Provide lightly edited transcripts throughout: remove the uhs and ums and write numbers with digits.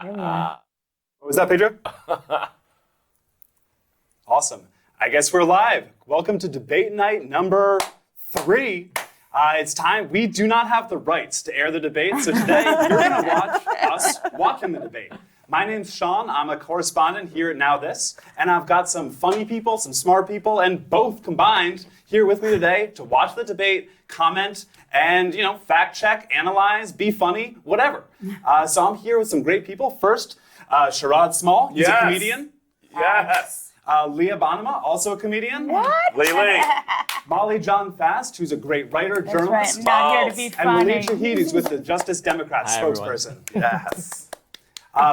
What was that, Pedro? Awesome. I guess we're live. Welcome to debate night number 3. It's time. We do not have the rights to air the debate, so today you're going to watch us watching the debate. My name's Sean. I'm a correspondent here at NowThis, and I've got some funny people, some smart people, and both combined here with me today to watch the debate, comment, and fact check, analyze, be funny, whatever. So I'm here with some great people. First, Sherrod Small. He's a comedian. Yes. Leah, Bonnema, also a comedian. What? Leah. Molly Jong-Fast, who's a great writer, journalist. Right. I'm not here to be And funny. Waleed Shahid, who's with the Justice Democrats spokesperson. Yes.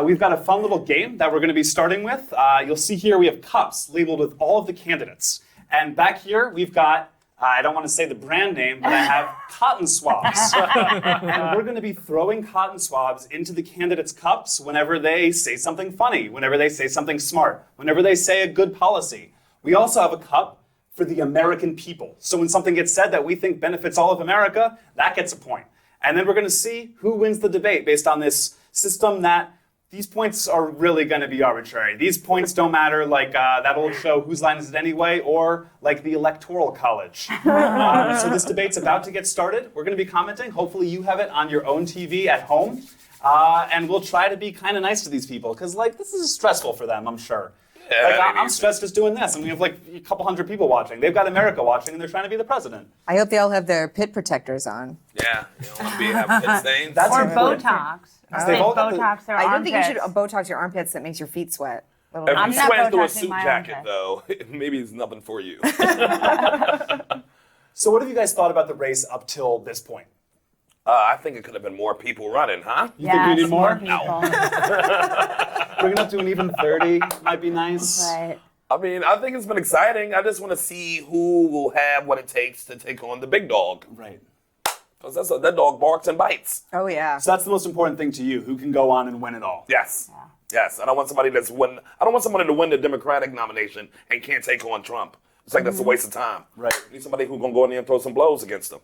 We've got a fun little game that we're going to be starting with. You'll see here we have cups labeled with all of the candidates. And back here we've got, I don't want to say the brand name, but I have cotton swabs. And we're going to be throwing cotton swabs into the candidates' cups whenever they say something funny, whenever they say something smart, whenever they say a good policy. We also have a cup for the American people. So when something gets said that we think benefits all of America, that gets a point. And then we're going to see who wins the debate based on this system that these points are really going to be arbitrary. These points don't matter like that old show, Whose Line Is It Anyway, or like the Electoral College. So this debate's about to get started. We're going to be commenting. Hopefully you have it on your own TV at home. And we'll try to be kind of nice to these people, because this is stressful for them, I'm sure. I'm stressed just doing this, and we have a couple hundred people watching. They've got America watching, and they're trying to be the president. I hope they all have their pit protectors on. Yeah. You don't want to have pit stains. That's Or important. Botox. They've all got Botox their I don't think you should armpits. Botox your armpits. That makes your feet sweat. If I'm you not sweat through a Botoxing suit my jacket, armpit. though, maybe it's nothing for you. So what have you guys thought about the race up till this point? I think it could have been more people running, huh? You think we need more? people. Bring it up to an even 30 might be nice. Right. I mean, I think it's been exciting. I just want to see who will have what it takes to take on the big dog. Right. Because that dog barks and bites. Oh yeah. So that's the most important thing to you, who can go on and win it all. Yes. Yes. I don't want somebody to win the Democratic nomination and can't take on Trump. It's like that's a waste of time. Right. You need somebody who's going to go in there and throw some blows against them.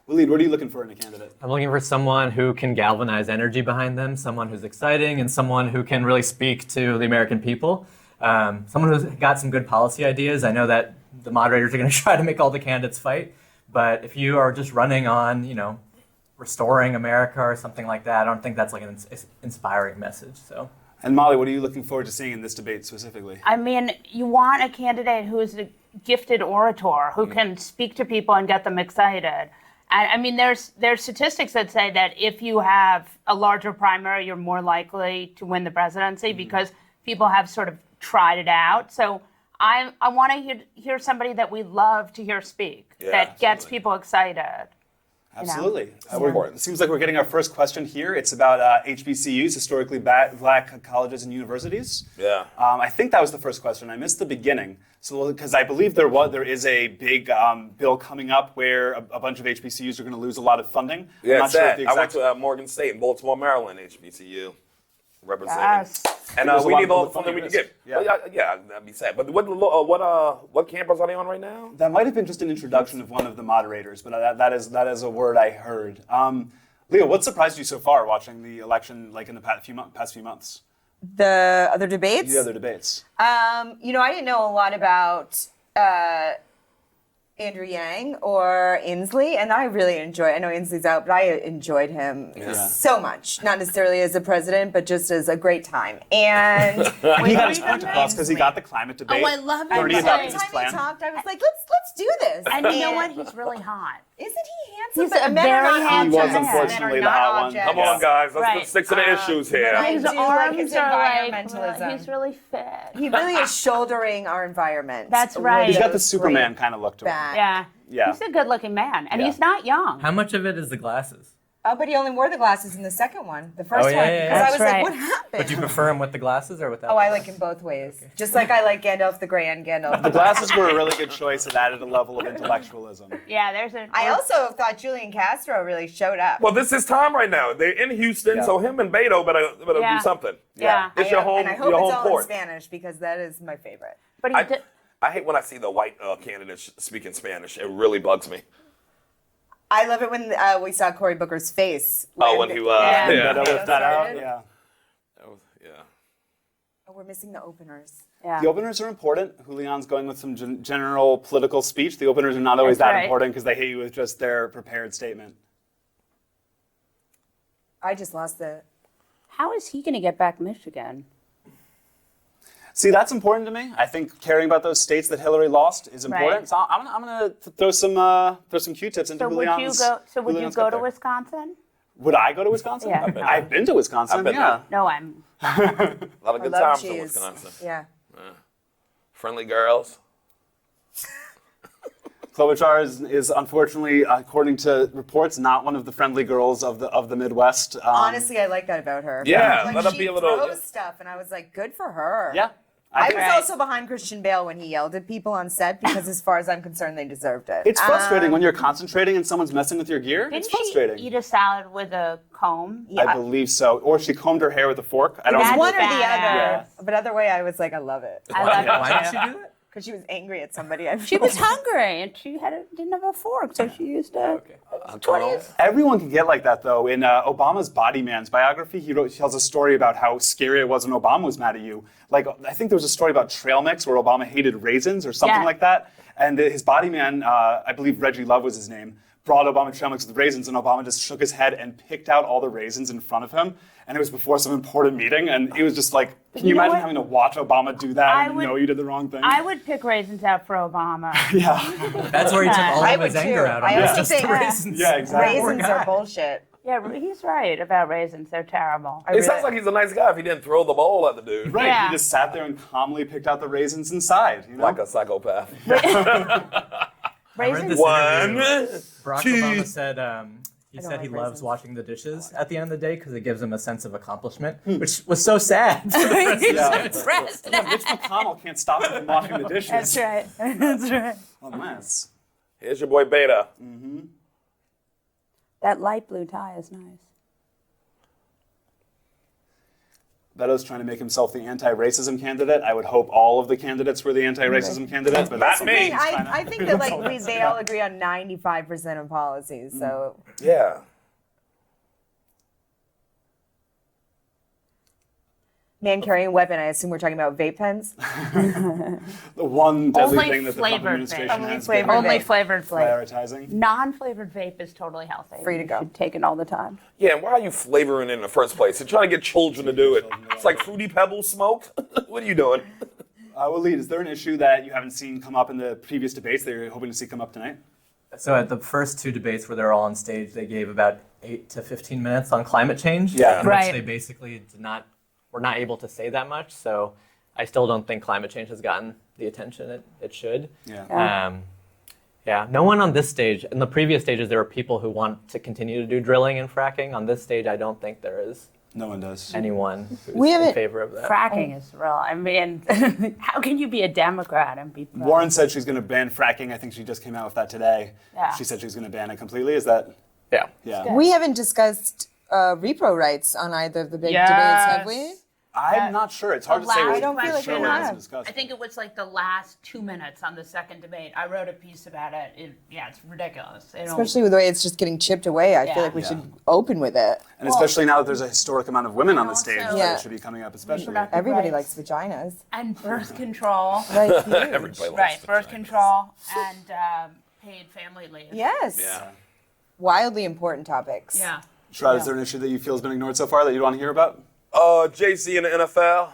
Waleed, what are you looking for in a candidate? I'm looking for someone who can galvanize energy behind them, someone who's exciting, and someone who can really speak to the American people. Someone who's got some good policy ideas. I know that the moderators are going to try to make all the candidates fight, but if you are just running on, restoring America or something like that, I don't think that's like an inspiring message. So. And Molly, what are you looking forward to seeing in this debate specifically? I mean, you want a candidate who is a gifted orator, who can speak to people and get them excited. And I mean, there's statistics that say that if you have a larger primary, you're more likely to win the presidency because people have sort of tried it out. So I want to hear somebody that we love to hear speak, that gets people excited. Absolutely. It seems like we're getting our first question here. It's about HBCUs, historically black colleges and universities. Yeah. I think that was the first question. I missed the beginning. So, because I believe there is a big bill coming up where a bunch of HBCUs are going to lose a lot of funding. Yeah, I'm not sure if the I went exact... to Morgan State in Baltimore, Maryland, HBCU, representing. Yes. And There's a we lot need of all the people funding we can funding get. risk. Yeah, that'd be sad. But what campus are they on right now? That might have been just an introduction of one of the moderators, but that is a word I heard. Leah, what surprised you so far watching the election, in the past few months? The other debates? The other debates. I didn't know a lot about Andrew Yang or Inslee, and I really I know Inslee's out, but I enjoyed him so much. Not necessarily as a president, but just as a great time. And He got his point across because he got the climate debate. Oh, I love it. Bernie Every adopted his every time plan. he talked, I was like, let's do this. And you know what? He's really hot. Isn't he handsome? He's But a men are very not handsome He was objects. man. unfortunately Men the are hot not one. objects. Come on, guys. Let's Right. stick to the issues here. but I His do like arms his are environmentalism. he's really fit. He really is shouldering our environment. That's right. He's got the Those Superman great kind of look to him. back. Yeah. Yeah. He's a good-looking man, and Yeah. he's not young. How much of it is the glasses? Oh, but he only wore the glasses in the second one. The first Oh, yeah, one. yeah, yeah. Because I was That's like, right. what happened? But you prefer him with the glasses or without? Oh, the I like him glasses? both ways. Just like I like Gandalf the Grey and Gandalf The the glasses were a really good choice. It added a level of intellectualism. Yeah, there's a. I also thought Julian Castro really showed up. Well, this is time right now. They're in Houston, so him and Beto better Yeah. do something. Yeah. It's your home, and I hope your it's home all court. in Spanish because that is my favorite. But he did. I hate when I see the white candidates speaking Spanish. It really bugs me. I love it when we saw Cory Booker's face. Oh, when he Yeah. Beto left that out. Yeah. Yeah. Yeah. Oh, we're missing the openers. Yeah. The openers are important. Julian's going with some general political speech. The openers are not always That's that right. important because they hit you with just their prepared statement. I just lost the. How is he going to get back Michigan? See, that's important to me. I think caring about those states that Hillary lost is important. Right. So I'm gonna throw some Q-tips into So would you Julian's. go? So would you Julian's go cup to there. Wisconsin? Would I go to Wisconsin? Yeah. I've been to Wisconsin. I've been yeah. No, I'm. A lot of good love times in cheese. Wisconsin. Yeah. Friendly girls. Klobuchar is unfortunately, according to reports, not one of the friendly girls of the Midwest. Honestly, I like that about her. Yeah, Like, let her she be a little- throws stuff, and I was like, good for her. Yeah. I think was also behind Christian Bale when he yelled at people on set because, as far as I'm concerned, they deserved it. it's frustrating when you're concentrating and someone's messing with your gear. Didn't It's frustrating. she eat a salad with a comb? I believe so. Or she combed her hair with a fork. I don't That's know. one or the other. badass. But other way, I was like, I love it. I love Why it did too. she do that? Because she was angry at somebody. She was hungry and she didn't have a fork, so she used a. Everyone can get like that, though. In Obama's Body Man's biography, he tells a story about how scary it was when Obama was mad at you. Like, I think there was a story about trail mix where Obama hated raisins or something Yeah. like that. And his body man, I believe Reggie Love was his name, brought Obama trail mix with raisins, and Obama just shook his head and picked out all the raisins in front of him. And it was before some important meeting, and he was just like, can you know imagine what? having to watch Obama do that I and would- know you did the wrong thing? I would pick raisins out for Obama. Yeah. That's where he took all I of would his anger too. out on. I also just think the raisins. Yeah, exactly. Poor Raisins guy. are bullshit. Yeah, he's right about raisins. They're terrible. It sounds like he's a nice guy if he didn't throw the bowl at the dude. Right, Yeah. he just sat there and calmly picked out the raisins inside. You know? Like a psychopath. Raisins. this One. Barack Two. Obama said he don't said he like loves raisins. washing the dishes at the end of the day because it gives him a sense of accomplishment, which was so sad. He's Yeah. impressed. Yeah, Mitch McConnell can't stop him from washing the dishes. That's right. That's right. A mess. Here's your boy Beta. That light blue tie is nice. Beto's trying to make himself the anti-racism candidate. I would hope all of the candidates were the anti-racism candidate, but Not me. I think that they all agree on 95% of policies. So Yeah. man carrying a weapon. I assume we're talking about vape pens. the one deadly Only thing that the Trump flavored administration vape. Only has flavored been Only vape. flavored flavor. prioritizing. Non-flavored vape is totally healthy. Free to You go. should take it all the time. Yeah, and why are you flavoring it in the first place? You're trying to get children to do it. It's like Fruity Pebbles smoke. What are you doing? Waleed, is there an issue that you haven't seen come up in the previous debates that you're hoping to see come up tonight? So at the first two debates where they were all on stage, they gave about 8 to 15 minutes on climate change. Yeah. in Right. which they basically were not able to say that much. So I still don't think climate change has gotten the attention it should. Yeah. Yeah, no one on this stage. In the previous stages, there were people who want to continue to do drilling and fracking. On this stage, I don't think there is No one does. anyone who's We in haven't- favor of that. Fracking is real. I mean, how can you be a Democrat and be pro? Warren said she's going to ban fracking. I think she just came out with that today. Yeah. She said she's going to ban it completely. Is that? Yeah. Yeah. We haven't discussed repro rights on either of the big Yes. debates, have we? I'm not sure. It's hard to say. last I don't feel like sure we what have. hasn't discussed. I think it was like the last 2 minutes on the second debate. I wrote a piece about it. Yeah, it's ridiculous. They don't- Especially with the way it's just getting chipped away. I Yeah. feel like we Yeah. should open with it. And especially now that there's a historic amount of women on the also- stage, Yeah. that should be coming up especially. Reproductive Everybody rights. likes vaginas. And birth control. Right. huge. Everybody likes Right, birth vaginas. control and paid family leave. Yes. Yeah. Wildly important topics. Yeah. Sherrod, is there an issue that you feel has been ignored so far that you want to hear about? JC in the NFL.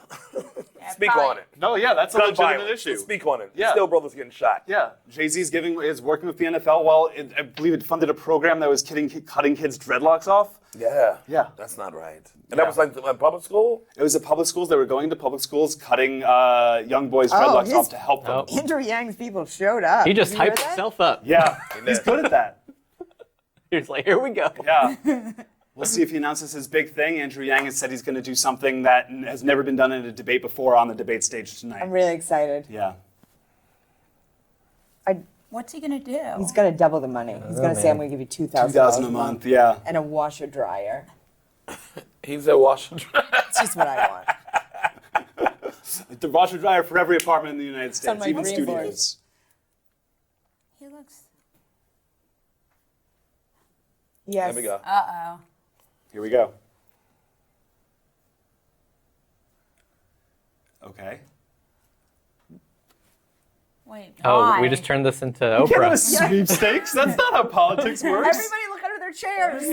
Speak probably- on it. No, yeah, that's a Gun legitimate violence. issue. Speak on it. Yeah. Still brothers getting shot. Yeah, Jay-Z's is working with the NFL. Well, I believe it funded a program that was cutting kids' dreadlocks off. Yeah. Yeah. That's not right. And that was like in public school? It was at public schools. They were going to public schools, cutting young boys' dreadlocks his- off to help them. Oh. Andrew Yang's people showed up. He just Did you hear hyped that? himself up. Yeah, he's did. good at that. He's like, here we go. Yeah. We'll see if he announces his big thing. Andrew Yang has said he's going to do something that has never been done in a debate before on the debate stage tonight. I'm really excited. Yeah. What's he gonna do? He's going to double the money. He's going to say, man. I'm going to give you $2,000 $2,000 a month, yeah. and a washer dryer. He's at Washington. That's just what I want. The washer dryer for every apartment in the United on States, my even dream board. studios. He looks. Yes. There we go. Uh-oh. Here we go. Okay. Wait, Oh, why? we just turned this into You can't have a Oprah. sweepstakes. That's not how politics works. Everybody look under their chairs.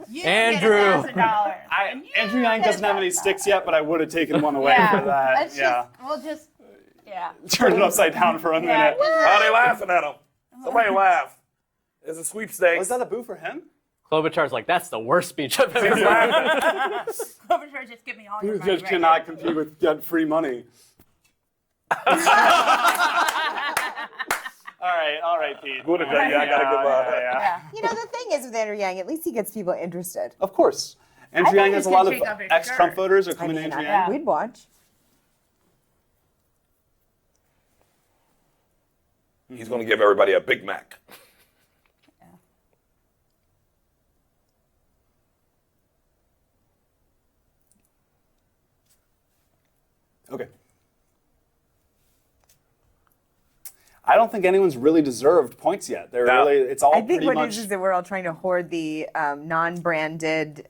You Andrew. Get $1,000. Andrew Yang doesn't have any sticks yet, but I would have taken one away Yeah. for that. Let's Yeah. yeah. Turn it upside down for a minute. How are they laughing at him? Somebody laugh. It's a sweepstakes. Was that a boo for him? Klobuchar's like, that's the worst speech I've ever He's heard. laughing. Klobuchar, just give me all your You money. just right cannot now. compete with get free money. All right, Pete. Good today, yeah, I gotta give up. Yeah. You know, the thing is with Andrew Yang, at least he gets people interested. Of course. Andrew think Yang has a he's lot gonna of take off his ex-Trump shirt. voters are coming to Andrew Yang. We'd watch. He's going to give everybody a Big Mac. Okay. I don't think anyone's really deserved points yet. They're No. really, it's all I think pretty what much it is that we're all trying to hoard the non-branded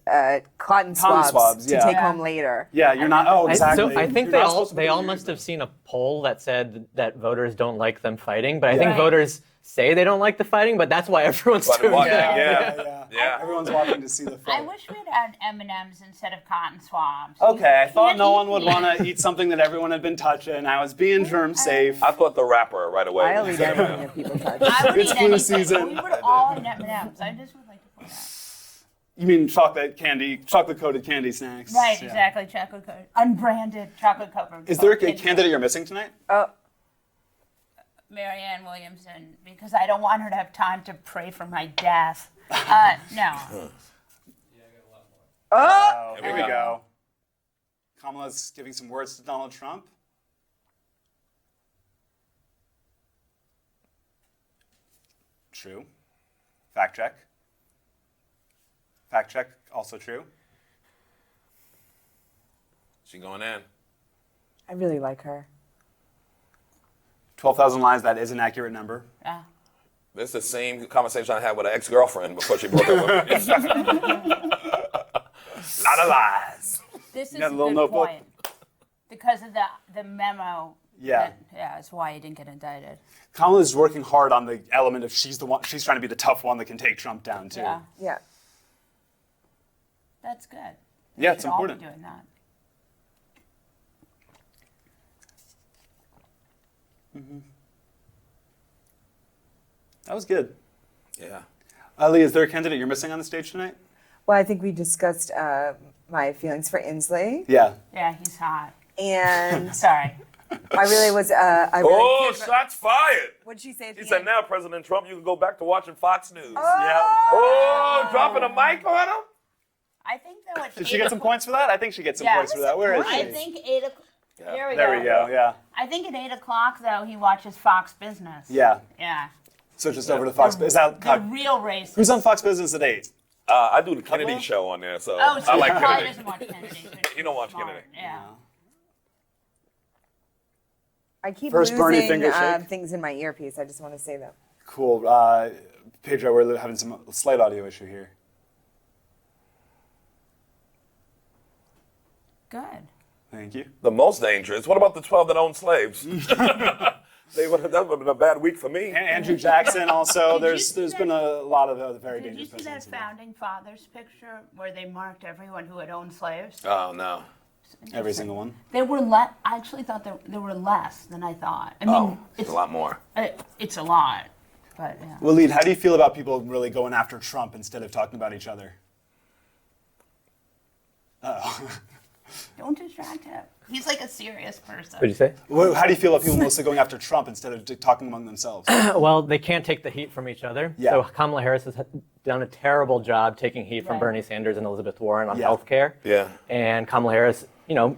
cotton swabs, swabs, to yeah. take Yeah. home later. Yeah, you're not. Oh, exactly. So I think You're they not all supposed to they put all your must have ears seen a poll that said that voters don't like them fighting, but I think Right. voters say they don't like the fighting, but that's why everyone's But doing what? it. Yeah. Yeah. Everyone's watching to see the fight. I wish we'd had M&Ms instead of cotton swabs. Okay, I thought Can't no eat one would meat. want to eat something that everyone had been touching. I was being germ safe. I thought the rapper right away. I'll eat everything that people touch. I would It's eat flu anything. season. We would all eat M&Ms. I just would like to point out. You mean chocolate candy, chocolate-coated candy snacks? Right, Yeah. exactly. Chocolate covered, unbranded chocolate covered. Is there a candidate you're missing tonight? Oh, Marianne Williamson, because I don't want her to have time to pray for my death. No. Oh, here we go. Kamala's giving some words to Donald Trump. True. Fact check. Fact check, also true. She going in. I really like her. 12,000 lines, that is an accurate number. Yeah. This is the same conversation I had with an ex-girlfriend before she broke up with me. Lot of lies. This is got a a little good notebook? point. Because of the memo. Yeah. That's why he didn't get indicted. Kamala's working hard on the element of she's trying to be the tough one that can take Trump down, too. Yeah. Yeah. That's good. Yeah, it's Should all be important. doing that. That was good. Yeah. Leah, is there a candidate you're missing on the stage tonight? Well, I think we discussed my feelings for Inslee, Yeah. Yeah, he's hot. and Sorry. I really was. I really Oh, cared shots fired. What'd she say? At He the said, end? now, President Trump, you can go back to watching Fox News. Oh! Oh, dropping a mic on him? I think though it's Did she get some points for that? I think she gets some Yeah. points for that. Where is she? I think 8 o'clock. There we There go. we go, yeah. I think at 8 o'clock though he watches Fox Business. Yeah. Yeah. So just over to Fox. Is that The real race. who's on Fox Business at 8? I do the Kennedy show on there, so Oh, so I he like probably Kennedy. doesn't watch Kennedy. You don't watch Smart. Kennedy. Yeah. I keep First Bernie losing finger shake. things in my earpiece. I just want to say that. Cool. Pedro, we're having some slight audio issue here. Good. Thank you. The most dangerous. What about the 12 that own slaves? That would have been a bad week for me. Andrew Jackson also. Did you There's see been a lot of very Did you dangerous see that presidents. in there. founding fathers picture where they marked everyone who had owned slaves? Oh, no. Every single one. There were I actually thought there were less than I thought. I mean, Oh, it's a lot more. It's a lot, but yeah. Waleed, how do you feel about people really going after Trump instead of talking about each other? Don't distract him. He's like a serious person. What'd you say? How do you feel about people mostly going after Trump instead of talking among themselves? Well, they can't take the heat from each other. Yeah. So Kamala Harris has done a terrible job taking heat from Right. Bernie Sanders and Elizabeth Warren on Yeah. healthcare. Yeah. And Kamala Harris,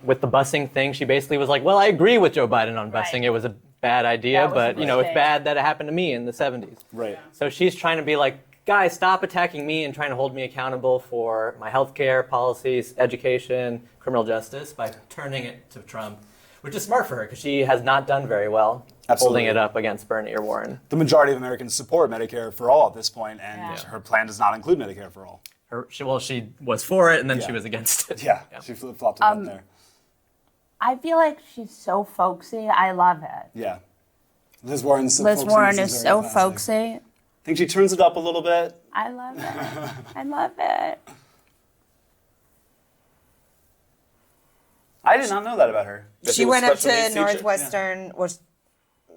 with the busing thing, she basically was like, well, I agree with Joe Biden on busing. Right. It was a bad idea, That was a but, it's mistake. bad that it happened to me in the 70s. Right. So she's trying to be like, guys, stop attacking me and trying to hold me accountable for my healthcare policies, education, criminal justice by turning it to Trump, which is smart for her because she has not done very well Absolutely. holding it up against Bernie or Warren. The majority of Americans support Medicare for all at this point, and Yeah. her plan does not include Medicare for all. She was for it and then Yeah. she was against it. Yeah, she flip-flopped a bit there. I feel like she's so folksy. I love it. Yeah. Liz Warren is Liz Warren is so folksy. I think she turns it up a little bit. I love it. I love it. I did not know that about her. That She was went up special to needs teacher?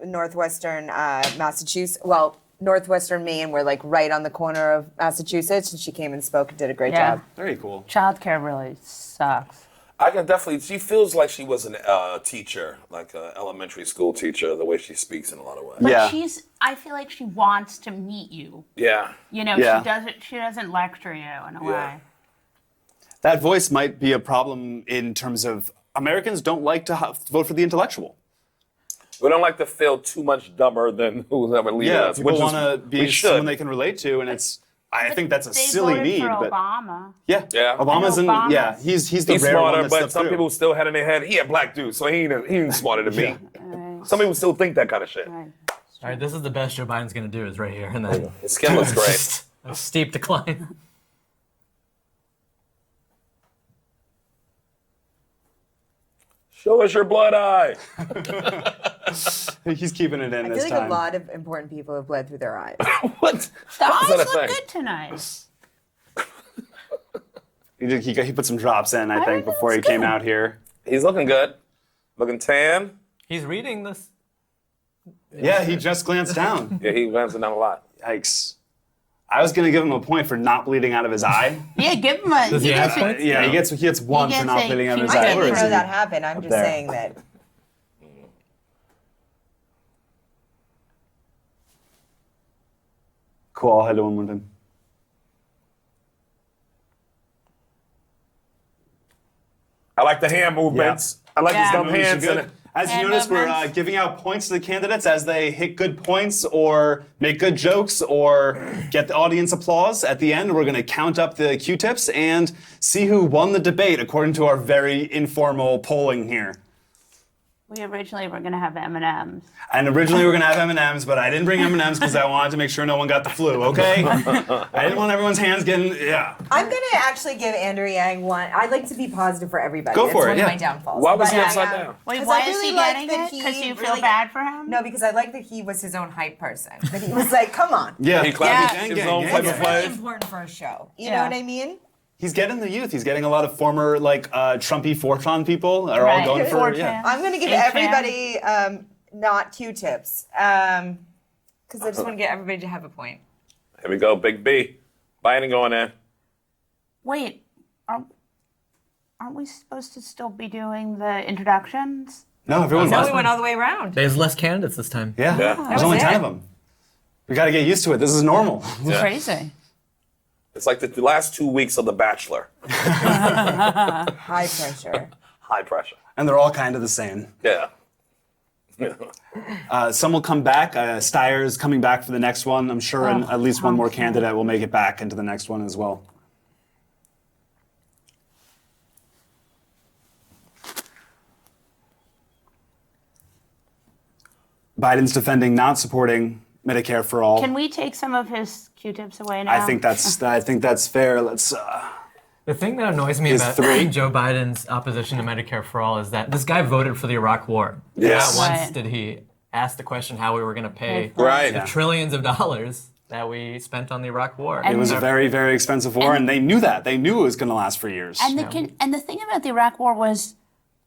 Northwestern Massachusetts. Well, Northwestern Maine. We're like right on the corner of Massachusetts, and she came and spoke and did a great Yeah. job. Very cool. Childcare really sucks. I can definitely. She feels like she was a teacher, like an elementary school teacher, the way she speaks in a lot of ways. But Yeah. I feel like she wants to meet you. Yeah. You know, Yeah. she doesn't lecture you in a Yeah. way. That voice might be a problem in terms of Americans don't like to vote for the intellectual. We don't like to feel too much dumber than whoever leading Yeah, us. people which is- want to we be should. someone they can relate to, and I think that's a They silly voted need. for But Obama. yeah, Yeah. Obama's in. Obama's- Yeah, he's the He's rare one smarter, that but slipped some through. people still had in their head, he a black dude, so he ain't smarter than me. Some people still think that kind of shit. Right. All right, this is the best Joe Biden's going to do is right here. And then His skin looks great. a steep decline. Show us your blood eye. He's keeping it in I this feel like time. a lot of important people have bled through their eyes. What? The How is eyes that a look thing? good tonight. He put some drops in, I think, think before he that's came good. out here. He's looking good. Looking tan. He's reading this. Yeah, he just glanced down. Yeah, he glancing down a lot. Yikes. I was gonna give him a point for not bleeding out of his eye. Yeah, give him a. Does he have points? Yeah, he gets one He for gets not a bleeding out of his cute eye. I Where didn't is know he? that happened. I'm just there. saying that. Cool, I'll head to him with him. I like the hand movements. I like Yeah. his dumb Moves are hands. good. And As you Hand notice, we're movements. giving out points to the candidates as they hit good points or make good jokes or get the audience applause. At the end, we're going to count up the Q-tips and see who won the debate according to our very informal polling here. We originally were gonna have M&Ms. And originally we were going to have M&Ms, but I didn't bring M&Ms because I wanted to make sure no one got the flu, okay? I didn't want everyone's hands getting, yeah. I'm gonna actually give Andrew Yang one. I like to be positive for everybody. Go It's for it, one yeah. of my downfalls. why was he But I, upside down? Wait, 'Cause why I is really he like getting that it? he Because you feel really bad for him? No, because I like that he was his own hype person. That he was like, come on. Yeah, He clapped Yeah. his own Gang, type gang, of gang. Really plays. important for a show. You Yeah. know what I mean? He's getting the youth. He's getting a lot of former, like, Trumpy Fortran people are all Right. going for, 4chan. yeah. I'm gonna give 8chan. everybody not Q-tips. Because I just want to get everybody to have a point. Here we go, Big B. Biden going in. Wait, aren't we supposed to still be doing the introductions? No, everyone's No, last we went all the way around. There's less candidates this time. Yeah, Yeah. there's only was 10 it. of them. We got to get used to it. This is normal. Yeah. Crazy. It's like the last 2 weeks of The Bachelor. High pressure. High pressure. And they're all kind of the same. Yeah. Some will come back. Steyer's coming back for the next one. I'm sure and at least one more candidate will make it back into the next one as well. Biden's defending not supporting Medicare for all. Can we take some of his Q-tips away now? I think that's fair. Let's. The thing that annoys me Is about 3. Joe Biden's opposition to Medicare for all is that this guy voted for the Iraq War. Yes. Not once Right. did he ask the question how we were going to pay Right. the trillions of dollars that we spent on the Iraq War. It was a very, very expensive war, and they knew that. They knew it was going to last for years. And the thing about the Iraq War was,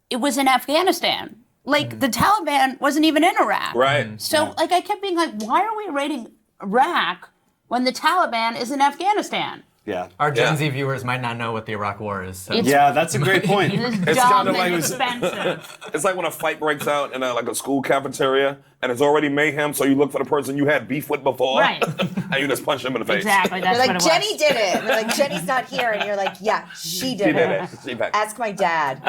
it was in Afghanistan. Like the Taliban wasn't even in Iraq. Right. So like I kept being like, why are we raiding Iraq when the Taliban is in Afghanistan? Yeah. Our Gen Yeah. Z viewers might not know what the Iraq War is. So. Yeah, that's a great point. It is It's dumb kinda like- and expensive. It's like when a fight breaks out in like a school cafeteria and it's already mayhem, so you look for the person you had beef with before. Right. And you just punch them in the face. Exactly, that's They're what like, it Jenny was. did it. And they're like, Jenny's not here. And you're like, yeah, she did She did it. it. She back. Ask my dad.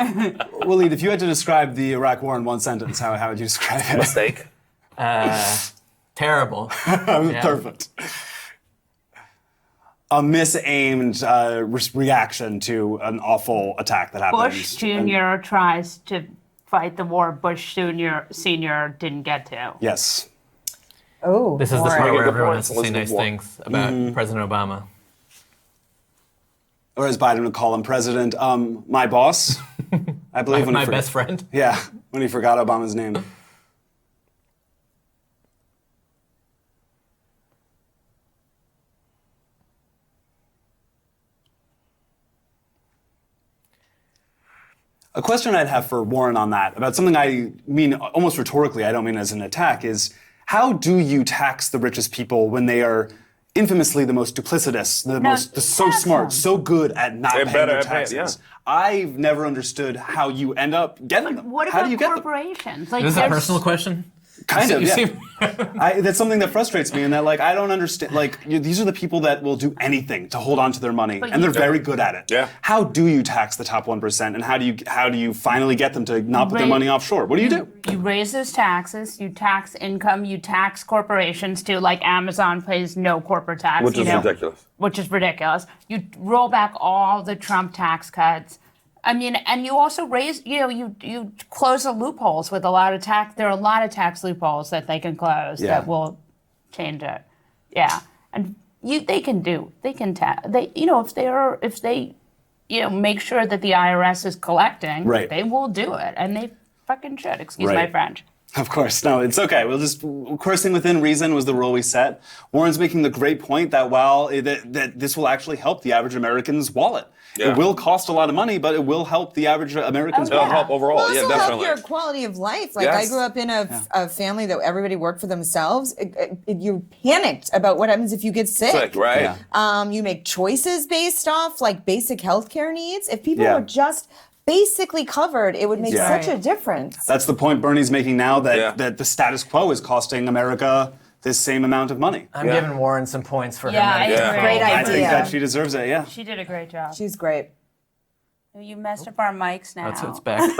Waleed, if you had to describe the Iraq War in one sentence, how would you describe it? Mistake. Terrible. Perfect. A misaimed reaction to an awful attack that happened. Bush Jr. tries to fight the war Bush Senior didn't get to. Yes. Oh, This is the boring. part where Good everyone points. has to say nice Elizabeth things about President Obama. Or as Biden would call him, President, my boss. I believe when My he best friend. Yeah, when he forgot Obama's name. A question I'd have for Warren on that, about something I mean almost rhetorically, I don't mean as an attack, is how do you tax the richest people when they are infamously the most duplicitous, so tax smart, them. so good at not They're paying better their at paying, taxes? I've never understood how you end up getting them. What how about do you get them? corporations? Like, Is this a there's- personal question? Kind of, You yeah. seem- That's something that frustrates me, in that, like, I don't understand. Like, these are the people that will do anything to hold on to their money, and they're very good at it. Yeah. How do you tax the top 1%, and how do you finally get them to not put their money offshore? What do you do? You raise those taxes, you tax income, you tax corporations too, like Amazon pays no corporate tax. Which is ridiculous. Which is ridiculous. You roll back all the Trump tax cuts. I mean, and you also raise, you close the loopholes with a lot of tax. There are a lot of tax loopholes that they can close that will change it. Yeah, and if they make sure that the IRS is collecting, Right. they will do it, and they fucking should. Excuse my Right. French. Of course, no, it's okay. We'll just cursing within reason was the rule we set. Warren's making the great point that while that this will actually help the average American's wallet. Yeah. It will cost a lot of money, but it will help the average American's Oh, It'll wallet. help overall. Well, Yeah, also help definitely. your quality of life. Like I Yes. grew up in a family that everybody worked for themselves. You're panicked about what happens if you get sick. Sick, right? Yeah. You make choices based off like basic healthcare needs. If people Yeah. were just basically covered, it would make Yeah. such a difference. That's the point Bernie's making now, that, Yeah. that the status quo is costing America this same amount of money. I'm giving Warren some points for Yeah, her. I medical agree. Great I think idea. that she deserves it, yeah. She did a great job. She's great. You messed up our mics now. It's back.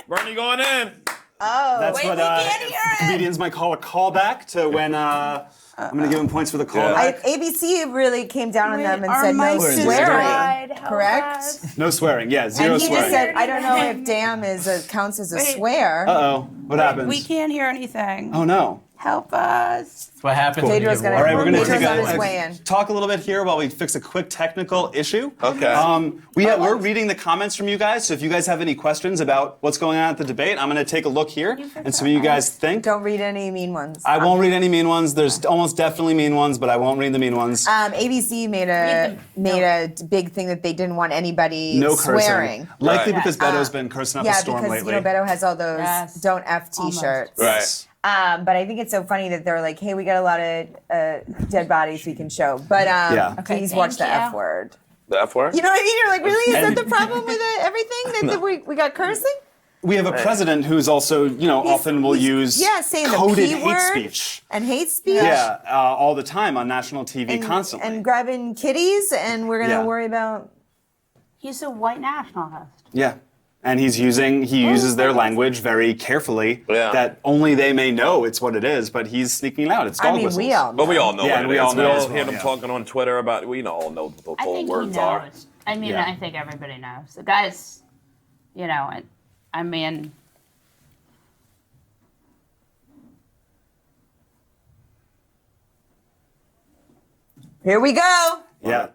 Bernie going in. That's wait, what we can't hear it. comedians might call a callback to when I'm going to give him points for the callback. ABC really came down on them and Our said no mics just swearing. died. Help Correct? us. No swearing, yeah, zero And he swearing. just said, I don't know if damn counts as a swear. Uh-oh, what happens? We can't hear anything. Oh no. Help us. That's what happens when you Pedro's give gonna- All right, Warren we're going to Pedro's take on his way in. talk a little bit here while we fix a quick technical issue. Okay. We're reading the comments from you guys, so if you guys have any questions about what's going on at the debate, I'm going to take a look here and see what you guys think. Don't read any mean ones. I won't read any mean ones. There's almost definitely mean ones, but I won't read the mean ones. ABC made a big thing that they didn't want anybody No cursing. swearing. Likely Right. because Beto's been cursing up a Yeah, storm because lately. Beto has all those Yes. "Don't F" T-shirts. Right. But I think it's so funny that they're like, "Hey, we got a lot of dead bodies we can show, but Yeah. please Okay, watch the thank you. F word." The F word? You know what I mean? You're like, really? Is And- that the problem with everything? That we got cursing? We have a president who's also, often will use saying the coded P hate word speech. and hate speech. Yeah, all the time on national TV, constantly. and grabbing kitties, and we're gonna Yeah. worry about. He's a white nationalist. Yeah. And he uses their language very carefully, Yeah. that only they may know it's what it is, but he's sneaking it out. It's dog I mean, whistles. we all. But we all know Yeah, what and it we is. all know as hear well, them yeah. talking on Twitter about, we all know what the I full think words he are. knows. I mean, Yeah. I think everybody knows. The guy's, I mean, Here we go. Yeah.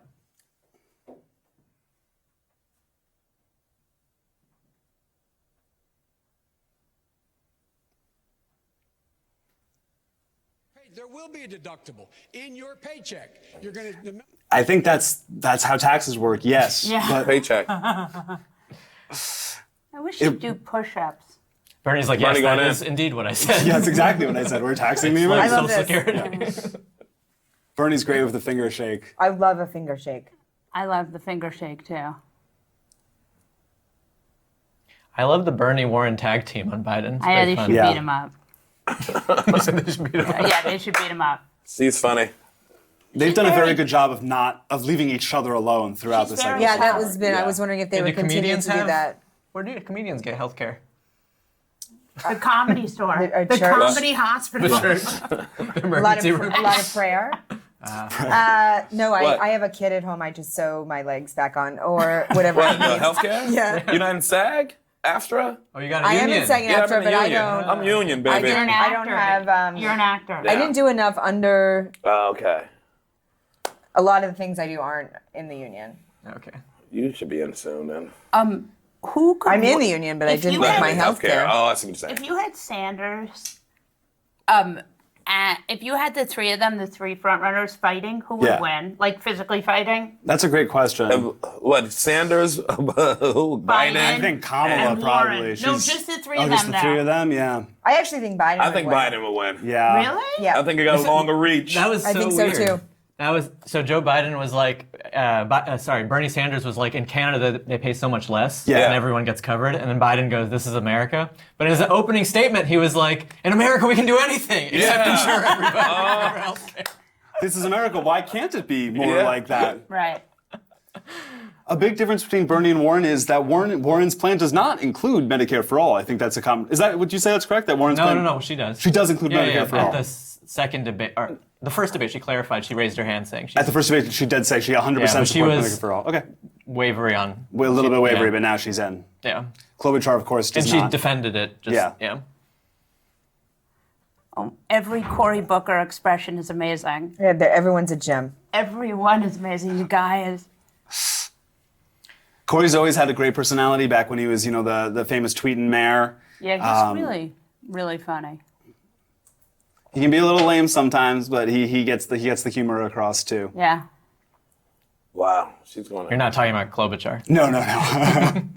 There will be a deductible in your paycheck. You're going to. I think that's how taxes work, yes. Yeah. But Paycheck. I wish you'd do push-ups. Bernie's like, yes, Bernie going that in. is indeed what I said. yeah, that's exactly what I said. We're taxing the Like I Americans. love Social this. Security. Bernie's great with the finger shake. I love a finger shake. I love the finger shake too. I love the Bernie Warren tag team on Biden. It's I very they fun. should Yeah. beat him up. You said they should beat him up. Yeah, they should beat him up. She's funny. They've done a very good job of leaving each other alone throughout She's this very cycle. Yeah, so that far. was been. I Yeah. was wondering if they Do would continue comedians to do have- that. Where do comedians get health care? The comedy store. A The church. comedy hospital. A lot of prayer. No, What? I have a kid at home. I just sew my legs back on or whatever. What, I need. healthcare? Yeah. You're not in SAG? AFTRA? Oh, you got a I am union. in second after, I'm in but I union. don't. I'm union, I baby. You're an I actor. don't have. You're an actor. Yeah. I didn't do enough under. Oh, okay. A lot of the things I do aren't in the union. Okay. You should be in soon then. Who could? I'm in the union, but I If didn't you get had my health care. Oh, I see what you're saying. If you had Sanders, and if you had the three of them, the three front runners fighting, who would Yeah. win? Like physically fighting? That's a great question. What, Sanders? Who? Biden? I think Kamala and probably. Warren. No, She's- just the three Oh, of just them. the three of them? Yeah. I actually think Biden. I would think win. Biden will win. Yeah. Really? Yeah. I think it got a longer reach. That was so I think so weird. too. That was so. Joe Biden was like, Bernie Sanders was like, in Canada they pay so much less, Yeah. and everyone gets covered. And then Biden goes, "This is America." But in his opening statement, he was like, "In America, we can do anything except insure everybody for healthcare." This is America. Why can't it be more Yeah. like that? Right. A big difference between Bernie and Warren is that Warren's plan does not include Medicare for all. I think that's a common. Is that? Would you say that's correct? That Warren's plan? No, she does. She does include Medicare for at all. the second debate, or the first debate, she clarified. She raised her hand saying she's At the first debate, she did say she 100% Yeah, but she supports was- Medicare for all. Okay. wavery on. Well, a little bit wavery, yeah. but now she's in. Yeah, Klobuchar, of course, does and she not. defended it. Just, Yeah. yeah. Every Cory Booker expression is amazing. Yeah, everyone's a gem. Everyone is amazing. You guys. Corey's always had a great personality back when he was, the famous tweeting mayor. Yeah, he's really, really funny. He can be a little lame sometimes, but he gets the humor across too. Yeah. Wow, she's going You're not talking about Klobuchar. No.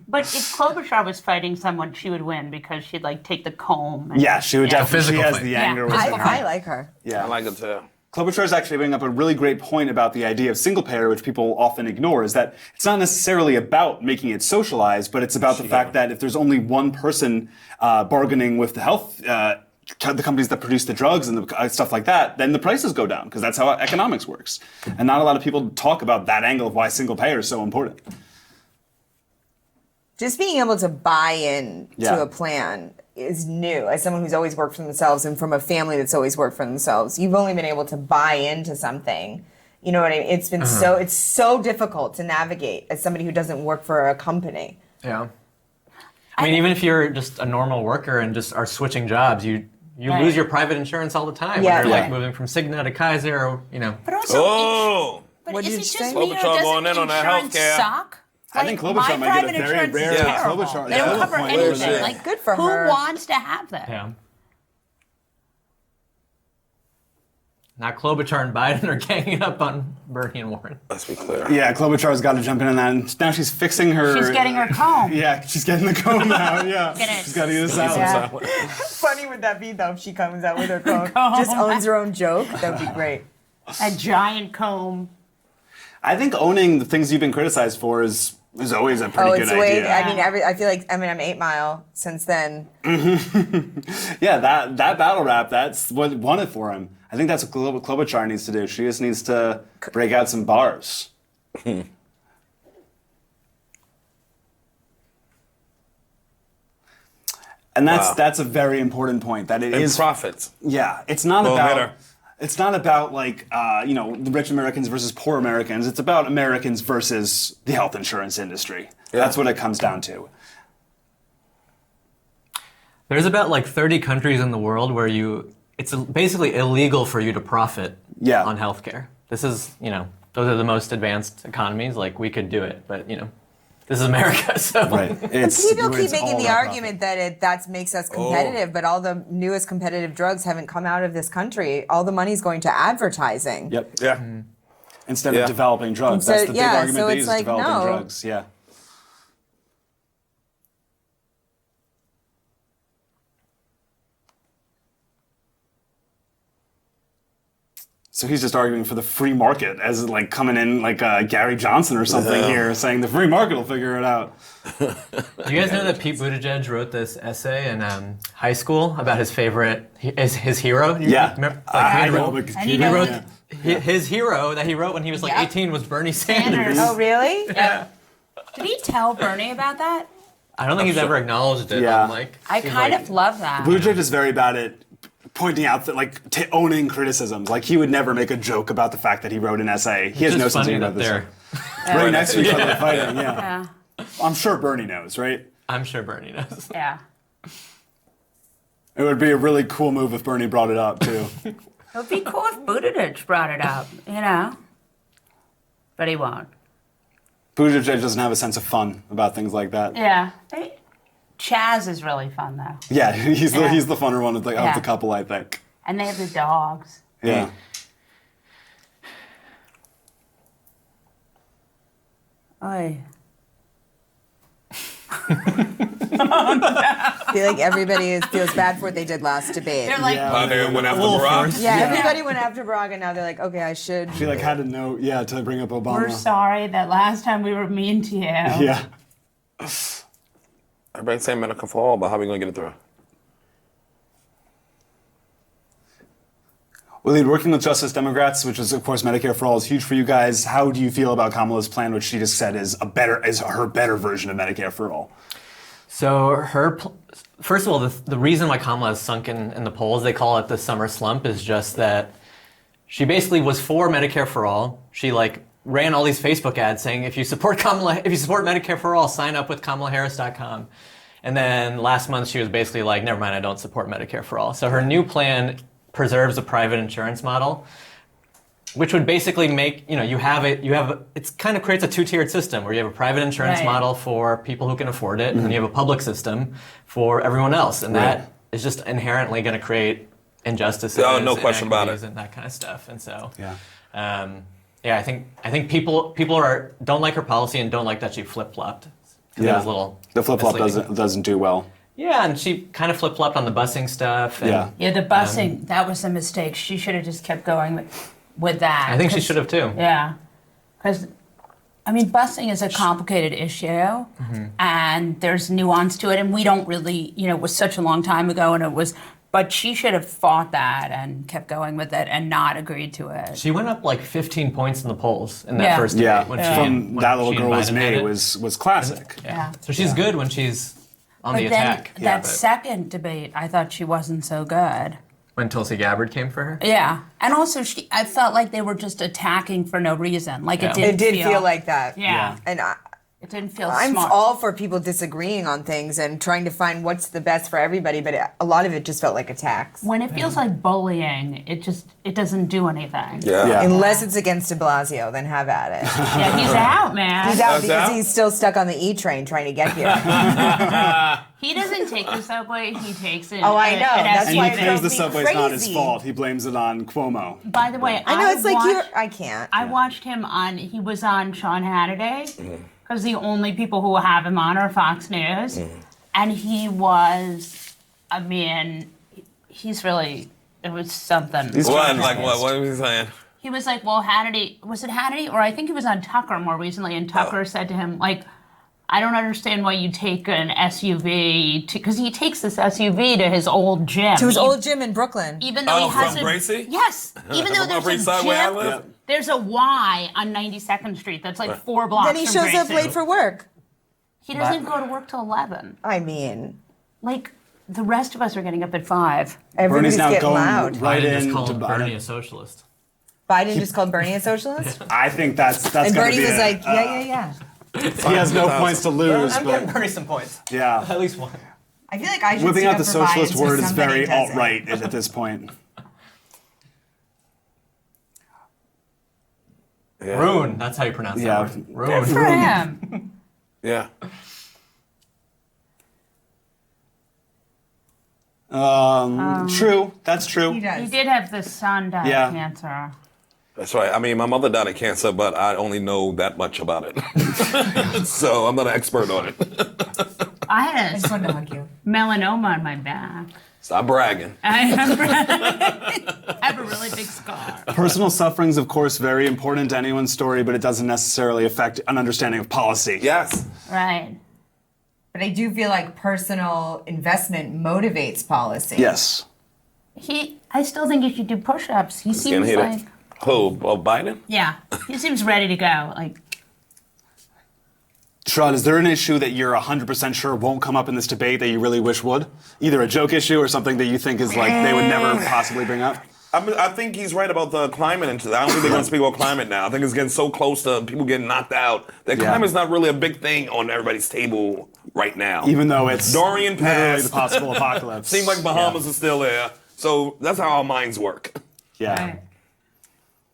But if Klobuchar was fighting someone, she would win because she'd like take the comb. And, Yeah, she would definitely. She physical has fight. the Yeah. anger within her. I like her. Yeah. I like it too. Klobuchar is actually bringing up a really great point about the idea of single payer, which people often ignore, is that it's not necessarily about making it socialized, but it's about the fact that if there's only one person bargaining with the health, the companies that produce the drugs and the stuff like that, then the prices go down, because that's how economics works. And not a lot of people talk about that angle of why single payer is so important. Just being able to buy in Yeah. to a plan is new. As someone who's always worked for themselves and from a family that's always worked for themselves, you've only been able to buy into something. You know what I mean? It's been it's so difficult to navigate as somebody who doesn't work for a company. Yeah. I mean, even if you're just a normal worker and just are switching jobs, you Right. lose your private insurance all the time. Yeah. When you're like Yeah. moving from Cigna to Kaiser, or But also, Oh, but What is did it you just say? me or Klobuchar does going in on that insurance healthcare. suck? I think Like, Klobuchar my might get a private very insurance rare- is Yeah, terrible. Klobuchar- They don't yeah. cover Point. anything. Bullshit. Like, Good for who her. wants to have that? yeah. Now Klobuchar and Biden are ganging up on Bernie and Warren. let's be clear. Yeah, Klobuchar's got to jump in on that. And now she's fixing her. She's getting her comb. Yeah, she's getting the comb out. Yeah, Get it. she's got to get this out. Yeah. Funny would that be though if she comes out with her comb? Just owns her own joke? That would be great. A giant comb. I think owning the things you've been criticized for is always a pretty Oh, good it's way. idea. I mean, I feel like I'm 8 Mile since then. Yeah, that battle rap, that's what won it for him. I think that's what Klobuchar needs to do. She just needs to break out some bars. And that's a very important point. That it And is profits. Yeah, it's not Well, about. better. It's not about like the rich Americans versus poor Americans. It's about Americans versus the health insurance industry. Yeah. That's what it comes down to. There's about like 30 countries in the world where it's basically illegal for you to profit Yeah. on healthcare. This is, those are the most advanced economies. Like we could do it, but this is America, so. Right. It's, People keep it's all making the about argument that that makes us competitive, but all the newest competitive drugs haven't come out of this country. All the money's going to advertising. profit. Yep. Yeah. Instead Yeah. of developing drugs. So, That's the big yeah, argument so they it's use, like, developing no. drugs. Yeah. So he's just arguing for the free market as like coming in like Gary Johnson or something here, saying the free market will figure it out. Do you guys know that Pete Buttigieg wrote this essay in high school about his favorite, his hero? Yeah. Remember, I he know, wrote- because And he he he wrote yeah. his hero that he wrote when he was like Yeah. 18 was Bernie Sanders. Sanders. Oh, really? Did he tell Bernie about that? I don't think he's ever acknowledged it. Yeah. On, like, I he's kind like- of love that. Buttigieg is very bad at pointing out that like owning criticisms. Like he would never make a joke about the fact that he wrote an essay. He has It's no just sense funny of that humor. they're. Right next to each other fighting. Yeah. Yeah. I'm sure Bernie knows, right? I'm sure Bernie knows. Yeah. It would be a really cool move if Bernie brought it up too. It would be cool if Buttigieg brought it up, But he won't. Buttigieg doesn't have a sense of fun about things like that. Yeah. Chaz is really fun though. Yeah, he's Yeah. the funner one of the Yeah. couple, I think. And they have the dogs. Yeah. Oy. I feel like everybody feels bad for what they did last debate. They're like, They went after Barack. Yeah, everybody went after Barack, and now they're like, okay, I should. She like had a note, to bring up Obama. we're sorry that last time we were mean to you. Yeah. Everybody's saying Medicare for all, but how are we going to get it through? Waleed, working with Justice Democrats, which is of course Medicare for all, is huge for you guys. How do you feel about Kamala's plan, which she just said is her better version of Medicare for all? So first of all, the reason why Kamala has sunk in the polls, they call it the summer slump, is just that she basically was for Medicare for all. She ran all these Facebook ads saying, if you support Medicare for all, sign up with KamalaHarris.com. And then last month she was basically like, never mind, I don't support Medicare for all. So her new plan preserves a private insurance model, which would basically make, it kind of creates a two-tiered system where you have a private insurance Right. model for people who can afford it, and then you have a public system for everyone else. And that is just inherently going to create injustices. Oh, no question about it. And that kind of stuff. And so, Yeah. I think people don't like her policy and don't like that she flip-flopped. Yeah. The flip-flop misleading. doesn't do well. Yeah, and she kind of flip-flopped on the busing stuff. And Yeah. Yeah, the busing, that was a mistake. She should have just kept going with that. I think she should have too. Yeah. Because, busing is a complicated issue, and there's nuance to it, and we don't really, it was such a long time ago, but she should have fought that and kept going with it and not agreed to it. She went up 15 points in the polls in that Yeah. first debate. Yeah, When from when that little she girl was invited May it. was classic. Yeah. So she's good when she's on But the then attack. that but second debate, I thought she wasn't so good. when Tulsi Gabbard came for her. Yeah. And also, I felt like they were just attacking for no reason. Like, Yeah. it didn't It did feel like that. Yeah. And It didn't feel I'm smart. all for people disagreeing on things and trying to find what's the best for everybody, but a lot of it just felt like attacks. When it feels like bullying, it doesn't do anything. Yeah. Unless it's against de Blasio, then have at it. Yeah, he's out, man. He's out He's because out? he's still stuck on the E train trying to get here. He doesn't take the subway, he takes it. Oh, I know. That's And why he it claims drove the me subway's not his crazy. fault. He blames it on Cuomo. By the way, I know it's like I can't. I watched him he was on Sean Hannity, because the only people who have him on are Fox News. And he was, he's really, it was something. What? Like what? What was he saying? He was like, well, Hannity, was it Hannity? Or I think he was on Tucker more recently, and Tucker said to him, I don't understand why you take an SUV, because he takes this SUV to his old gym. To his old gym in Brooklyn. Even though he has from Gracie? Yes. Even though From there's Upper a East Side where I gym, live? there's a Y on 92nd Street that's 4 blocks Then he from shows up Gracie. late for work. He doesn't go to work till 11. I mean, The rest of us are getting up at 5. everybody's Bernie's now getting going loud. right Biden just in called to Bernie Biden. a socialist. Biden just called Bernie a socialist? I think that's And going to Bernie be was it. like, yeah. He has no points to lose, I'm getting but Bernie some points. yeah. At least one. I feel like I should Whipping stick out up the for Biden socialist so word is somebody very does it. alt-right at this point. Rune, that's how you pronounce Yeah. that word. Rune. For him. Yeah. True. That's true. He does. He did have the son die Yeah. of cancer. That's right. I mean, my mother died of cancer, but I only know that much about it. So I'm not an expert on it. I had I just wanted to hug you. melanoma on my back. Stop bragging. I have a really big scar. Personal suffering's, of course, very important to anyone's story, but it doesn't necessarily affect an understanding of policy. Yes. Right. But I do feel like personal investment motivates policy. Yes. I still think he should do push-ups. He Getting seems heated. like, Who? Biden? yeah, he seems ready to go. Sherrod, is there an issue that you're 100% sure won't come up in this debate that you really wish would? Either a joke issue or something that you think is like they would never possibly bring up? I think he's right about the climate. And I don't think they're going to speak about climate now. I think it's getting so close to people getting knocked out that climate's not really a big thing on everybody's table right now. Even though it's Dorian literally passed. the possible apocalypse. Seems like Bahamas is still there. So that's how our minds work. Yeah.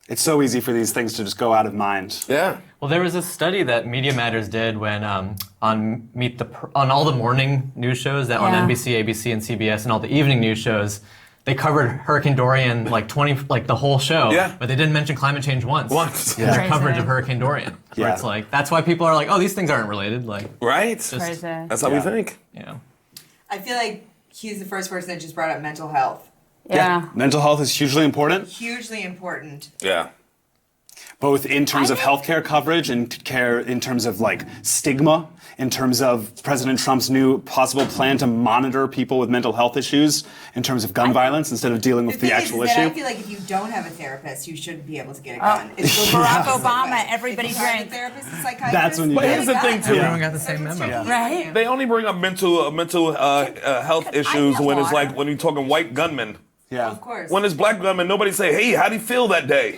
It's so easy for these things to just go out of mind. Yeah. Well, there was a study that Media Matters did when on all the morning news shows that on NBC, ABC, and CBS, and all the evening news shows, they covered Hurricane Dorian like the whole show. Yeah. But they didn't mention climate change once. Once. In their coverage of Hurricane Dorian. Where Yeah. it's like that's why people are like, oh, these things aren't related. Like, Right? Crazy. That's how we think. I feel like he's the first person that just brought up mental health. Yeah. Mental health is hugely important, Hugely important. Yeah. both in terms of healthcare coverage and care in terms of like stigma, in terms of President Trump's new possible plan to monitor people with mental health issues, in terms of gun violence instead of dealing with the actual issue. I feel like if you don't have a therapist, you shouldn't be able to get a gun. It's Barack Obama, everybody if you have a drank. therapist, a psychiatrist. That's when you But get here's the thing, too. Everyone got the same memo. Right? They only bring up mental health issues get when it's water? like when you're talking white gunmen. Yeah. Of course. When it's black gunmen, nobody say, hey, how'd he feel that day?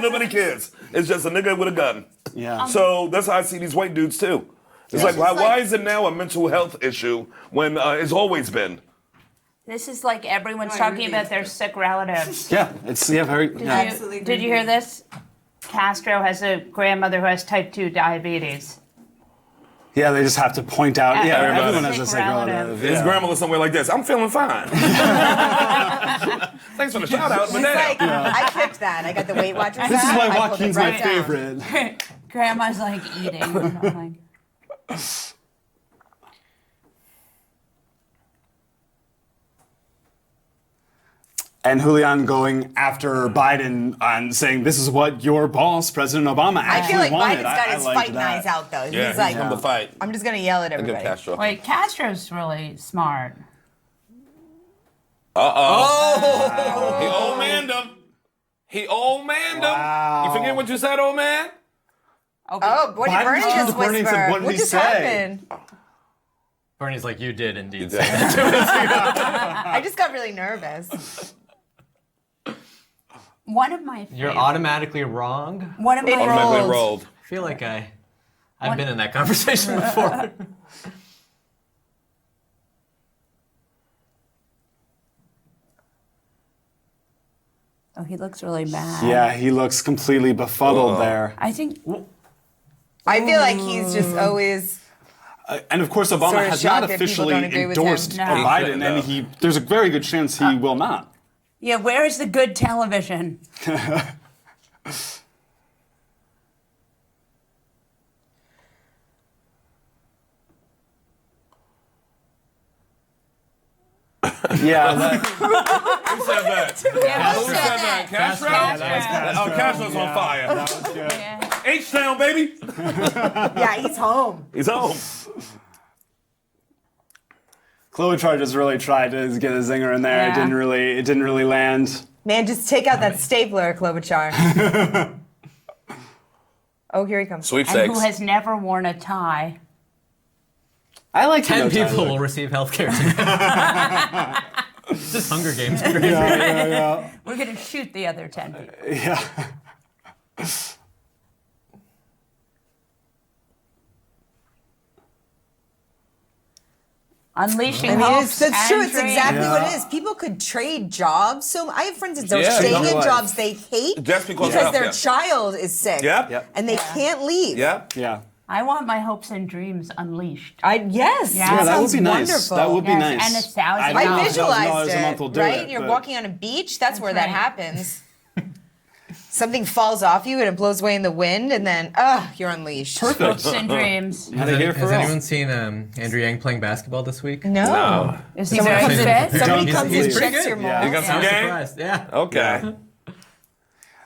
Nobody cares. It's just a nigga with a gun. Yeah. So that's how I see these white dudes too. It's like, why is it now a mental health issue when it's always been? This is like everyone's I talking really about their sick relatives. Yeah, it's very. Yeah. Absolutely Did you hear this? Castro has a grandmother who has type 2 diabetes. Yeah, they just have to point out. Yeah, Everybody. everyone has a Sick sick relative. relative. His Yeah. grandma was somewhere like this. I'm feeling fine. Thanks for the shout out, but It's like, damn. I picked that. I got the Weight Watchers This is app, why I pulled it Joaquin's right my down. favorite. Grandma's like eating or something. And Julian going after Biden and saying, this is what your boss, President Obama, I actually feel like wanted. Biden's got his liked fight that. knives out though. Yeah, He's like, come to fight. I'm just gonna yell at Good everybody. Castro. Wait, Castro's really smart. Uh-oh. He old man them. He old man them. Wow. You forget what you said, old man? Oh, what did Biden Bernie turned just to Bernie and whisper? said, "What did he just say?" happened? Bernie's like, you did indeed. You say did. that." I just got really nervous. One of my You're favorite- automatically wrong. one of my Automatically roles. rolled. I feel like I've been in that conversation before. Oh, he looks really bad. Yeah, he looks completely befuddled Whoa. there. I think I feel like he's just always. And of course, Obama Sort of has shocked not that people officially don't agree with him. endorsed No. Biden, and He there's a very good chance he will not. yeah, where is the good television? Yeah, that- Who said that? Who said that? Castro? Oh, Castro's on fire. that was good. Yeah. H-Town, baby. Yeah, he's home. He's home. Klobuchar just really tried to get a zinger in there. Yeah. It didn't really land. Man, just take out that stapler, Klobuchar. Oh, here he comes. And Sweepstakes. who has never worn a tie? I like 10 Tyler. people will receive health care today. It's just Hunger Games. Crazy. Yeah. We're going to shoot the other 10 people. Yeah. Unleashing I mean, hope. that's true. It's exactly Yeah. what it is. People could trade jobs. So I have friends that are Yeah, staying no. in jobs they hate Just because of because their healthcare. child is sick. Yep. Yep. And they can't leave. Yeah. Yeah. I want my hopes and dreams unleashed. Yes. Yeah, Yeah, that would sounds be nice. wonderful. That would be Yes, nice. and it's $1,000. I I don't know if visualized $1,000 a month it, will do right? it, You're but- walking on a beach. That's where that right. happens. Something falls off you and it blows away in the wind, and then, you're unleashed. Hopes and dreams. Had it here for Has real. anyone seen Andrew Yang playing basketball this week? No. Is he Someone very comes fit? in, somebody He's- comes he's and pretty checks good. your Yeah. mold. You got I some was game? surprised. Yeah. Okay.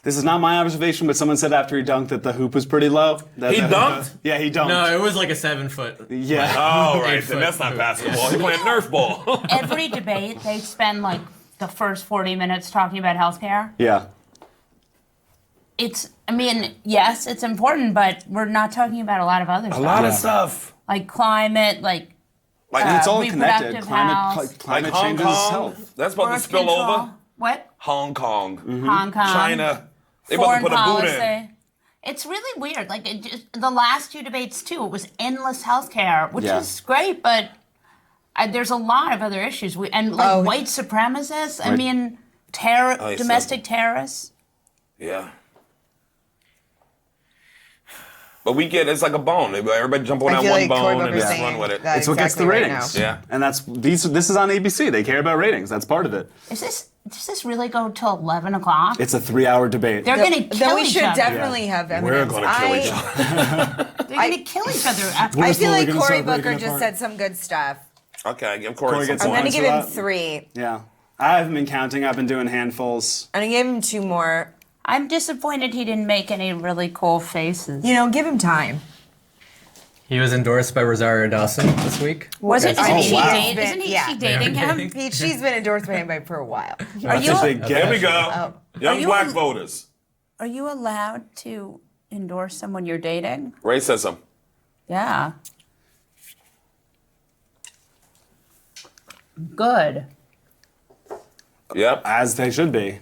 This is not my observation, but someone said after he dunked that the hoop was pretty low. That He the hoop- dunked? Yeah, he dunked. No, it was like a 7-foot. Yeah. Oh, right. 8 Then that's not foot. basketball. He's playing Nerf ball. Every debate, they spend like the first 40 minutes talking about healthcare. Yeah. I mean, yes, it's important, but we're not talking about a lot of other stuff. A lot of stuff. Like climate, like Like, It's all connected. reproductive Climate, health. climate Hong changes Kong. health. That's about to birth spill control. over. What? Hong Kong. Hong Kong. China. They about Foreign to put a boot in. policy. It's really weird. Like the last two debates too, it was endless healthcare, which Yeah. is great, but there's a lot of other issues. White supremacists. I mean, you domestic terrorists. Yeah. But it's like a bone. Everybody jump on I that feel one like Cory bone and Booker's just saying run with it. that It's what gets the exactly right ratings. now. Yeah. And this is on ABC. They care about ratings. That's part of it. Does this really go till 11 o'clock? It's a 3-hour debate. They're going to kill Then we each should other. definitely have We're evidence. going to kill each other. They're going to kill each other. After I feel slowly like gonna Cory start breaking Booker just apart. said some good stuff. Okay, give Cory Cory some gets I'm one. going points. to give him that? 3. Yeah. I haven't been counting. I've been doing handfuls. I'm going to give him 2 more. I'm disappointed he didn't make any really cool faces. You know, give him time. He was endorsed by Rosario Dawson this week. Wasn't Oh, she wow. dating? Isn't Yeah. she dating him? She's been endorsed by him for a while. That's you- a big There we get. go. Young you black on- voters. Are you allowed to endorse someone you're dating? Racism. Yeah. Good. Yep. As they should be.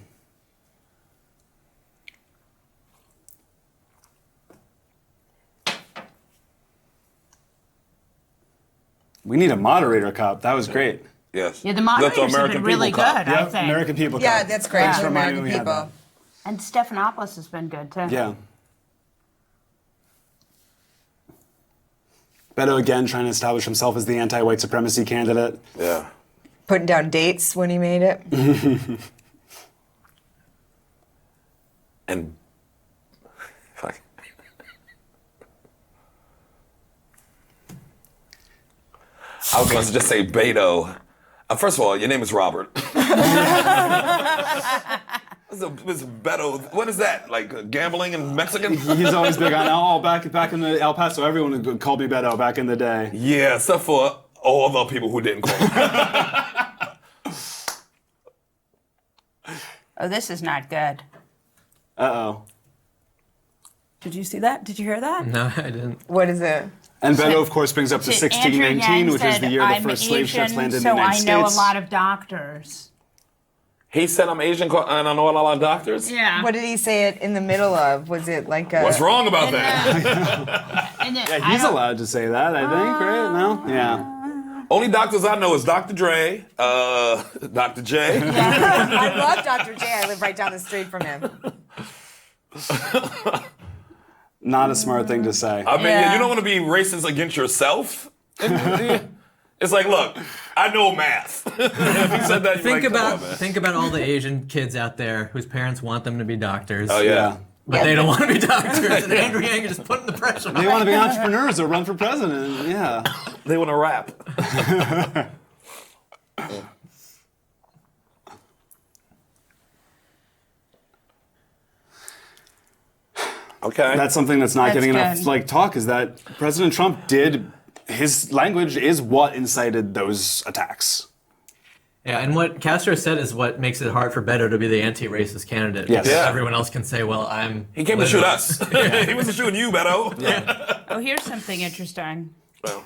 We need a moderator cup. That was great. Yes. Yeah, the That's moderators have American been really People Cup. good, I Yep, think. American People Yeah, Cup. that's great Thanks for for reminding American me we had people. that. And Stephanopoulos has been good, too. Yeah. Beto again trying to establish himself as the anti-white supremacy candidate. Yeah. Putting down dates when he made it. And fuck. I was going to just say Beto. First of all, your name is Robert. It's Beto. What is that? Like gambling in Mexican? He's always big on, back in the El Paso, everyone called me Beto back in the day. Yeah, except for all the people who didn't call me. Oh, this is not good. Uh-oh. Did you see that? Did you hear that? No, I didn't. What is it? And Beto, of course, brings up the Andrew 1619, Yang which is said, the year the "I'm first slave ships Asian, landed in so the United I know States. a lot of doctors. He said I'm Asian and I know a lot of doctors? Yeah. What did he say it in the middle of? Was it like a... What's wrong about that? Yeah, he's allowed to say that, I think, right? No? Yeah. Only doctors I know is Dr. Dre, Dr. J. I love Dr. J. I live right down the street from him. Not a smart thing to say. I mean, Yeah. you don't want to be racist against yourself. It's like, look, I know math. If you said that, Think you're like, about come on, man. think about all the Asian kids out there whose parents want them to be doctors. Oh, yeah. But they don't want to be doctors, and Andrew Yang is just putting the pressure on. They want to be entrepreneurs or run for president. Yeah. They want to rap. Okay. That's something that's not That's getting enough good. talk, is that President Trump his language is what incited those attacks. Yeah, and what Castro said is what makes it hard for Beto to be the anti-racist candidate. Yes. Because Yeah. everyone else can say, well, I'm... He came to shoot us. He wasn't shooting you, Beto. Oh, here's something interesting. Well,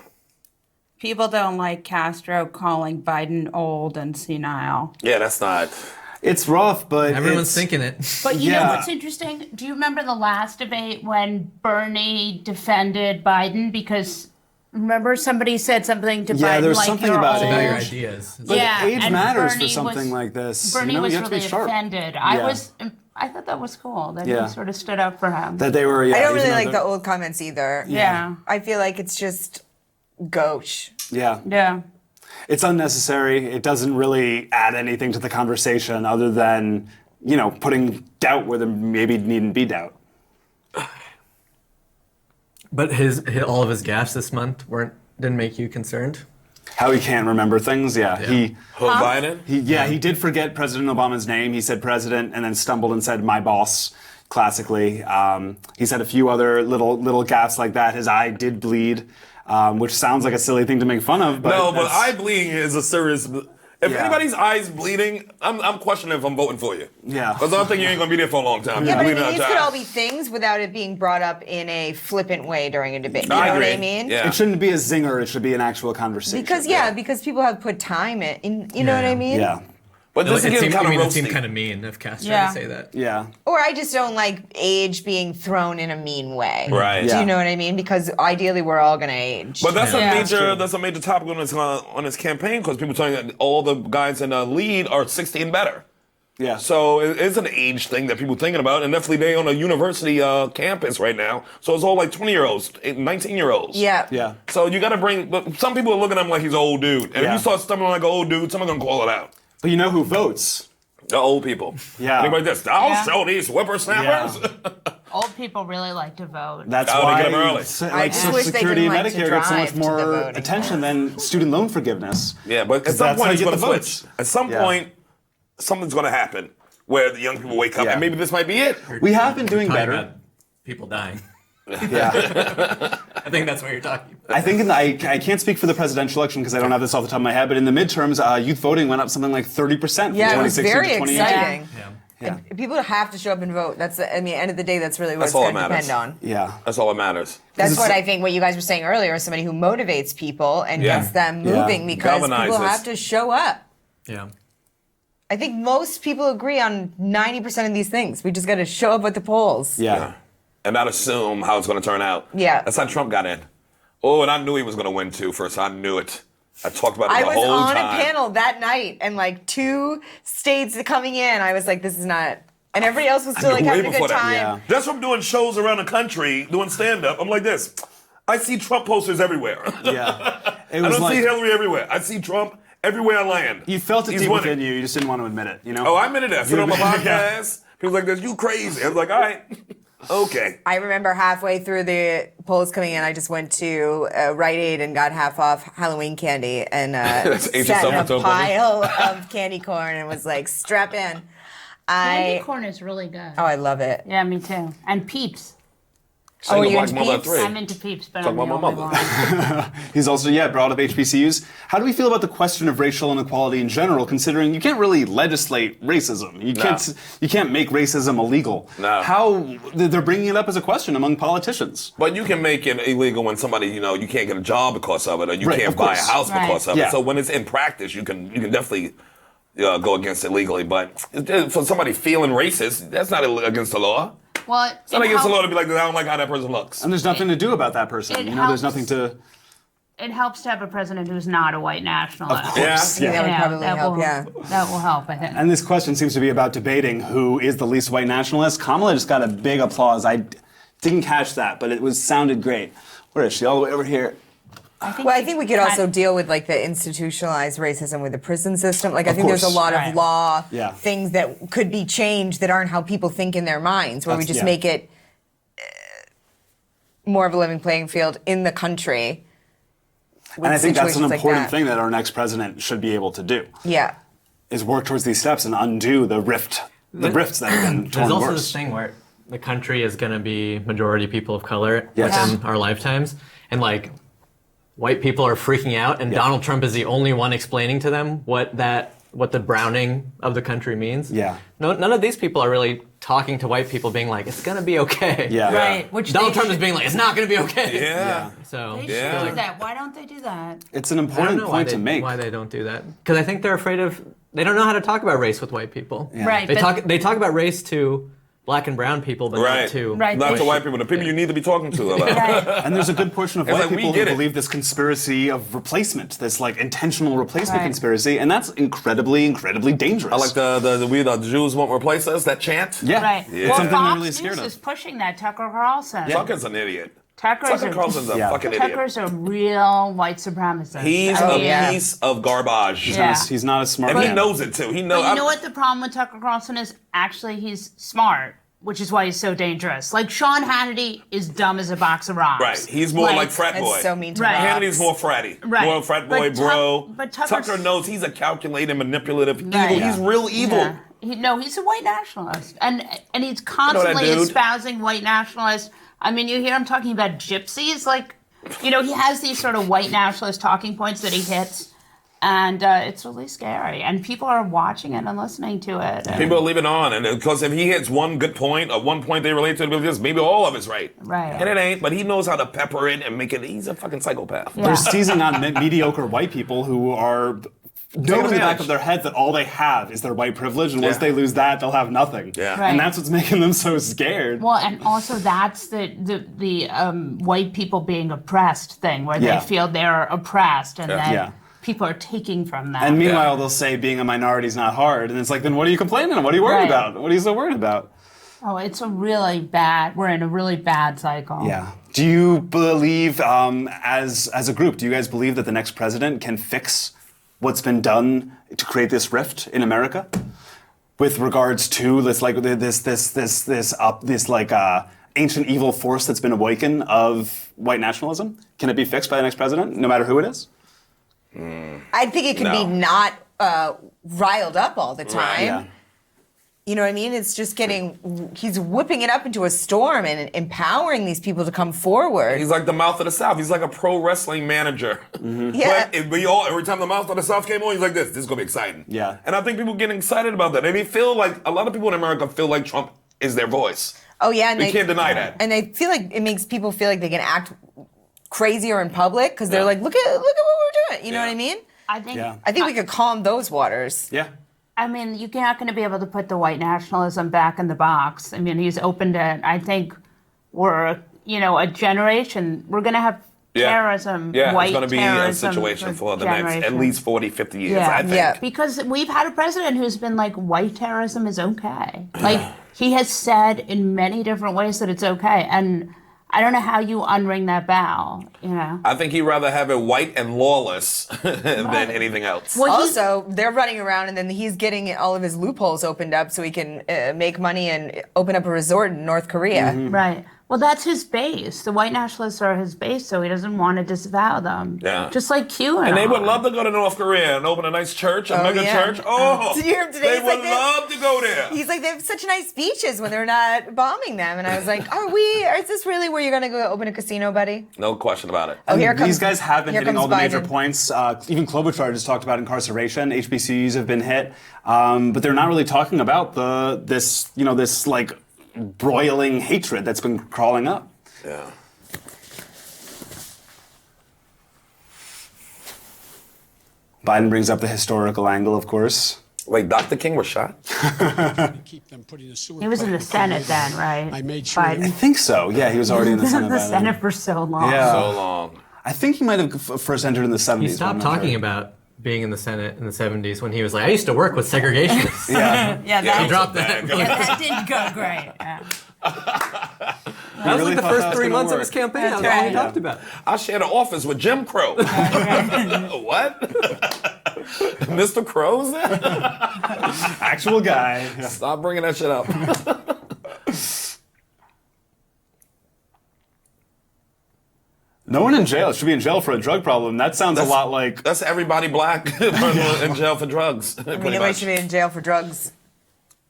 People don't like Castro calling Biden old and senile. yeah, that's not. It's rough, but Everyone's it's, thinking it. But you know Yeah. what's interesting? Do you remember the last debate when Bernie defended Biden? Because remember somebody said something to Yeah, Biden there was like something you're about old. About your age. ideas. But Yeah, age and matters Bernie for something was- like this. Bernie you was have to be really sharp. offended. Yeah. I thought that was cool that Yeah. he sort of stood up for him. That they were. Yeah, I don't even really though like the they're- old comments either. yeah. I feel like it's just gauche. Yeah. Yeah. It's unnecessary. It doesn't really add anything to the conversation other than, putting doubt where there maybe needn't be doubt. But all of his gaffes this month didn't make you concerned? How he can't remember things, yeah. He Biden? he did forget President Obama's name. He said president and then stumbled and said my boss, classically. He said a few other little gaffes like that. His eye did bleed, which sounds like a silly thing to make fun of. But No, but that's- eye bleeding is a serious. If Yeah. anybody's eyes bleeding, I'm questioning if I'm voting for you. Yeah. Because I don't think you ain't gonna be there for a long time. Yeah, You're but I bleeding mean, out these your could all eyes. be things without it being brought up in a flippant way during a debate. You I know what I agree. mean? Yeah. It shouldn't be a zinger. It should be an actual conversation. Because people have put time in. You know what I mean? Yeah. But this is getting kind of it seemed roasty. kind of mean of Castro Yeah. to say that. Yeah. Or I just don't like age being thrown in a mean way. Right. Do Yeah. you know what I mean? Because ideally we're all gonna age. But that's Yeah. a major topic on his campaign because people telling that all the guys in the lead are 60 and better. Yeah. So it's an age thing that people thinking about, and definitely they on a university campus right now. So it's all like 20-year-olds, 19-year-olds. Yeah. Yeah. So you got to bring. But some people are looking at him like he's an old dude, and if Yeah. you start stumbling like an old dude, someone's gonna call it out. But you know who votes? The old people. Yeah. Anybody this? I'll Yeah. show these whippersnappers. Yeah. Old people really like to vote. That's Oh, they why get 'em early. like just Social wish they Security and didn't like to Medicare get so much drive to the more voting attention polls. than student loan forgiveness. Yeah, but at 'Cause some that's how point you it's get going the to switch. votes. At some Yeah. point, something's going to happen where the young people wake up, Yeah. and maybe this might be it. We have been doing Talking better. about people dying. Yeah. I think that's what you're talking about. I think I can't speak for the presidential election because I don't have this off the top of my head, but in the midterms, youth voting went up something like 30% from Yeah, it was 2016 very to 2018. exciting. Yeah. Yeah. And people have to show up and vote. That's, I mean, end of the day, that's really what That's it's all going that to matters. depend on. Yeah. That's all that matters. That's it's- what I think what you guys were saying earlier, somebody who motivates people and Yeah. gets them Yeah. moving because people Galvanizes. have to show up. Yeah. I think most people agree on 90% of these things. We just got to show up at the polls. Yeah. And not assume how it's going to turn out. Yeah. That's how Trump got in. Oh, and I knew he was going to win too. First, I knew it. I talked about it I the was whole on time. a panel that night and like 2 states coming in. I was like, this is not. And everybody else was still like Way having a before good that. time. Yeah. Just from doing shows around the country, doing stand-up, I'm like this. I see Trump posters everywhere. Yeah. It I was don't like see Hillary everywhere. I see Trump everywhere I land. you felt it He's deep winning. within you. You just didn't want to admit it. You know. Oh, I admitted that. Sit on my Yeah. podcast. People like this. You crazy? I was like, all right, okay. I remember halfway through the polls coming in, I just went to Rite Aid and got half off Halloween candy and That's age sat in a yourself into a pile of candy corn and was like, strap in. Candy corn is really good. Oh, I love it. Yeah, me too. And Peeps. Oh, are you Like into Mother Peeps? 3. I'm into Peeps, but Talking I'm the about only my one. He's also, brought up HBCUs. How do we feel about the question of racial inequality in general, considering you can't really legislate racism? You can't make racism illegal. No. How they're bringing it up as a question among politicians. But you can make it illegal when somebody, you can't get a job because of it, or you Right, can't of buy a course. house Right. because of Yeah. it. So when it's in practice, you can definitely go against it legally. But for somebody feeling racist, that's not against the law. Well, It's not against the law to be like, I don't like how that person looks. And there's nothing to do about that person. It There's helps. nothing to. it helps to have a president who's not a white nationalist. Yeah. That would probably help, will, yeah. That will help, I think. And this question seems to be about debating who is the least white nationalist. Kamala just got a big applause. I didn't catch that, but it sounded great. Where is she? All the way over here. Well, I think we could also deal with like the institutionalized racism with the prison system. Like, I think there's a course. lot Right. of law Yeah. things that could be changed that aren't how people think in their minds, where we just Yeah. make it more of a living playing field in the country. with And I think that's an situations like important that. thing that our next president should be able to do, Yeah. is work towards these steps and undo the rifts that have been torn There's also worse. this thing where the country is going to be majority people of color Yes. within our lifetimes, and like white people are freaking out, and Donald Trump is the only one explaining to them what the browning of the country means. Yeah. None of these people are really talking to white people, being like, "It's going to be okay." Yeah. Right. Which Donald they Trump is should- being like, "It's not going to be okay." Yeah. So They Yeah. should do that. Why don't they do that? It's an I don't important know point to make. why they don't do that, because I think they're afraid of. They don't know how to talk about race with white people. Right. They but talk about race to black and brown people, but Right. not to Right. Not They to white people, the people you need to be talking to about. Right. And there's a good portion of It's white like, we people who get it. believe this conspiracy of replacement, this like intentional replacement Right. conspiracy, and that's incredibly, incredibly dangerous. I like the Jews won't replace us, that chant. Yeah. Right. Yeah. Well, Something they're Fox really scared News of. is pushing that. Tucker Carlson. Tucker's an idiot. Tucker's Tucker Carlson's a Yeah. fucking idiot. Tucker's a real white supremacist. He's I a mean, yeah. piece of garbage. Yeah. He's not as smart. And he man. knows it too. He knows. But you know what the problem with Tucker Carlson is? Actually, he's smart, which is why he's so dangerous. Like Sean Hannity is dumb as a box of rocks. Right. He's more like frat boy. That's so mean to Right. Rob. Hannity's more fratty. Right. More frat boy, But bro. but Tucker's- Tucker knows he's a calculated, manipulative evil. Right. He's real evil. Yeah. He's a white nationalist, and he's constantly dude? espousing white nationalists. I mean, you hear him talking about gypsies, like, he has these sort of white nationalist talking points that he hits, and it's really scary. And people are watching it and listening to it. And, People are leaving on, and because if he hits one good point or one point they relate to, this maybe all of it's right. Right. And it ain't. But he knows how to pepper it and make it. He's a fucking psychopath. Yeah. They're seizing on mediocre white people who are know in the back advantage. of their head that all they have is their white privilege, and once Yeah. they lose that, they'll have nothing. Yeah. Right. And that's what's making them so scared. Well, and also that's the white people being oppressed thing, where Yeah. they feel they're oppressed, and Yeah. that Yeah. people are taking from that. And meanwhile, they'll say being a minority is not hard. And it's like, then what are you complaining? What are you worried Right. about? What are you so worried about? Oh, we're in a really bad cycle. Yeah. Do you believe, as a group, do you guys believe that the next president can fix what's been done to create this rift in America, with regards to this ancient evil force that's been awakened of white nationalism? Can it be fixed by the next president, no matter who it is? I think it can be not riled up all the time. Yeah. You know what I mean? It's just he's whipping it up into a storm and empowering these people to come forward. He's like the mouth of the South. He's like a pro wrestling manager. Yeah. But every time the mouth of the South came on, he's like this is going to be exciting. Yeah. And I think people getting excited about that. And they feel like, a lot of people in America feel like Trump is their voice. Oh, yeah. And We can't deny that. And I feel like it makes people feel like they can act crazier in public because they're like, look at what we're doing. You know what I mean? I think. Yeah. I think we could calm those waters. Yeah. I mean, you're not going to be able to put the white nationalism back in the box. I mean, he's opened it. I think we're, a generation. We're going to have terrorism, Yeah, white it's going to be a terrorism situation for the next at generations. least 40, 50 years, Yeah. I think. Yeah. Because we've had a president who's been like, white terrorism is okay. Like, he has said in many different ways that it's okay. And I don't know how you unring that bell, I think he'd rather have it white and lawless than anything else. Well, Also, they're running around and then he's getting all of his loopholes opened up so he can make money and open up a resort in North Korea. Right. Well, that's his base. The white nationalists are his base, so he doesn't want to disavow them. Yeah. Just like QAnon. And they would love to go to North Korea and open a nice church, a mega yeah. church. Oh, Did you hear him today? they He's would like, love to go there. He's like, they have such nice beaches when they're not bombing them. And I was like, is this really where you're going to go open a casino, buddy? No question about it. Oh, here comes These guys have been here hitting comes all the major Biden. points. Even Klobuchar just talked about incarceration. HBCUs have been hit, but they're not really talking about this broiling hatred that's been crawling up. Yeah. Biden brings up the historical angle, of course. Wait, Dr. King was shot? Keep them putting the sewer He was in the plant Senate then, right? I made sure Biden. I think so. Yeah, he was already in the He was Senate. in the by then. Senate for so long. Yeah. So long. I think he might have first entered in the 70s. He but I'm stopped not talking sure. about being in the Senate in the 70s when he was like, I used to work with segregationists. Yeah. Yeah, Yeah, He dropped that. that didn't go great. Yeah. That was really like the thought first that was 3 gonna months of work. his campaign. That was That's all he right. talked about. I shared an office with Jim Crow. What? Mr. Crow's there? Actual guy. Yeah. Stop bringing that shit up. No one in jail should be in jail for a drug problem. That sounds a lot like. That's everybody black in jail for drugs. I pretty mean, nobody much. should be in jail for drugs.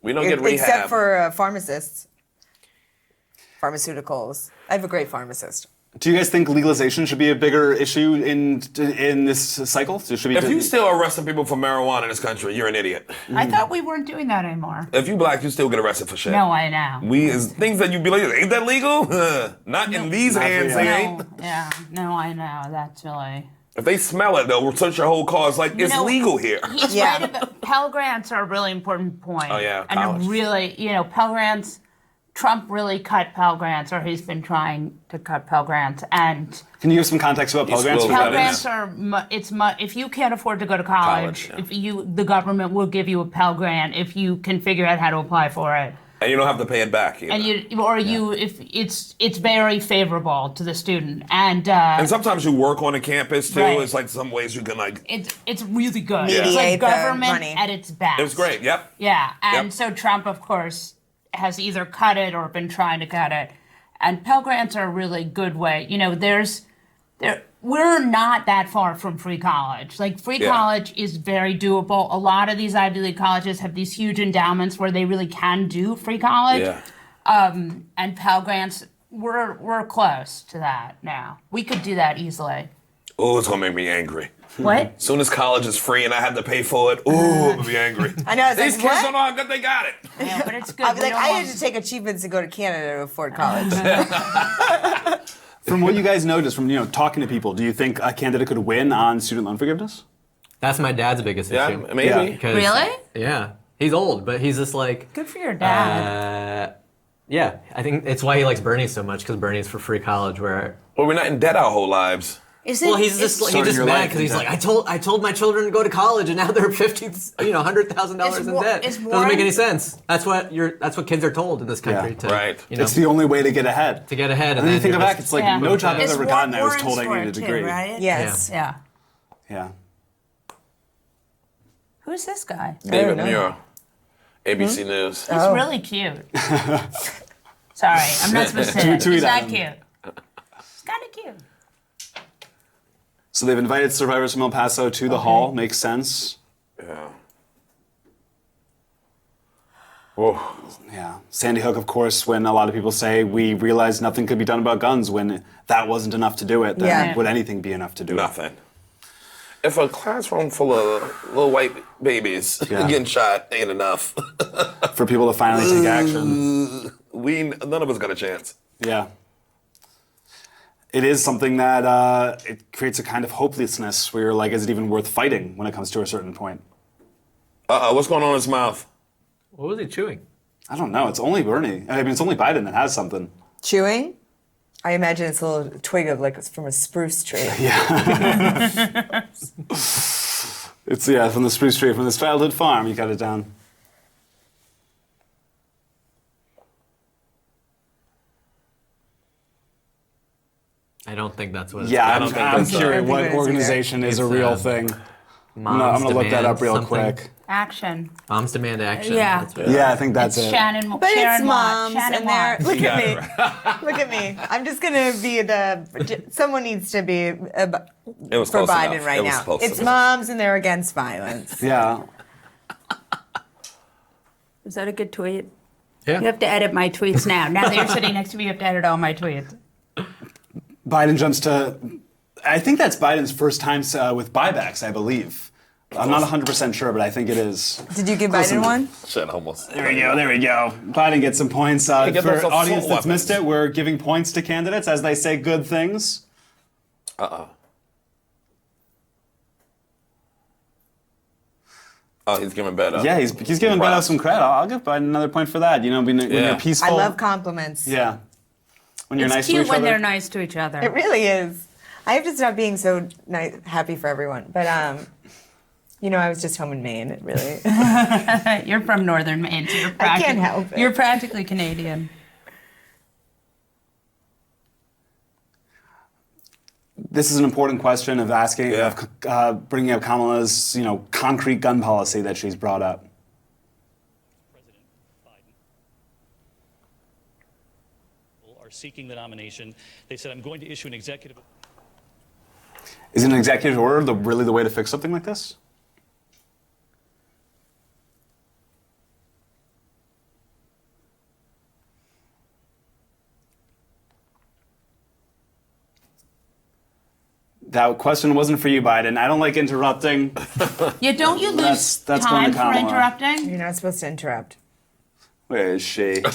We don't get rehab. Except for pharmacists. Pharmaceuticals. I have a great pharmacist. Do you guys think legalization should be a bigger issue in this cycle? So it should be. If you still arresting people for marijuana in this country, you're an idiot. I thought we weren't doing that anymore. If you black, you still get arrested for shit. No, I know. We is things that you be like, ain't that legal? Not in these Not for hands, you. they No, ain't. yeah, no, I know. That's really. If they smell it, they'll search your whole car. It's like, it's know, legal here. He's Yeah. right about Pell Grants are a really important point. Oh, yeah, and college. a really, Pell Grants. Trump really cut Pell Grants, or he's been trying to cut Pell Grants, and Can you give some context about Pell He's Grants? still Pell got it. Grants are if you can't afford to go to college, College, the government will give you a Pell Grant if you can figure out how to apply for it. And you don't have to pay it back either. And if it's very favorable to the student, and sometimes you work on a campus too. Right. It's like some ways you can like. it's really good. Mediate It's like the government money. at its best. It was great. Yep. Yeah, and Yep. so Trump, of course, has either cut it or been trying to cut it. And Pell Grants are a really good way. We're not that far from free college. Like, free Yeah. college is very doable. A lot of these Ivy League colleges have these huge endowments where they really can do free college. Yeah. And Pell Grants, we're close to that now. We could do that easily. Oh, it's gonna make me angry. What? As soon as college is free and I have to pay for it, ooh, I'm gonna be angry. I know. It's These like, kids what? don't know how good they got it. Yeah, but it's good. I'll be We like, don't I want- had to take achievements to go to Canada to afford college. From what you guys know, just from talking to people, do you think a candidate could win on student loan forgiveness? That's my dad's biggest Yeah, issue. maybe. Yeah. Because- Really? Yeah. He's old, but he's just like, Good for your dad. yeah, I think it's why he likes Bernie so much, because Bernie's for free college, where Well, we're not in debt our whole lives. Well, he's just mad because he's like, I told my children to go to college, and now they're $100,000 in debt. Doesn't make any sense. That's what kids are told in this country. Right. It's the only way to get ahead. To get ahead, and then you think back, it's like no job I've It's ever gotten. I was Warren's told I for needed a it degree. too, right? Yes. Yeah. Yeah. Who's this guy? David Muir, ABC News. He's really cute. Sorry, I'm not supposed to say that. Tweet He's at not him. cute. He's kind of cute. So they've invited survivors from El Paso to the hall. Makes sense. Yeah. Whoa. Yeah. Sandy Hook, of course, when a lot of people say we realized nothing could be done about guns, when that wasn't enough to do it, then Yeah. would anything be enough to do it? Nothing. If a classroom full of little white babies getting shot ain't enough, For people to finally take action. none of us got a chance. Yeah. It is something that it creates a kind of hopelessness where you're like, is it even worth fighting when it comes to a certain point? What's going on in his mouth? What was he chewing? I don't know. It's only Bernie. I mean, it's only Biden that has something. Chewing? I imagine it's a little twig of like it's from a spruce tree. It's, from the spruce tree, from this childhood farm, you cut it down. I don't think that's what. Yeah, I don't think I'm that's curious I don't what think it is organization is a real thing. I'm gonna look that up real quick. Action. Moms demand action. Yeah. That's what Yeah, I think that's It's it. Shannon. But Sharon it's Watt. moms, Shannon and they're Watt. look at me, look at me. I'm just gonna be someone needs to be It was for close Biden enough. right It was now. close It's enough. moms and they're against violence. Yeah. Is that a good tweet? Yeah. You have to edit my tweets now. Now that you're sitting next to me, you have to edit all my tweets. Biden jumps to. I think that's Biden's first time with buybacks, I believe. I'm not 100% sure, but I think it is. Did you give Close Biden enough. one? Shit, almost. There we go. Biden gets some points. get For themselves audience assault that's missed weapons. it, we're giving points to candidates as they say good things. Oh, he's giving better. Yeah, he's giving Beto some credit. I'll give Biden another point for that. You know, when you're peaceful. I love compliments. Yeah. When you're It's nice to cute each when other. they're nice to each other. It really is. I have to stop being so happy for everyone. But I was just home in Maine. It really. You're from northern Maine, so I can't help it. You're practically Canadian. This is an important question of asking, bringing up Kamala's, concrete gun policy that she's brought up. President Biden are seeking the nomination. They said, I'm going to issue an executive. Is an executive order really the way to fix something like this? That question wasn't for you, Biden. I don't like interrupting. Yeah, don't you lose That's going time to for Kamala. interrupting? You're not supposed to interrupt. Where is she? Wait, what?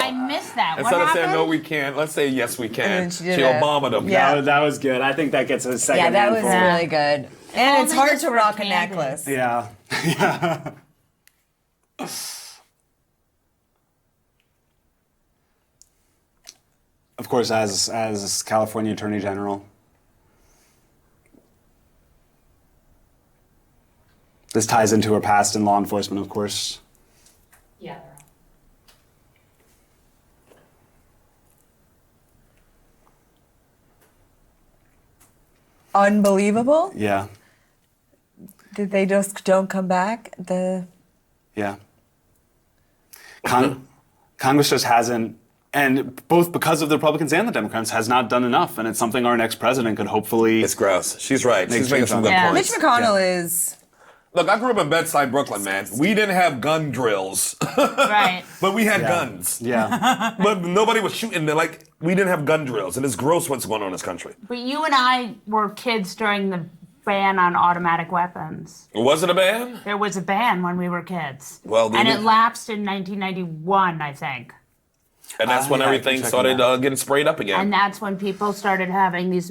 I missed that. What Instead of happened? saying no, we can't, let's say yes, we can. then she did She it. Obama'd him. Yeah. That was good. I think that gets a second Yeah, that was handful. really good. And it's only hard this to were rock a candy. necklace. Yeah. Yeah. Of course, as California Attorney General. This ties into her past in law enforcement, of course. Yeah. Unbelievable. Yeah. Did they just don't come back? Yeah. Congress just hasn't, and both because of the Republicans and the Democrats, has not done enough. And it's something our next president could hopefully. It's gross. She's right. Makes She's making sense some on good that. points. Mitch McConnell is. Look, I grew up in Bedside, Brooklyn, man. We didn't have gun drills, Right. but we had Yeah. guns. Yeah. But nobody was shooting. Like, we didn't have gun drills. And it's gross what's going on in this country. But you and I were kids during the ban on automatic weapons. Was it a ban? There was a ban when we were kids. Well, they and it didn't- lapsed in 1991, I think. And that's when yeah, I can everything check started on that. getting sprayed up again. And that's when people started having these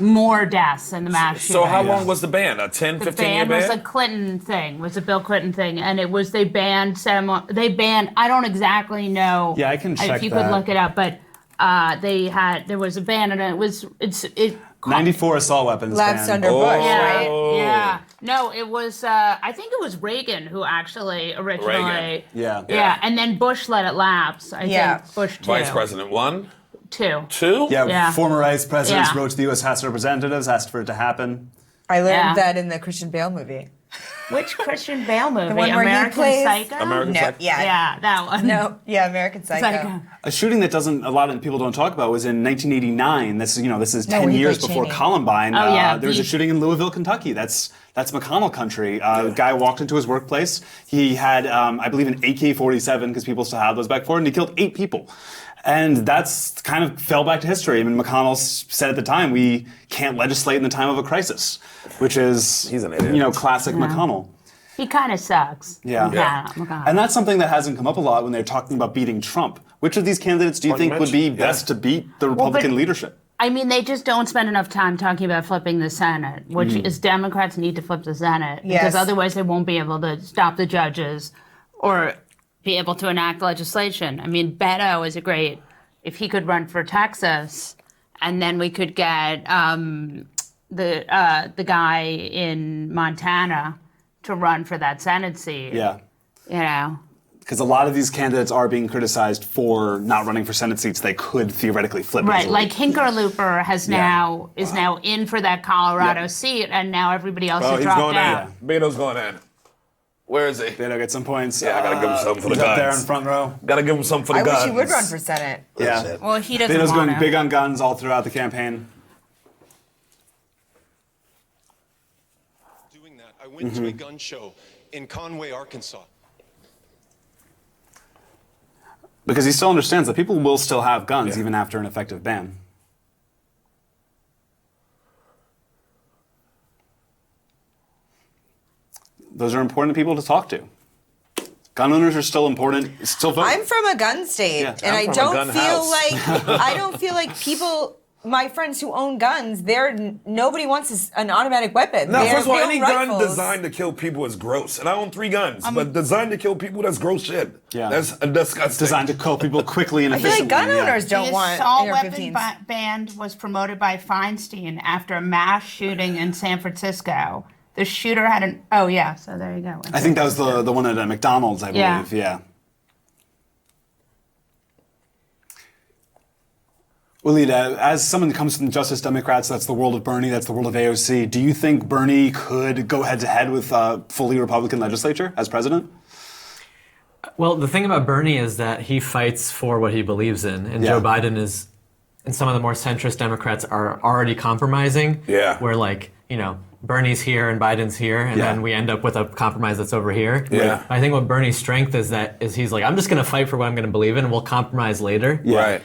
more deasts in the mass So how shootings. long was the ban? A 10, The 15-year ban was ban? a Clinton thing, was a Bill Clinton thing, and it was they banned, I don't exactly know Yeah, I can check if you that. could look it up, but there was a ban, and it 94 assault weapons Labs banned. under Bush, Yeah, right? yeah. No, it was. I think it was Reagan who actually originally. Reagan. Yeah. Yeah, and then Bush let it lapse. I Yeah. think Bush too. Vice President 1, Two. 2. Yeah, Yeah. former vice presidents Yeah. wrote to the U.S. House of Representatives, asked for it to happen. I learned Yeah. that in the Christian Bale movie. Which Christian Bale movie? The one where he American plays- Psycho. American No, Psycho. yeah. Yeah, that one. No, yeah, American Psycho. Psycho. A shooting that a lot of people don't talk about was in 1989. This is No, 10 he years played before Cheney. Columbine. Oh, yeah, there was a the- shooting in Louisville, Kentucky. That's McConnell country. A guy walked into his workplace. He had, I believe, an AK-47 because people still have those back forward, and he killed 8 people. And that's kind of fell back to history. I mean, McConnell said at the time, we can't legislate in the time of a crisis, which is, He's an idiot. classic McConnell. He kind of sucks. Yeah. McConnell. And that's something that hasn't come up a lot when they're talking about beating Trump. Which of these candidates do you think would be Mitch, best to beat the Republican leadership? I mean, they just don't spend enough time talking about flipping the Senate, which is Democrats need to flip the Senate Yes. because otherwise they won't be able to stop the judges or be able to enact legislation. I mean, Beto is if he could run for Texas, and then we could get the guy in Montana to run for that Senate seat. Yeah. You know. Because a lot of these candidates are being criticized for not running for Senate seats they could theoretically flip. Right, easily. like Hinkerlooper is now in for that Colorado Yep. seat, and now everybody else Oh, has he's dropped going out. in. Beto's going in. Where is he? Beto get some points. Yeah, I gotta give him something for the he's up there guns. in front row. Gotta give him something for the I guns. wish he would run for Senate. Yeah. Well, he doesn't Beto's want going to. big on guns all throughout the campaign. Doing that, I went to a gun show in Conway, Arkansas. Because he still understands that people will still have guns even after an effective ban. Those are important people to talk to. Gun owners are still important. Still vote. I'm from a gun state, Yeah. and I'm I from a don't gun feel house. like I don't feel like people. My friends who own guns, nobody wants an automatic weapon. No, They're first of all, real any gun rifles. designed to kill people is gross. And I own 3 guns, but designed to kill people, that's gross shit. Yeah. That's disgusting. designed to kill people quickly and I feel efficiently. like gun yeah. owners don't The want assault weapon AR-15s. ban was promoted by Feinstein after a mass shooting in San Francisco. The shooter had an. Oh yeah, so there you go. I think that was the one at McDonald's, I Yeah. believe. Yeah. Waleed, as someone who comes from the Justice Democrats, that's the world of Bernie, that's the world of AOC, do you think Bernie could go head-to-head with a fully Republican legislature as president? Well, the thing about Bernie is that he fights for what he believes in, and Yeah. Joe Biden is, and some of the more centrist Democrats are already compromising. Yeah. Where Bernie's here and Biden's here, and Yeah. then we end up with a compromise that's over here. Yeah. I think what Bernie's strength is he's like, I'm just going to fight for what I'm going to believe in, and we'll compromise later. Yeah. Right.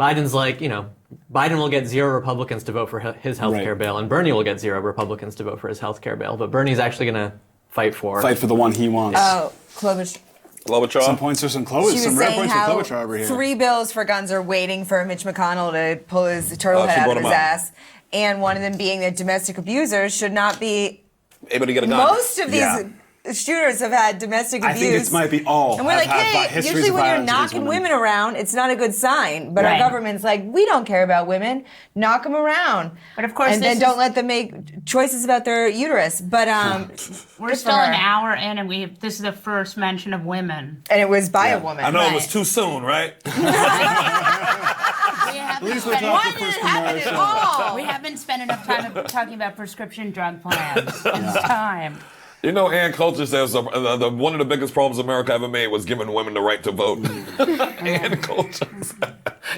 Biden's like, Biden will get 0 Republicans to vote for his health care Right. bill, and Bernie will get 0 Republicans to vote for his health care bill. But Bernie's actually going to fight for The one he wants. Oh, Klobuchar. Klobuchar. Some points for some She Klobuchar, was some rare saying points for how Klobuchar over here. 3 bills for guns are waiting for Mitch McConnell to pull his turtle Oh, she head out brought of him his up. ass. And one of them being that domestic abusers should not be. Able to get a gun. Most of these Yeah. shooters have had domestic I abuse. think it might be all. And we're have like, had hey, histories usually of when you're violence against knocking women around, it's not a good sign. But Right. our government's like, we don't care about women. Knock them around. But of course and then this don't is- let them make choices about their uterus. But We're good still for an her. hour in, and this is the first mention of women. And it was by a woman. I know it Right. was too soon, right? At least we're Why talking did first it happen at commercial. all? We haven't spent enough time talking about prescription drug plans. It's time. Ann Coulter says one of the biggest problems America ever made was giving women the right to vote. Ann Coulter.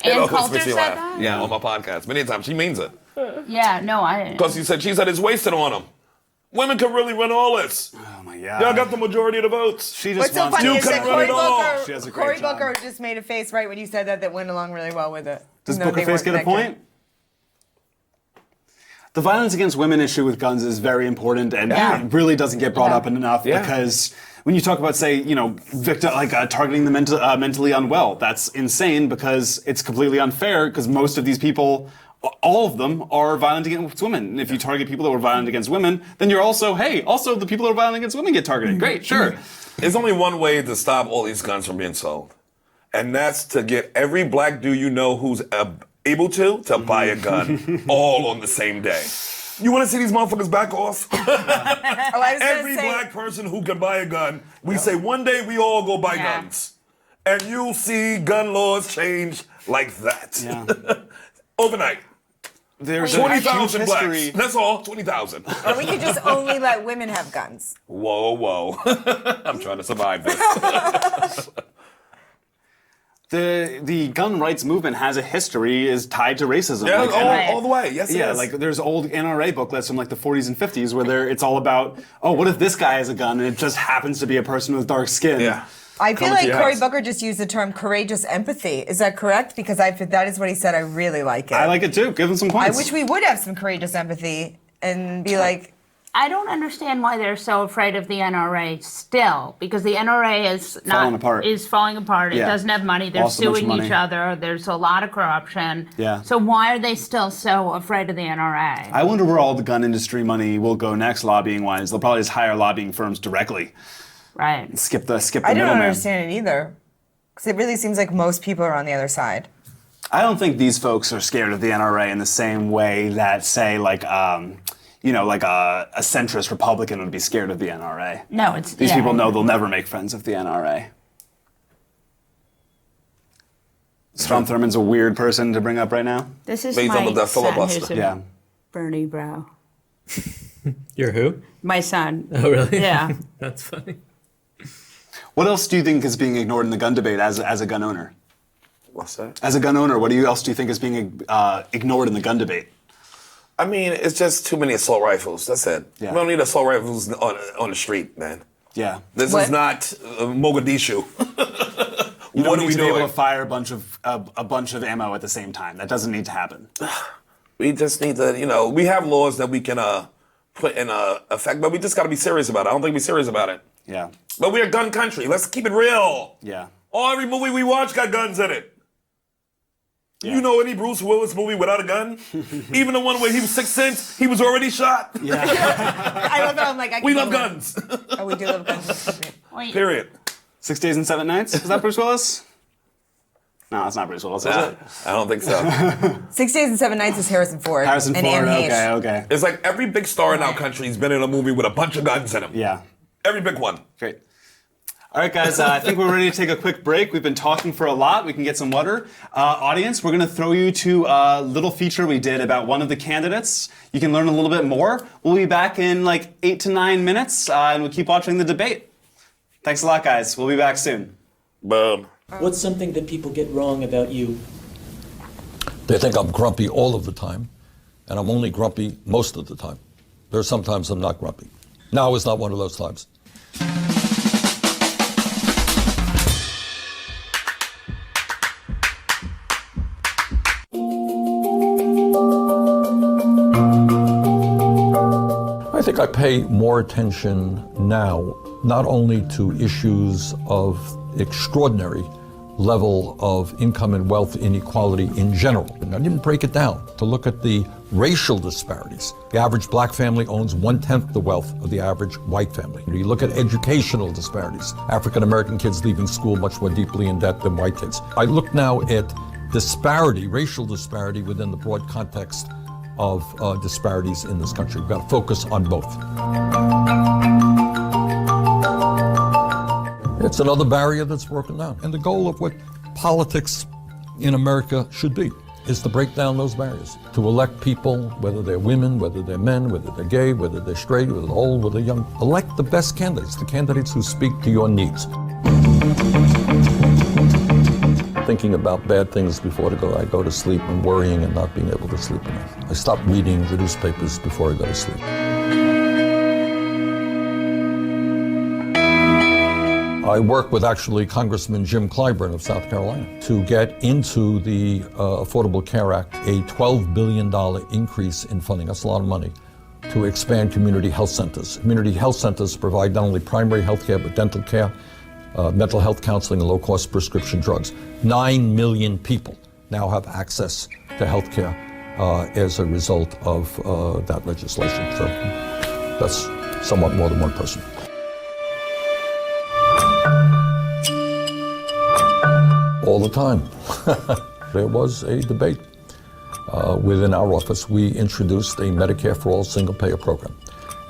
Ann Coulter said that? Yeah, on my podcast. Many times. She means it. Yeah, no, I didn't. Because she said it's wasted on them. Women can really run all this. Oh my God. Y'all got the majority of the votes. She just What's so wants funny You is can that run Cory it all. She has a Booker, great Cory job. Booker just made a face right when you said that went along really well with it. Does even though Booker they Face get a weren't connected. point? The violence against women issue with guns is very important and it really doesn't get brought up enough because when you talk about, say, victim targeting the mentally unwell, that's insane because it's completely unfair because most of these people, all of them, are violent against women. And if you target people that were violent against women, then you're also the people that are violent against women get targeted. Great, sure. There's only one way to stop all these guns from being sold. And that's to get every black dude you know who's able to buy a gun all on the same day. You want to see these motherfuckers back off? Every black person who can buy a gun, we say one day we all go buy guns. And you'll see gun laws change like that. Yeah. Overnight. There's 20,000 blacks. That's all, 20,000. And we could just only let women have guns. Whoa. I'm trying to survive this. The gun rights movement has a history, is tied to racism. Yeah, all the way. Yes, it yeah, is. like there's old NRA booklets from like the 40s and 50s where it's all about, oh, what if this guy has a gun and it just happens to be a person with dark skin? Yeah. I feel Coming to like your Cory house. Booker just used the term courageous empathy. Is that correct? Because that is what he said. I really like it. I like it too. Give him some I points. wish we would have some courageous empathy and be like, I don't understand why they're so afraid of the NRA still, because the NRA is Falling apart. Is falling apart. It Yeah. doesn't have money. They're Lost a bunch of suing money. each other. There's a lot of corruption. Yeah. So why are they still so afraid of the NRA? I wonder where all the gun industry money will go next, lobbying wise. They'll probably just hire lobbying firms directly. Right. Skip the I don't middleman. understand it either. Because it really seems like most people are on the other side. I don't think these folks are scared of the NRA in the same way that, say, like a centrist Republican would be scared of the NRA. No, it's These people know they'll never make friends with the NRA. Strom Thurmond's a weird person to bring up right now. This is Based on my the son filibuster. who's a Yeah. Bernie bro. You're who? My son. Oh, really? Yeah. That's funny. What else do you think is being ignored in the gun debate as a gun owner? What's that? As a gun owner, what else do you think is being ignored in the gun debate? I mean, it's just too many assault rifles. That's it. Yeah. We don't need assault rifles on the street, man. Yeah. This What? is not Mogadishu. You don't What are need we to be able doing? to fire a bunch of ammo at the same time. That doesn't need to happen. We just need to, we have laws that we can put in effect, but we just got to be serious about it. I don't think we're serious about it. Yeah. But we're a gun country. Let's keep it real. Yeah. Every movie we watch got guns in it. Yeah. You know any Bruce Willis movie without a gun? Even the one where he was 6 cents, he was already shot. Yeah. I love that. I'm like, I We can love go guns. with- Oh, we do love guns. Wait, Period. 6 Days and 7 Nights? Is that Bruce Willis? No, that's not Bruce Willis, is it? I don't think so. 6 Days and 7 Nights is Harrison Ford. Harrison and Ford, Anne Heche. okay. It's like every big star in our country has been in a movie with a bunch of guns in them. Yeah. Every big one. Great. All right, guys, I think we're ready to take a quick break. We've been talking for a lot. We can get some water. Audience, we're going to throw you to a little feature we did about one of the candidates. You can learn a little bit more. We'll be back in like 8 to 9 minutes, and we'll keep watching the debate. Thanks a lot, guys. We'll be back soon. Boom. What's something that people get wrong about you? They think I'm grumpy all of the time, and I'm only grumpy most of the time. There are some times I'm not grumpy. Now is not one of those times. I think I pay more attention now, not only to issues of extraordinary level of income and wealth inequality in general. And I didn't break it down to look at the racial disparities. The average black family owns 1/10 the wealth of the average white family. You look at educational disparities. African American kids leaving school much more deeply in debt than white kids. I look now at disparity, racial disparity within the broad context of disparities in this country. We've got to focus on both. It's another barrier that's broken down. And the goal of what politics in America should be is to break down those barriers, to elect people, whether they're women, whether they're men, whether they're gay, whether they're straight, whether they're old, whether they're young. Elect the best candidates, the candidates who speak to your needs. Thinking about bad things before I go to sleep and worrying and not being able to sleep enough. I stop reading the newspapers before I go to sleep. I work with actually Congressman Jim Clyburn of South Carolina to get into the Affordable Care Act a $12 billion increase in funding. That's a lot of money to expand community health centers. Community health centers provide not only primary health care, but dental care, mental health counseling, and low-cost prescription drugs. 9 million people now have access to health care as a result of that legislation. So that's somewhat more than one person. All the time. There was a debate within our office. We introduced a Medicare for All single-payer program.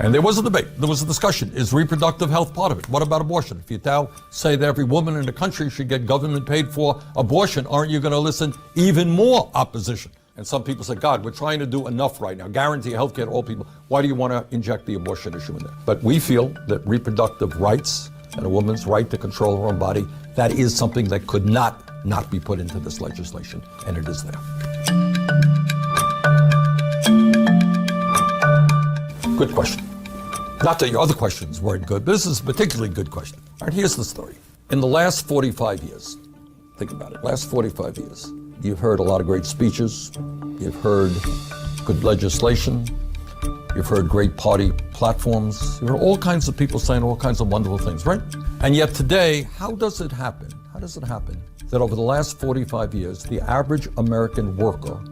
And there was a debate, there was a discussion. Is reproductive health part of it? What about abortion? If you now say that every woman in the country should get government paid for abortion, aren't you going to listen even more opposition? And some people say, God, we're trying to do enough right now, guarantee health care to all people. Why do you want to inject the abortion issue in there? But we feel that reproductive rights and a woman's right to control her own body, that is something that could not be put into this legislation, and it is there. Good question. Not that your other questions weren't good, but this is a particularly good question. All right, here's the story. In the last 45 years, think about it, last 45 years, you've heard a lot of great speeches, you've heard good legislation, you've heard great party platforms, you've heard all kinds of people saying all kinds of wonderful things, right? And yet today, how does it happen that over the last 45 years, the average American worker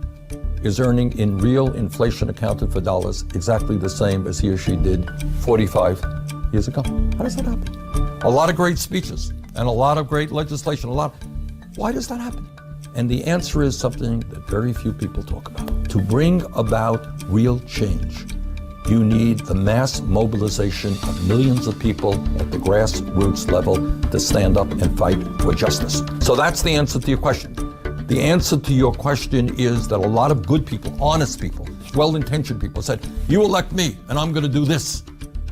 is earning in real inflation accounted for dollars exactly the same as he or she did 45 years ago? How does that happen? A lot of great speeches and a lot of great legislation, why does that happen? And the answer is something that very few people talk about. To bring about real change, you need the mass mobilization of millions of people at the grassroots level to stand up and fight for justice. So that's the answer to your question. The answer to your question is that a lot of good people, honest people, well-intentioned people said, you elect me and I'm going to do this.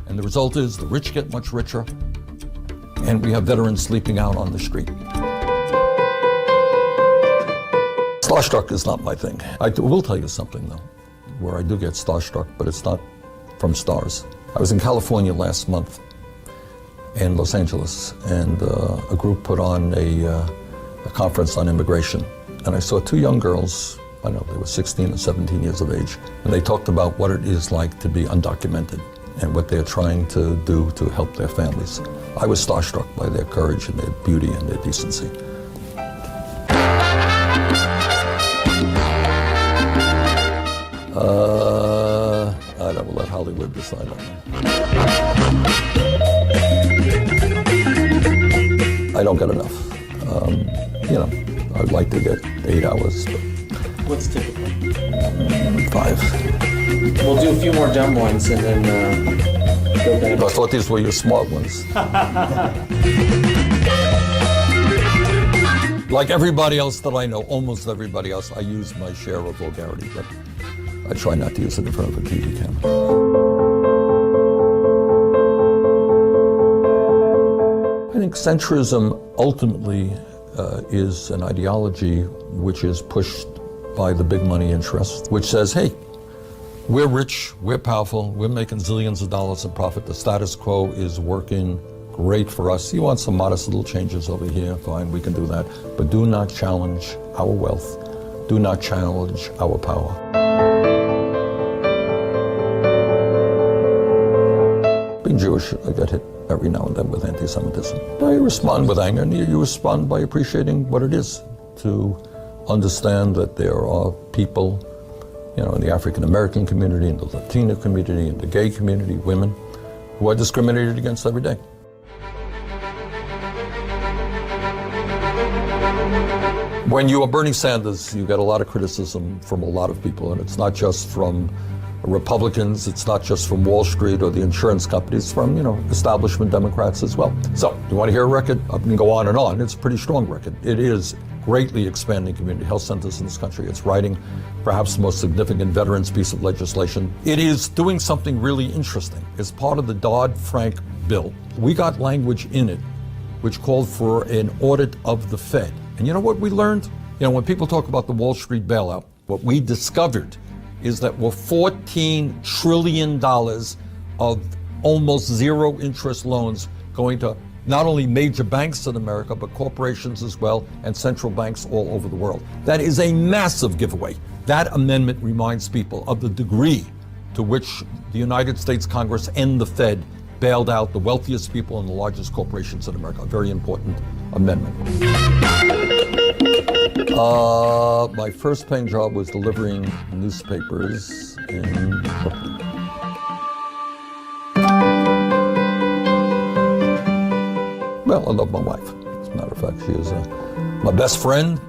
And the result is the rich get much richer and we have veterans sleeping out on the street. Starstruck is not my thing. I will tell you something though, where I do get starstruck, but it's not from stars. I was in California last month in Los Angeles and a group put on a conference on immigration. And I saw two young girls, I know they were 16 and 17 years of age, and they talked about what it is like to be undocumented and what they're trying to do to help their families. I was starstruck by their courage and their beauty and their decency. I will let Hollywood decide on that. I don't get enough. I'd like to get 8 hours, but... What's typical? 5. We'll do a few more dumb ones and then go back. I thought these were your smart ones. Like everybody else that I know, almost everybody else, I use my share of vulgarity, but I try not to use it in front of a TV camera. I think centrism ultimately is an ideology which is pushed by the big money interests, which says, hey, we're rich, we're powerful, we're making zillions of dollars in profit, the status quo is working great for us. You want some modest little changes over here, fine, we can do that, but do not challenge our wealth, do not challenge our power. Being Jewish, I get hit every now and then with anti-Semitism. I respond with anger, and you respond by appreciating what it is, to understand that there are people, in the African-American community, in the Latino community, in the gay community, women, who are discriminated against every day. When you are Bernie Sanders, you get a lot of criticism from a lot of people, and it's not just from Republicans, it's not just from Wall Street or the insurance companies, it's from, establishment Democrats as well. So, you want to hear a record? I can go on and on. It's a pretty strong record. It is greatly expanding community health centers in this country. It's writing perhaps the most significant veterans piece of legislation. It is doing something really interesting. As part of the Dodd-Frank bill, we got language in it which called for an audit of the Fed. And you know what we learned? When people talk about the Wall Street bailout, what we discovered is that we're $14 trillion of almost zero interest loans going to not only major banks in America, but corporations as well, and central banks all over the world. That is a massive giveaway. That amendment reminds people of the degree to which the United States Congress and the Fed bailed out the wealthiest people and the largest corporations in America. A very important amendment. My first paying job was delivering newspapers in Brooklyn. Well, I love my wife. As a matter of fact, she is a my best friend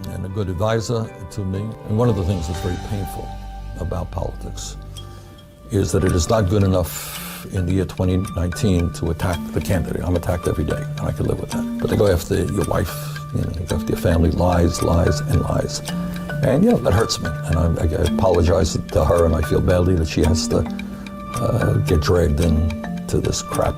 and a good advisor to me. And one of the things that's very painful about politics is that it is not good enough in the year 2019 to attack the candidate. I'm attacked every day, and I can live with that. But they go after your wife, they go after your family, lies, and lies. And, that hurts me. And I apologize to her, and I feel badly that she has to get dragged into this crap.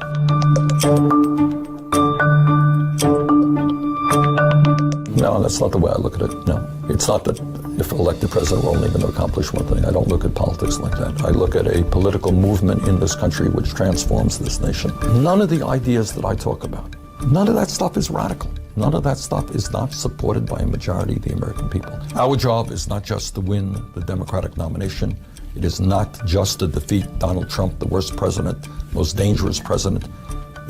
No, that's not the way I look at it. No, it's not that if elected president, we're only going to accomplish one thing. I don't look at politics like that. I look at a political movement in this country which transforms this nation. None of the ideas that I talk about, none of that stuff is radical. None of that stuff is not supported by a majority of the American people. Our job is not just to win the Democratic nomination. It is not just to defeat Donald Trump, the worst president, most dangerous president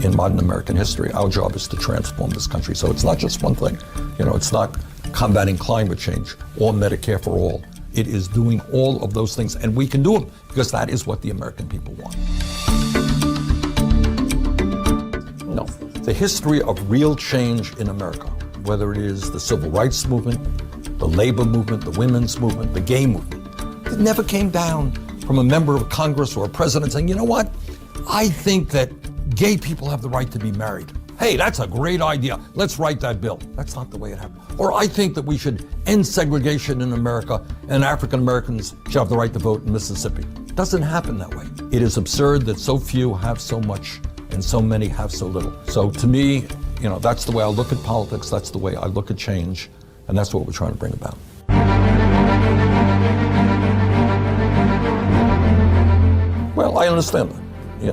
in modern American history. Our job is to transform this country. So it's not just one thing. It's not combating climate change or Medicare for all. It is doing all of those things, and we can do them because that is what the American people want. No, the history of real change in America, whether it is the civil rights movement, the labor movement, the women's movement, the gay movement, it never came down from a member of Congress or a president saying, you know what, I think that gay people have the right to be married. Hey, that's a great idea. Let's write that bill. That's not the way it happened. Or I think that we should end segregation in America and African Americans should have the right to vote in Mississippi. It doesn't happen that way. It is absurd that so few have so much and so many have so little. So to me, that's the way I look at politics. That's the way I look at change. And that's what we're trying to bring about. Well, I understand that.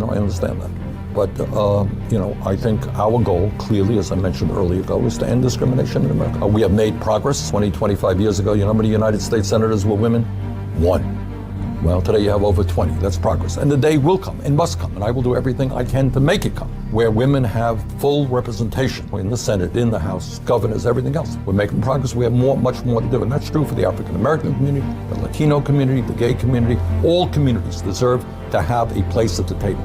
I understand that. But, I think our goal, clearly, as I mentioned earlier ago, is to end discrimination in America. We have made progress. 25 years ago, how many United States senators were women? 1. Well, today you have over 20. That's progress. And the day will come and must come, and I will do everything I can to make it come, where women have full representation in the Senate, in the House, governors, everything else. We're making progress. We have much more to do, and that's true for the African American community, the Latino community, the gay community. All communities deserve to have a place at the table.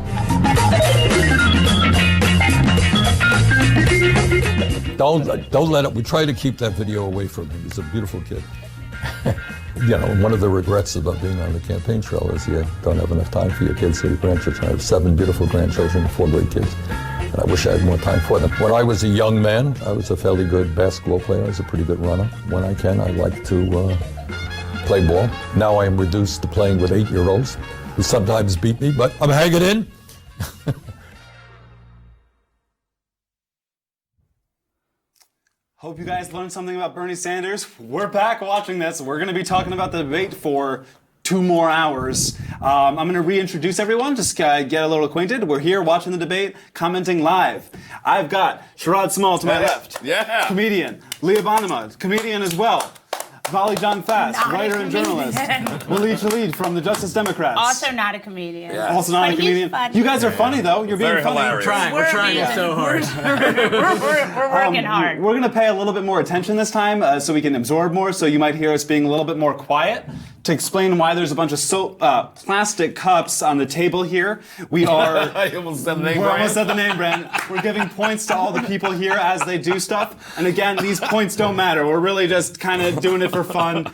Don't let it. We try to keep that video away from him. He's a beautiful kid. One of the regrets about being on the campaign trail is you don't have enough time for your kids or your grandchildren. I have 7 beautiful grandchildren, 4 great kids, and I wish I had more time for them. When I was a young man, I was a fairly good basketball player. I was a pretty good runner. When I can, I like to play ball. Now I am reduced to playing with 8-year-olds who sometimes beat me, but I'm hanging in. Hope you guys learned something about Bernie Sanders. We're back watching this. We're going to be talking about the debate for 2 more hours. I'm going to reintroduce everyone, just get a little acquainted. We're here watching the debate, commenting live. I've got Sherrod Small to my left. Yeah. Comedian. Leah Bonnema, comedian as well. Molly Jong-Fast, writer and journalist. Waleed Shahid from the Justice Democrats. Also not a comedian. Yeah. Also not a comedian. You guys are funny though. You're being Very funny. hilarious. We're trying so hard. We're working hard. We're going to pay a little bit more attention this time so we can absorb more. So you might hear us being a little bit more quiet. To explain why there's a bunch of plastic cups on the table here, we are. You almost said the name We're brand. almost at the name brand. We're giving points to all the people here as they do stuff. And again, these points don't matter. We're really just kind of doing it for fun.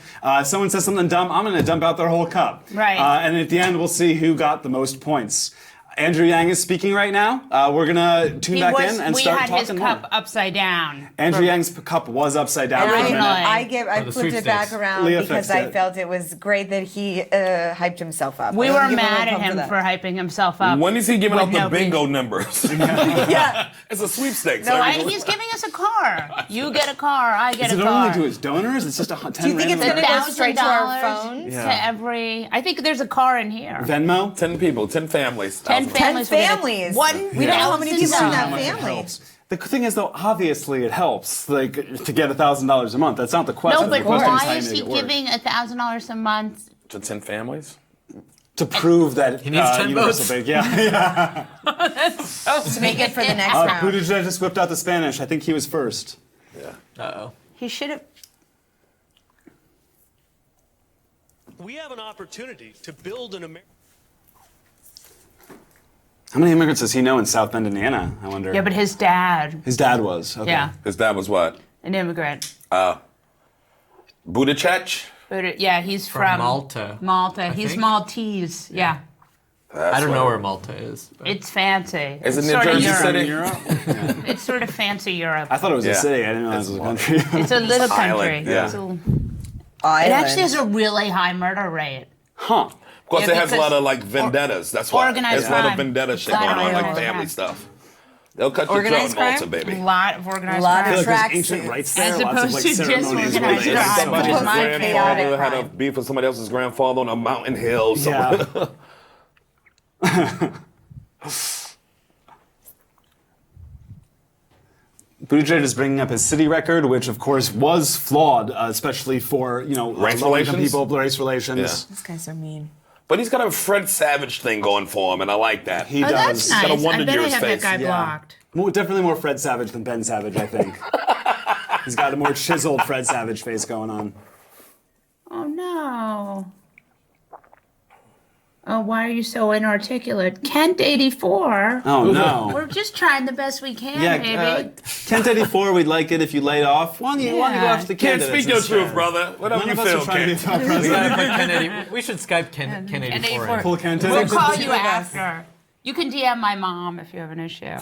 Someone says something dumb, I'm going to dump out their whole cup. Right. And at the end, we'll see who got the most points. Andrew Yang is speaking right now. We're going to tune back in and start talking more. We had his cup upside down. Andrew Yang's cup was upside down. And for a minute. I flipped it back around Leah because fixed I it. felt it was great that he hyped himself up. We I were give him a mad little at him pump for hyping himself up. When is he giving with out the nobody. bingo numbers? Yeah. It's a sweepstakes. No, he's giving us a car. You get a car, I get Is a it car. only to his donors? It's just 10 Do you think it's random going to go straight to our $1,000 phones? to every. I think there's a car in here. Venmo? 10 people, 10 families. 10 1,000. families. 10 families. $1,000. We don't know how many people in that How much it family. helps. The thing is, though, obviously it helps, like, to get $1,000 a month. That's not the question. No, but the question is how why you is make he it work. giving $1,000 a month? To 10 families? To prove that He needs 10 universal votes. big, yeah. To make it for the next round. Buttigieg just whipped out the Spanish. I think he was first. Yeah. Uh-oh. He should have. We have an opportunity to build an America. How many immigrants does he know in South Bend, Indiana? I wonder. Yeah, but his dad. His dad was. Okay. Yeah. His dad was what? An immigrant. Buttigieg? Yeah, he's from Malta. Malta. He's think. Maltese. Yeah. I don't know where Malta is. But. It's fancy. Is it It's New sort of Jersey Europe. City? It's sort of fancy Europe. I thought it was a Yeah. city. I didn't realize it was a country. It's a little country. Island, yeah. It's a- Island. it actually has a really high murder rate. Huh. Of course, Yeah, it has a because lot of like vendettas. That's why. organized There's a lot of crime. vendetta shit Lot going of on, like organized family crime. stuff. They'll cut your throat Organized in Malta, crime? baby. A lot of organized Lot crime. of I feel like track there's ancient suits. rights there. As Lots of opposed like to just ceremonies where organized they crime, which Somebody's is my chaotic grandfather had a crime. beef with somebody else's grandfather on a mountain hill. Yeah. Buttigieg is bringing up his city record, which of course was flawed, especially for Race low-income relations? people, race relations. Yeah. These guys are mean. But he's got a Fred Savage thing going for him, and I like that. He Oh, does. that's nice. got a wonder I bet year I his have face. that guy Yeah. blocked. Definitely more Fred Savage than Ben Savage, I think. He's got a more chiseled Fred Savage face going on. Oh no. Oh, why are you so inarticulate? Kent 84. Oh no. We're just trying the best we can, Yeah, baby. Kent 84, we'd like it if you laid off. Why don't you go after the Can't candidates speak your instead? truth, brother. Whatever None you of us feel, are trying to be Ken. top We president. gotta put Ken 80. We should Skype Ken 84. in. Pull Kent We'll 84. call you after. You can DM my mom if you have an issue.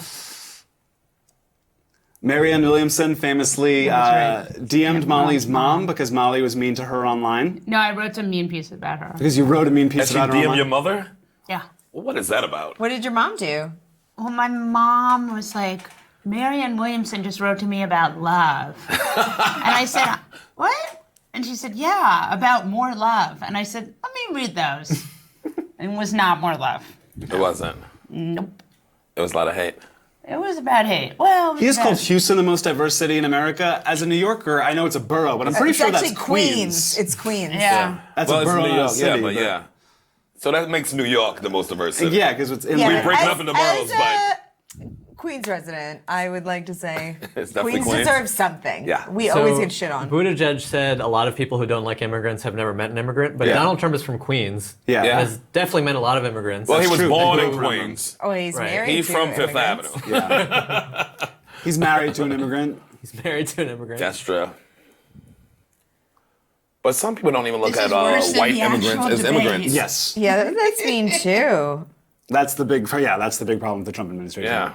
Marianne Williamson famously That's right. DM'd Molly's mom because Molly was mean to her online. No, I wrote some mean piece about her. Because you wrote a mean piece Has she about her DM online. your mother? Yeah. Well, what is that about? What did your mom do? Well, my mom was like, Marianne Williamson just wrote to me about love. And I said, what? And she said, yeah, about more love. And I said, let me read those. And it was not more love. It wasn't. Nope. It was a lot of hate. It was about hate. Well, it was He has about- called Houston the most diverse city in America. As a New Yorker, I know it's a borough, but I'm pretty It's sure actually that's Queens. It's Queens. Yeah. That's Well, a it's borough, New not a York, city. yeah, but yeah. So that makes New York the most diverse city. Yeah, because it's in Yeah, like, break it as- up into boroughs, as a Queens resident, I would like to say It's definitely Queens Queens. deserves something. Yeah. We So, always get shit on. Buttigieg said a lot of people who don't like immigrants have never met an immigrant, but Yeah. Donald Trump is from Queens. Yeah. Yeah. Has definitely met a lot of immigrants. Well, he was true. born They in grew around Queens. Oh, he's Right. married He's to from Fifth immigrants. Avenue. he's married to an immigrant. He's married to an immigrant. That's true. But some people don't even look This at is worse than white the immigrants actual as debate. immigrants. Yes. Yeah, that's mean too. That's the big problem with the Trump administration. Yeah.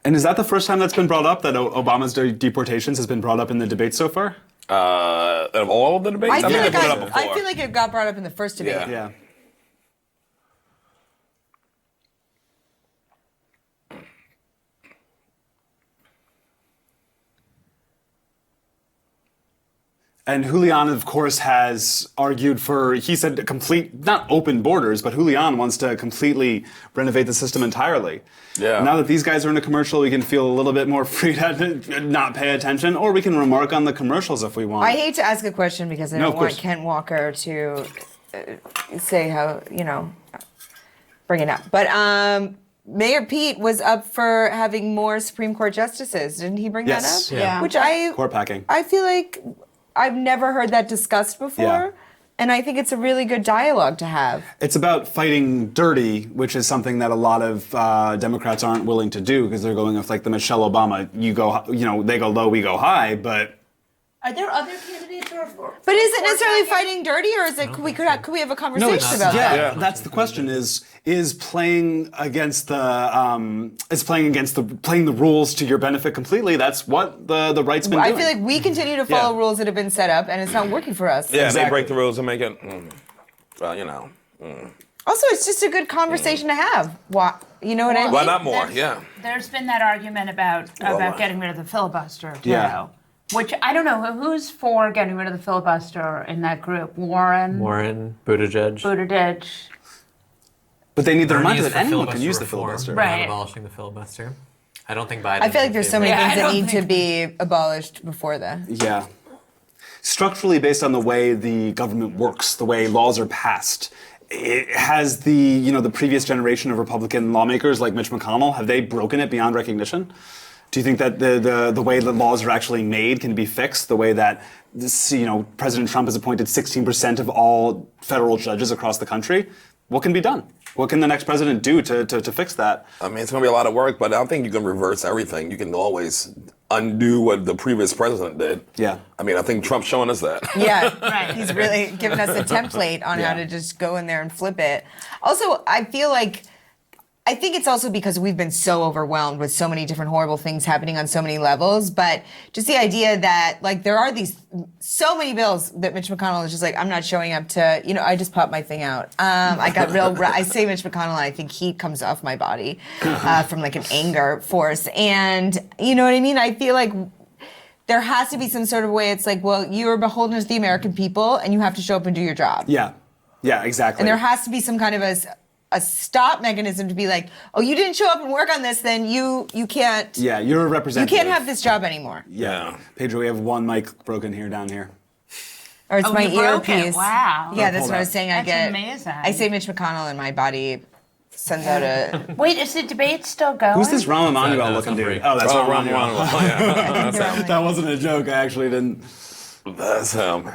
And is that the first time that's been brought up, that Obama's deportations has been brought up in the debate so far? Of all of the debates, I feel, think like they put it up I before. feel like it got brought up in the first debate. Yeah. Yeah. And Julian, of course, has argued for, he said, complete, not open borders, but Julian wants to completely renovate the system entirely. Yeah. Now that these guys are in a commercial, we can feel a little bit more free to not pay attention, or we can remark on the commercials if we want. I hate to ask a question because I No, don't of want course. Kent Walker to say how, bring it up. But Mayor Pete was up for having more Supreme Court justices. Didn't he bring Yes. that up? Yeah. Which I Court packing. feel like I've never heard that discussed before. Yeah. And I think it's a really good dialogue to have. It's about fighting dirty, which is something that a lot of Democrats aren't willing to do because they're going with like the Michelle Obama, they go low, we go high, but Are there other candidates or? But is it necessarily fighting dirty, or is it could we have a conversation about that? yeah, that's the question. Is playing against the rules to your benefit completely? That's what the right's been I doing. feel like we continue to follow Yeah. rules that have been set up, and it's not working for us. Yeah, they Exactly. break the rules and make it. Also, it's just a good conversation to have. Why? You know what I mean? Why not more? Yeah. There's been that argument about why? getting rid of the filibuster too. Yeah. Which I don't know who's for getting rid of the filibuster in that group. Warren, Buttigieg. But they need to Bernie remind is that for anyone can filibuster use the reform, filibuster. not Right. abolishing the filibuster. I don't think Biden. I feel like there's so many Yeah, I things that don't need to think- be abolished before that. Yeah. Structurally based on the way the government works, the way laws are passed, it has the previous generation of Republican lawmakers like Mitch McConnell, have they broken it beyond recognition? Do you think that the way that laws are actually made can be fixed? The way that President Trump has appointed 16% of all federal judges across the country? What can be done? What can the next president do to fix that? I mean, it's going to be a lot of work, but I don't think you can reverse everything. You can always undo what the previous president did. Yeah. I mean, I think Trump's showing us that. Yeah, right. He's really given us a template on how to just go in there and flip it. Also, I think it's also because we've been so overwhelmed with so many different horrible things happening on so many levels, but just the idea that there are so many bills that Mitch McConnell is just like, I'm not showing up to, I just popped my thing out. I got I say Mitch McConnell, and I think heat comes off my body from an anger force. And you know what I mean? I feel like there has to be some sort of way it's like, well, you're beholden to the American people and you have to show up and do your job. Yeah, exactly. And there has to be some kind of a stop mechanism to be like, oh, you didn't show up and work on this, then you can't. Yeah, you're a representative. You can't have this job anymore. Yeah. Pedro, we have one mic broken here down here. Or it's my earpiece. Wow. Yeah, that's what I was saying. That's amazing. I say Mitch McConnell and my body sends out a. Wait, is the debate still going? Who's this Rahm Emanuel looking dude? Oh, that's Rahm Emanuel. That wasn't a joke. I actually didn't. That's him.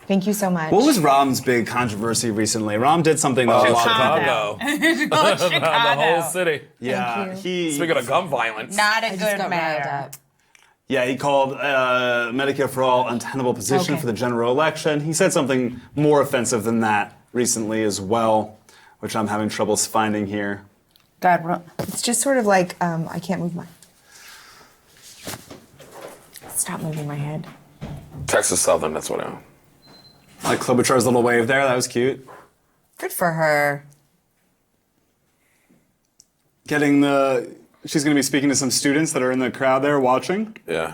Thank you so much. What was Rahm's big controversy recently? Rahm did something that was Chicago. Chicago. The whole city. Yeah. Speaking of gun violence. Not a good matter. Yeah, he called Medicare for All untenable position for the general election. He said something more offensive than that recently as well, which I'm having trouble finding here. It's just sort of like, I can't move my. Stop moving my head. Texas Southern, that's what I am. Like Klobuchar's little wave there, that was cute. Good for her. She's going to be speaking to some students that are in the crowd there watching. Yeah.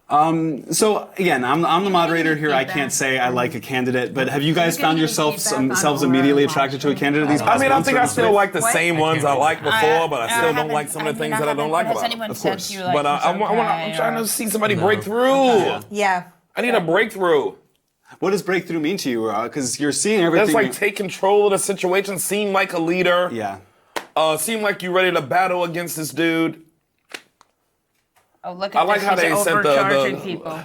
So again, I'm the moderator here. I can't say I like a candidate, but have you guys found yourselves immediately attracted to a candidate these past I mean, I think I still like the What? same ones I liked before, but I still don't like some of the things that I don't like Has about them. anyone Of said course. to you, like, But I'm trying to see somebody break through. Yeah. I need a breakthrough. What does breakthrough mean to you? Because you're seeing everything. That's like take control of the situation, seem like a leader. Yeah. Seem like you're ready to battle against this dude. Oh, look at I like this. how He's they sent overcharging people.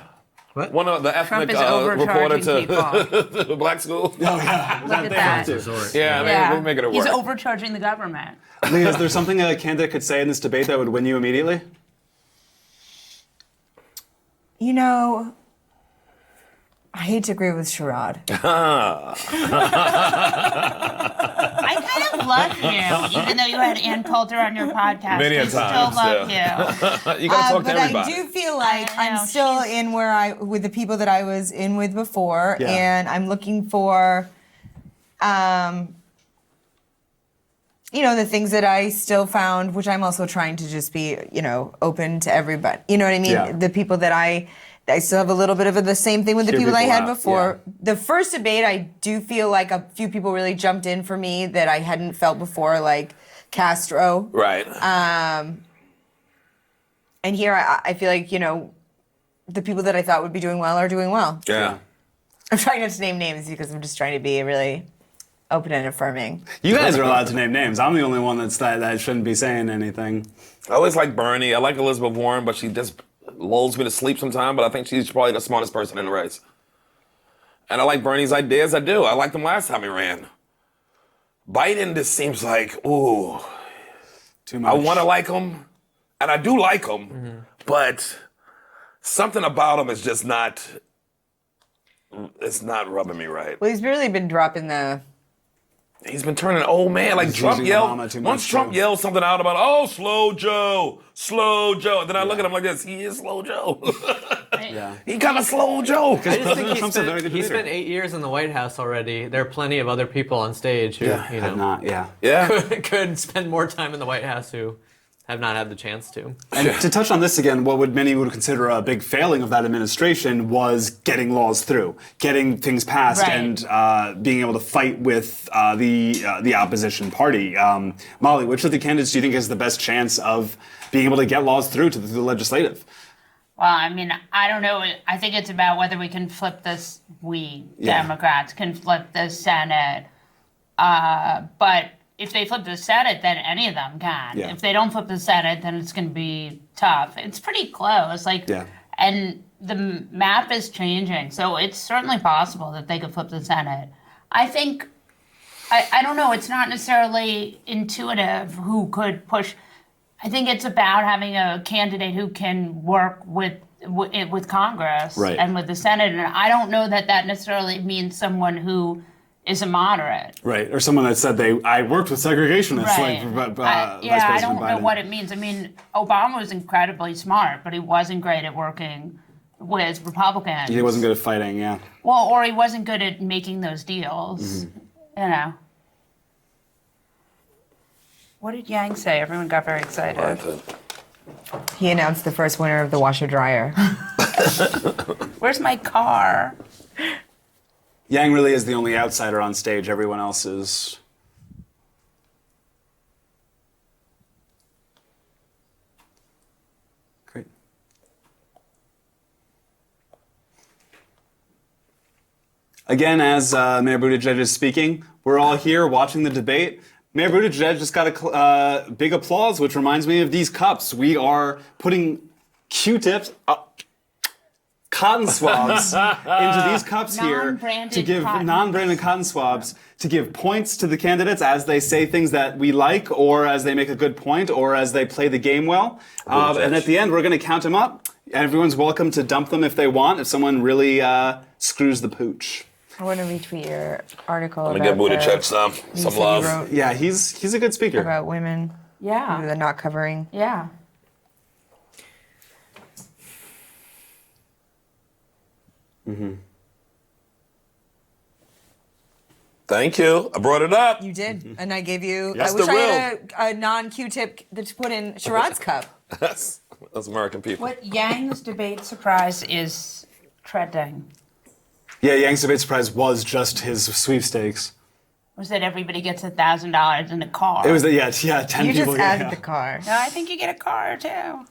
One of the ethnic is reporter overcharging to the black school. Oh, yeah. Look at that. Yeah, they make it work. He's overcharging the government. Leah, is there something that a candidate could say in this debate that would win you immediately? I hate to agree with Sherrod. I kind of love you, even though you had Ann Coulter on your podcast. Many a I still times, love you. You gotta talk to But everybody. I do feel like I know, I'm still in with the people that I was in with before, Yeah. and I'm looking for, the things that I still found, which I'm also trying to just be, open to everybody. You know what I mean? Yeah. The people that I still have a little bit of the same thing with the Hear people I people had out, before. The first debate, I do feel like a few people really jumped in for me that I hadn't felt before, like Castro. Right. And here, I feel like, the people that I thought would be doing well are doing well. Yeah. I'm trying not to name names because I'm just trying to be really open and affirming. You guys are allowed to name names. I'm the only one that shouldn't be saying anything. I always like Bernie. I like Elizabeth Warren, but she just lulls me to sleep sometimes, but I think she's probably the smartest person in the race. And I like Bernie's ideas. I do. I liked him last time he ran. Biden just seems like, ooh. Too much. I want to like him, and I do like him, but something about him is just not, it's not rubbing me right. Well, he's really been dropping He's been turning old man. Like He's Trump using yelled, Obama too once much, Trump too. yelled something out about, oh, slow Joe. And then I look at him like this, he is slow Joe. Yeah. He kind of slow Joe. I just think President Trump's a very good he leader. spent 8 years in the White House already. There are plenty of other people on stage who, Have not, yeah. Yeah. could spend more time in the White House who have not had the chance to. And to touch on this again, what many would consider a big failing of that administration was getting laws through, getting things passed, Right. and being able to fight with the opposition party. Molly, which of the candidates do you think has the best chance of being able to get laws through to the legislative? Well, I mean, I don't know. I think it's about whether we can flip this. Democrats can flip the Senate. But if they flip the Senate, then any of them can. Yeah. If they don't flip the Senate, then it's going to be tough. It's pretty close. And the map is changing, so it's certainly possible that they could flip the Senate. I think, I don't know, it's not necessarily intuitive who could push. I think it's about having a candidate who can work with Congress and with the Senate, and I don't know that necessarily means someone who is a moderate. Right, or someone that said I worked with segregationists, Right. like I Vice President don't Biden. know what it means. I mean, Obama was incredibly smart, but he wasn't great at working with Republicans. He wasn't good at fighting, yeah. Well, or he wasn't good at making those deals. You know. What did Yang say? Everyone got very excited. He announced the first winner of the washer dryer. Where's my car? Yang really is the only outsider on stage. Everyone else is. Great. Again, as Mayor Buttigieg is speaking, we're all here watching the debate. Mayor Buttigieg just got a big applause, which reminds me of these cups. We are putting Q-tips, cotton swabs into these cups here to give non-branded cotton swabs to give points to the candidates as they say things that we like, or as they make a good point, or as they play the game well. And at the end, we're going to count them up. Everyone's welcome to dump them if they want, if someone really screws the pooch. I want to retweet your article. Let me get Buttigieg some love. Yeah, he's a good speaker. About women. Yeah. Who they're not covering. Yeah. Thank you. I brought it up. You did, and I gave you. That's I wish the I had a non-Q-tip to put in Sherrod's cup. That's American people. What Yang's debate surprise is trending. Yeah, Yang's debate surprise was just his sweepstakes. Was that everybody gets $1,000 in a car? It was 10 You people. just added the car. No, I think you get a car too.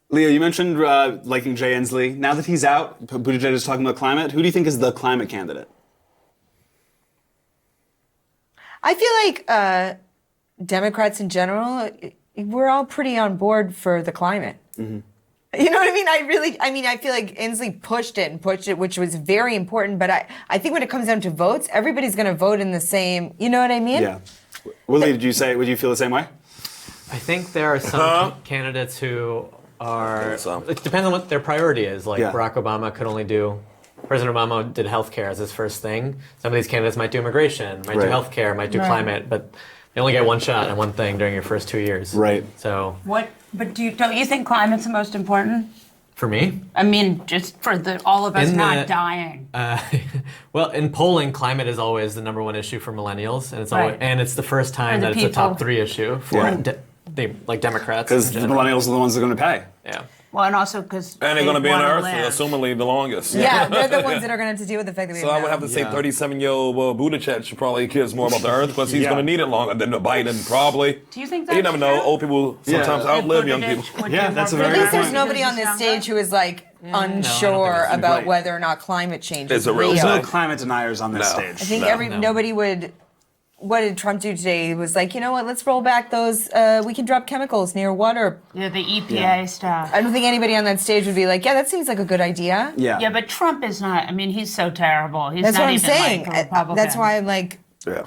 Leah, you mentioned liking Jay Inslee. Now that he's out, Buttigieg is talking about climate. Who do you think is the climate candidate? I feel like Democrats in general, we're all pretty on board for the climate. Mm-hmm. You know what I mean? I feel like Inslee pushed it, which was very important. But I think when it comes down to votes, everybody's going to vote in the same. You know what I mean? Yeah. Willie, would you feel the same way? I think there are some candidates who are. It depends on what their priority is. Like Barack Obama could only do. President Obama did healthcare as his first thing. Some of these candidates might do immigration, might do healthcare, might do climate, but you only get one shot at one thing during your first 2 years. Right. So. What? But don't you think climate's the most important? For me? I mean, just for all of us not dying. Well, in polling, climate is always the number one issue for millennials, and it's always, and it's the first time that it's a top 3 issue for Democrats. Because the millennials are the ones that are going to pay. Yeah. Well, and also because And they're going to be on Earth, assumingly the longest. Yeah, they're the ones that are going to have to deal with the fact that we So I would have to say 37-year-old Buttigieg probably cares more about the Earth because he's going to need it longer than Biden, probably. Do you think that's You never know. true? Old people sometimes outlive young people. Yeah, that's a very At good least there's point. nobody on this stage who is like unsure about whether or not climate change is It's a real real. There's no climate deniers on this stage. I think nobody would. What did Trump do today? He was like, you know what? Let's roll back those. We can drop chemicals near water. Yeah, the EPA stuff. I don't think anybody on that stage would be like, yeah, that seems like a good idea. Yeah. Yeah, but Trump is not. I mean, he's so terrible. He's That's not what I'm even saying. like a Republican. That's why I'm like. Yeah.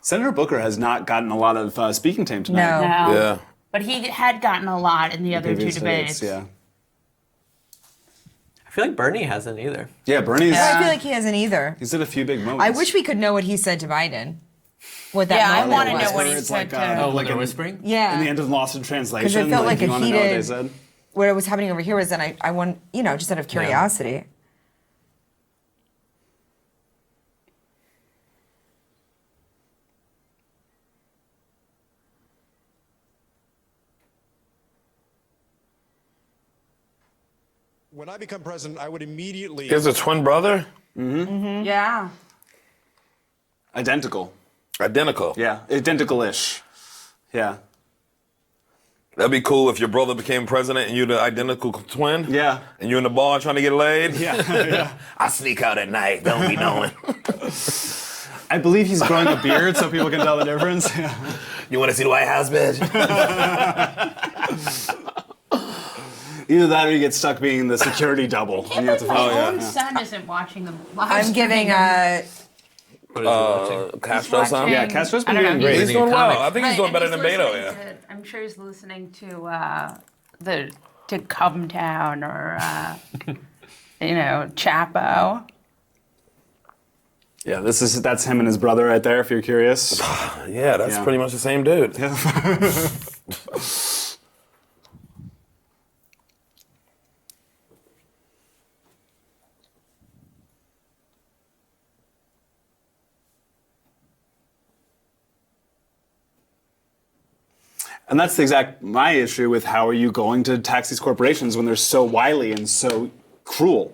Senator Booker has not gotten a lot of speaking time tonight. No. Yeah. But he had gotten a lot in the other two debates. Yeah. I feel like Bernie hasn't either. Yeah, Bernie's. I feel like he hasn't either. He's at a few big moments. I wish we could know what he said to Biden. What that I moment want to was. know what he It's said like, to. like they're in, whispering? Yeah. in the end of Lost in Translation. Because it felt like you a want to know what they heated. said? What was happening over here was that I want, just out of curiosity. When I become president, I would immediately. He has a twin brother? Yeah. Identical. Identical. Yeah, identical-ish. Yeah. That'd be cool if your brother became president and you're the identical twin. Yeah. And you're in the bar trying to get laid. Yeah. I sneak out at night, don't be knowing. I believe he's growing a beard so people can tell the difference. You want to see the White House, bitch? Either that or you get stuck being the security double. And you have to follow. My own son isn't watching them live. I'm giving Castro's son? Yeah, Castro's been doing great. He's doing well. I think he's doing better than Beto, yeah. I'm sure he's listening to to Come Town or Chapo. Yeah, that's him and his brother right there. If you're curious. Yeah, that's pretty much the same dude. And that's my issue with how are you going to tax these corporations when they're so wily and so cruel.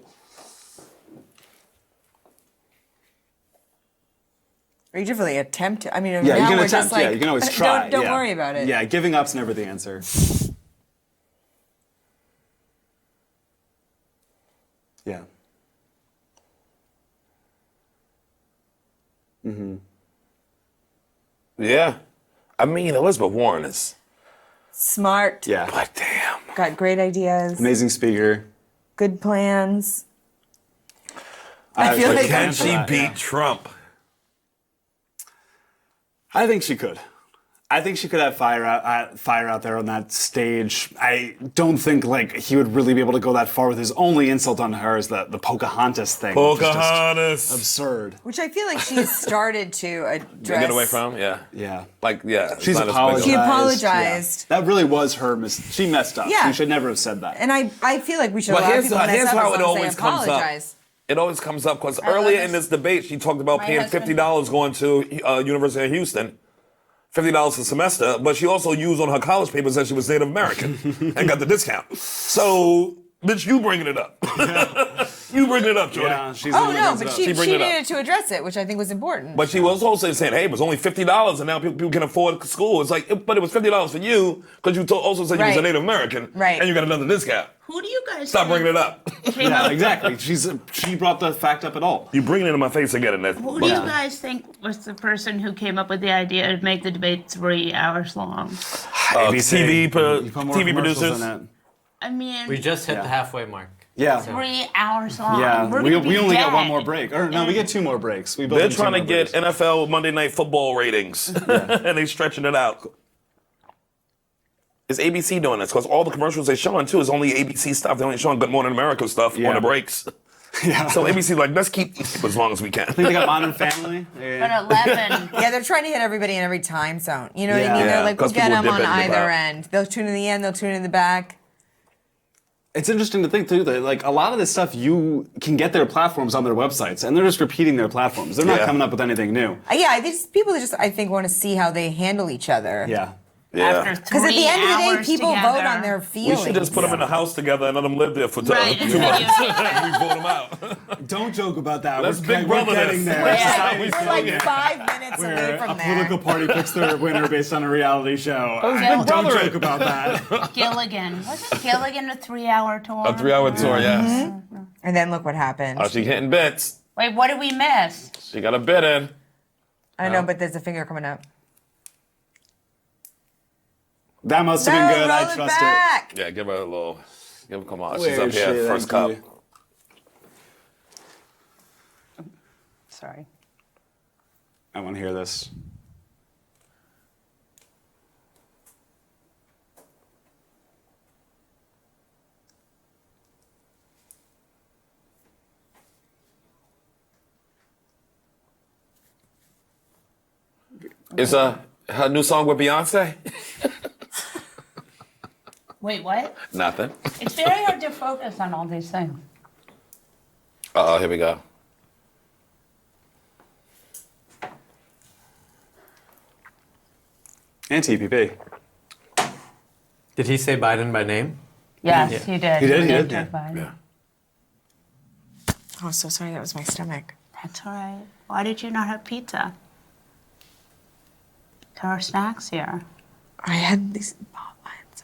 Or you just really attempt to. I mean, Yeah, now you can we're attempt. just like, Yeah, you can always try. Don't worry about it. Yeah, giving up's never the answer. Yeah. Mm-hmm. Yeah. I mean, Elizabeth Warren is smart. Yeah. But damn. Got great ideas. Amazing speaker. Good plans. I feel like can she beat Trump? I think she could. I think she could have fire out there on that stage. I don't think he would really be able to go that far with his only insult on her is the Pocahontas thing. Pocahontas. Absurd. Which I feel like she's started to address. Get away from? Yeah. Yeah. She's apologized. She apologized. Yeah. That really was her she messed up. Yeah. She should never have said that. And I feel like we should allow people to mess up how as it long as always they comes up. apologize. It always comes up because earlier in this debate, she talked about paying $50 going to University of Houston. $50 a semester, but she also used on her college papers that she was Native American and got the discount. So, bitch, you bringing it up. You bringing it up, Jordan. Yeah, she's but she needed to address it, which I think was important. But she was also saying, hey, it was only $50 and now people can afford school. It's like, but it was $50 for you because you also said you was a Native American and you got another discount. Who do you guys Stop bringing it up. Yeah, exactly. She brought the fact up at all. You bring it into my face again. Who do you guys think was the person who came up with the idea to make the debate 3 hours long? TV producers. I mean, We just hit the halfway mark. Yeah. 3 hours long. Yeah, we only get one more dead. break. Or no, we get 2 more breaks. They're trying to get NFL Monday Night Football ratings, and they're stretching it out. Is ABC doing this? Because all the commercials they're showing, too, is only ABC stuff. They're only showing Good Morning America stuff on the breaks. Yeah. So ABC like, let's keep as long as we can. I think they got Modern Family. But 11. Yeah, they're trying to hit everybody in every time zone. You know what I mean? Yeah. They're like, we'll 'Cause get people them dip on in and dip either out. end. They'll tune in the end, they'll tune in the back. It's interesting to think, too, that a lot of this stuff, you can get their platforms on their websites, and they're just repeating their platforms. They're not coming up with anything new. Yeah, people just, I think, want to see how they handle each other. Yeah. After 3 Because at the end of the day, hours people together. vote on their We feelings. should just put them in a house together and let them live there for 2 Right, months. and then And we vote them out. Don't joke about that. Let's we're Big Brother getting this. there. Yeah. We're like 5 minutes away Where from a there. political party picks their winner based on a reality show. Big Don't Brother. joke about that. Gilligan. Wasn't Gilligan a 3-hour tour? A 3-hour tour, yes. And then look what happened. Oh, she hitting bits. Wait, what did we miss? She got a bit in. I know, but there's a finger coming up. That must have been good. roll I it trust back. Yeah, give her a little. Come on, she's Where up is here. she? First Thank cup. you. Sorry. I want to hear this. Is her new song with Beyonce? Wait, what? Nothing. It's very hard to focus on all these things. Uh-oh, here we go. Anti-EPP. Did he say Biden by name? Yes, you did. He did, he You did, took yeah. Biden. Yeah. Oh, so sorry, that was my stomach. That's all right. Why did you not have pizza? There are snacks here. I had these pot lines.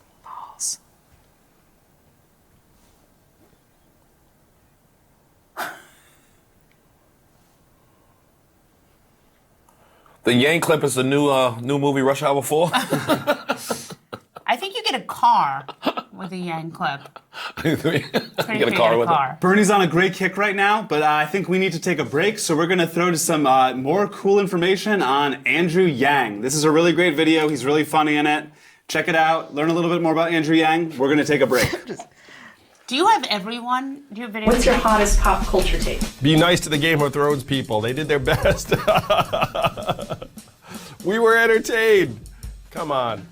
The Yang clip is the new movie Rush Hour 4. I think you get a car with a Yang clip. You get a car with it. Bernie's on a great kick right now, but I think we need to take a break, so we're going to throw to some more cool information on Andrew Yang. This is a really great video. He's really funny in it. Check it out. Learn a little bit more about Andrew Yang. We're going to take a break. Do you have everyone? Do you have videos? What's your hottest pop culture take? Be nice to the Game of Thrones people. They did their best. We were entertained. Come on.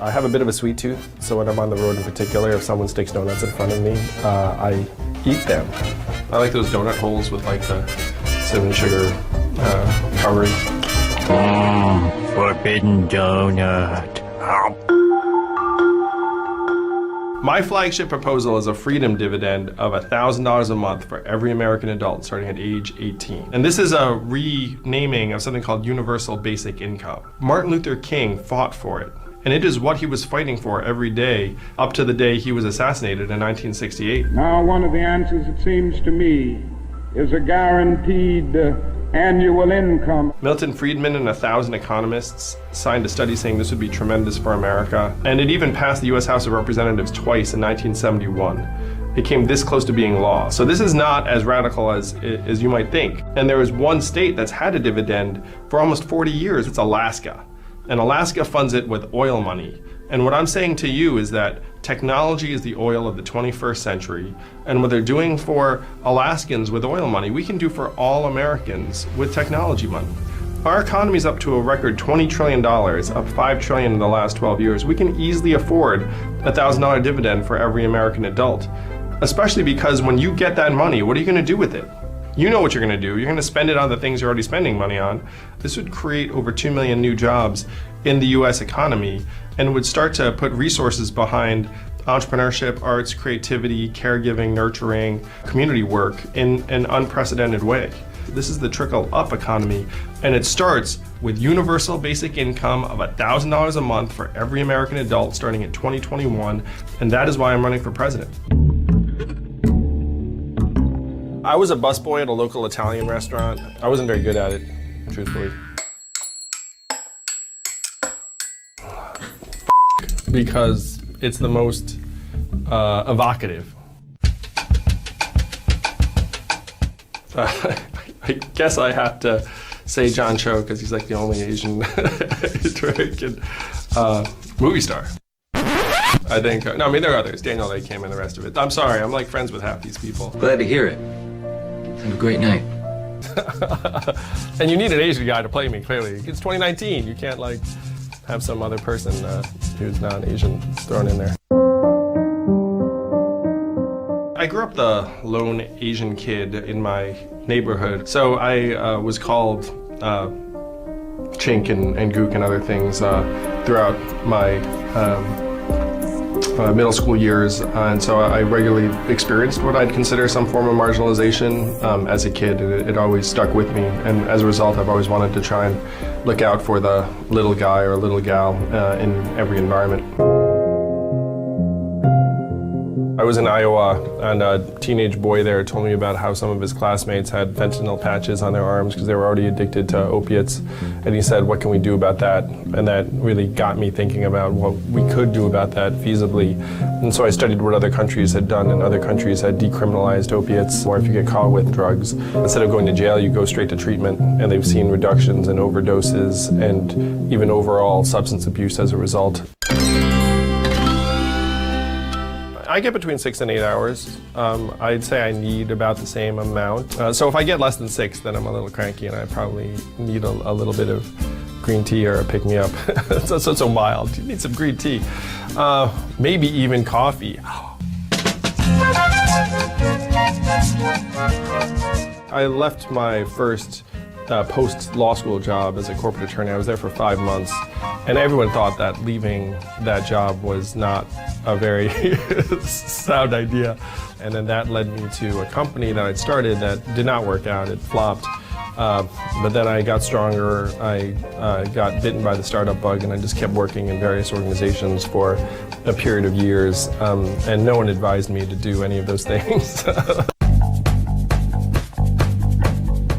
I have a bit of a sweet tooth, so when I'm on the road in particular, if someone sticks donuts in front of me, I eat them. I like those donut holes with like the cinnamon sugar covering. Forbidden donut. My flagship proposal is a freedom dividend of $1,000 a month for every American adult starting at age 18. And this is a renaming of something called universal basic income. Martin Luther King fought for it. And it is what he was fighting for every day up to the day he was assassinated in 1968. Now, one of the answers, it seems to me, is a guaranteed annual income. Milton Friedman and 1,000 economists signed a study saying this would be tremendous for America. And it even passed the U.S. House of Representatives twice in 1971. It came this close to being law. So this is not as radical as you might think. And there is one state that's had a dividend for almost 40 years. It's Alaska. And Alaska funds it with oil money. And what I'm saying to you is that technology is the oil of the 21st century. And what they're doing for Alaskans with oil money, we can do for all Americans with technology money. Our economy's up to a record $20 trillion, up $5 trillion in the last 12 years. We can easily afford a $1,000 dividend for every American adult, especially because when you get that money, what are you going to do with it? You know what you're going to do. You're going to spend it on the things you're already spending money on. This would create over 2 million new jobs in the U.S. economy and would start to put resources behind entrepreneurship, arts, creativity, caregiving, nurturing, community work in an unprecedented way. This is the trickle-up economy, and it starts with universal basic income of $1,000 a month for every American adult starting in 2021, and that is why I'm running for president. I was a busboy at a local Italian restaurant. I wasn't very good at it, truthfully. Because it's the most evocative. I guess I have to say John Cho because he's like the only Asian American movie star. I think, no, I mean, there are others. Daniel Lake came and the rest of it. I'm sorry, I'm like friends with half these people. Glad to hear it. Have a great night. And you need an Asian guy to play me, clearly. It's 2019. You can't, like, have some other person who's non-Asian thrown in there. I grew up the lone Asian kid in my neighborhood, so I was called chink and gook and other things throughout my middle school years, and so I regularly experienced what I'd consider some form of marginalization as a kid. It always stuck with me, and as a result, I've always wanted to try and look out for the little guy or little gal in every environment. I was in Iowa, and a teenage boy there told me about how some of his classmates had fentanyl patches on their arms because they were already addicted to opiates. And he said, what can we do about that? And that really got me thinking about what we could do about that feasibly. And so I studied what other countries had done, and other countries had decriminalized opiates, or if you get caught with drugs, instead of going to jail, you go straight to treatment. And they've seen reductions in overdoses and even overall substance abuse as a result. I get between 6 and 8 hours. I'd say I need about the same amount. So if I get less than 6, then I'm a little cranky and I probably need a little bit of green tea or a pick-me-up. It's so mild. You need some green tea. Maybe even coffee. I left my first post-law school job as a corporate attorney. I was there for 5 months, and everyone thought that leaving that job was not a very sound idea. And then that led me to a company that I'd started that did not work out. It flopped. But then I got stronger, I got bitten by the startup bug, and I just kept working in various organizations for a period of years, and no one advised me to do any of those things.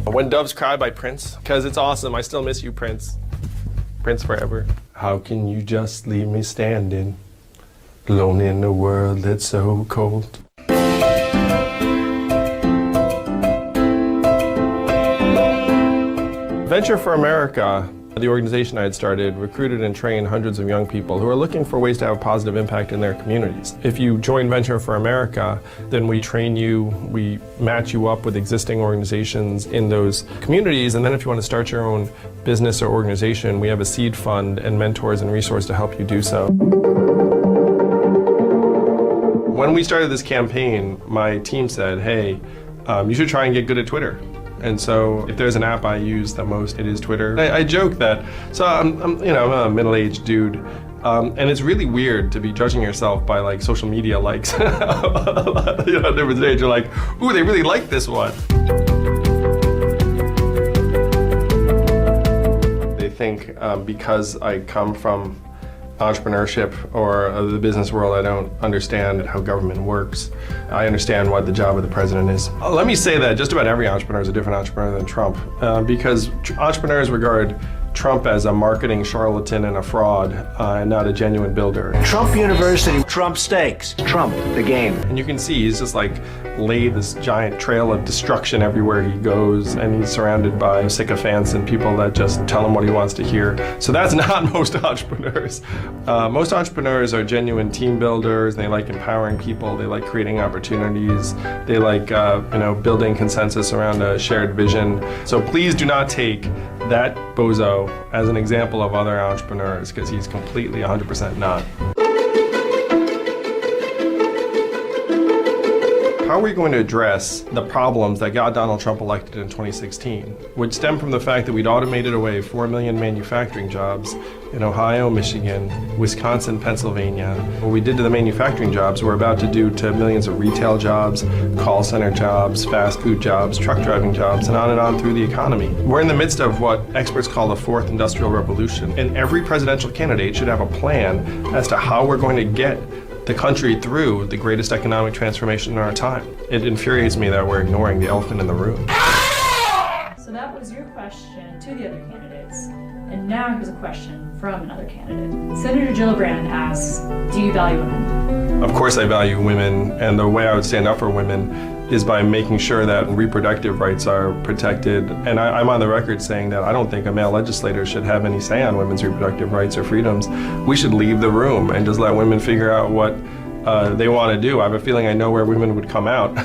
When Doves Cry by Prince, because it's awesome. I still miss you, Prince. Prince forever. How can you just leave me standing, alone in a world that's so cold? Venture for America, the organization I had started, recruited and trained hundreds of young people who are looking for ways to have a positive impact in their communities. If you join Venture for America, then we train you, we match you up with existing organizations in those communities, and then if you want to start your own business or organization, we have a seed fund and mentors and resources to help you do so. When we started this campaign, my team said, hey, you should try and get good at Twitter. And so if there's an app I use the most, it is Twitter. I joke that, so I'm a middle-aged dude, and it's really weird to be judging yourself by like social media likes. Different age, you're like, ooh, they really like this one. They think because I come from entrepreneurship or the business world, I don't understand how government works. I understand what the job of the president is. Let me say that just about every entrepreneur is a different entrepreneur than Trump, because entrepreneurs regard Trump as a marketing charlatan and a fraud, and not a genuine builder. Trump University, Trump stakes, Trump the game. And you can see he's just like laid this giant trail of destruction everywhere he goes, and he's surrounded by sycophants and people that just tell him what he wants to hear. So that's not most entrepreneurs. Most entrepreneurs are genuine team builders. They like empowering people. They like creating opportunities. They like building consensus around a shared vision. So please do not take that bozo as an example of other entrepreneurs, because he's completely 100% not. How are we going to address the problems that got Donald Trump elected in 2016, which stem from the fact that we'd automated away 4 million manufacturing jobs in Ohio, Michigan, Wisconsin, Pennsylvania. What we did to the manufacturing jobs, we're about to do to millions of retail jobs, call center jobs, fast food jobs, truck driving jobs, and on through the economy. We're in the midst of what experts call the fourth industrial revolution, and every presidential candidate should have a plan as to how we're going to get the country through the greatest economic transformation in our time. It infuriates me that we're ignoring the elephant in the room. So that was your question to the other candidates. And now here's a question from another candidate. Senator Gillibrand asks, do you value women? Of course I value women, and the way I would stand up for women is by making sure that reproductive rights are protected. And I'm on the record saying that I don't think a male legislator should have any say on women's reproductive rights or freedoms. We should leave the room and just let women figure out what they want to do. I have a feeling I know where women would come out.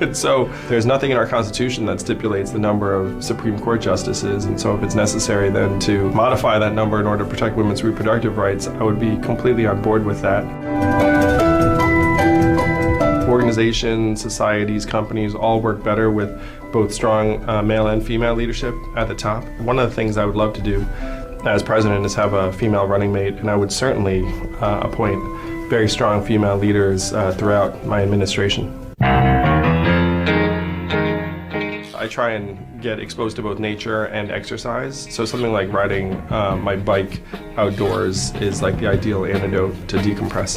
And so there's nothing in our Constitution that stipulates the number of Supreme Court justices, and so if it's necessary then to modify that number in order to protect women's reproductive rights, I would be completely on board with that. Organizations, societies, companies all work better with both strong male and female leadership at the top. One of the things I would love to do as president is have a female running mate, and I would certainly appoint very strong female leaders throughout my administration. I try and get exposed to both nature and exercise. So something like riding my bike outdoors is like the ideal antidote to decompress.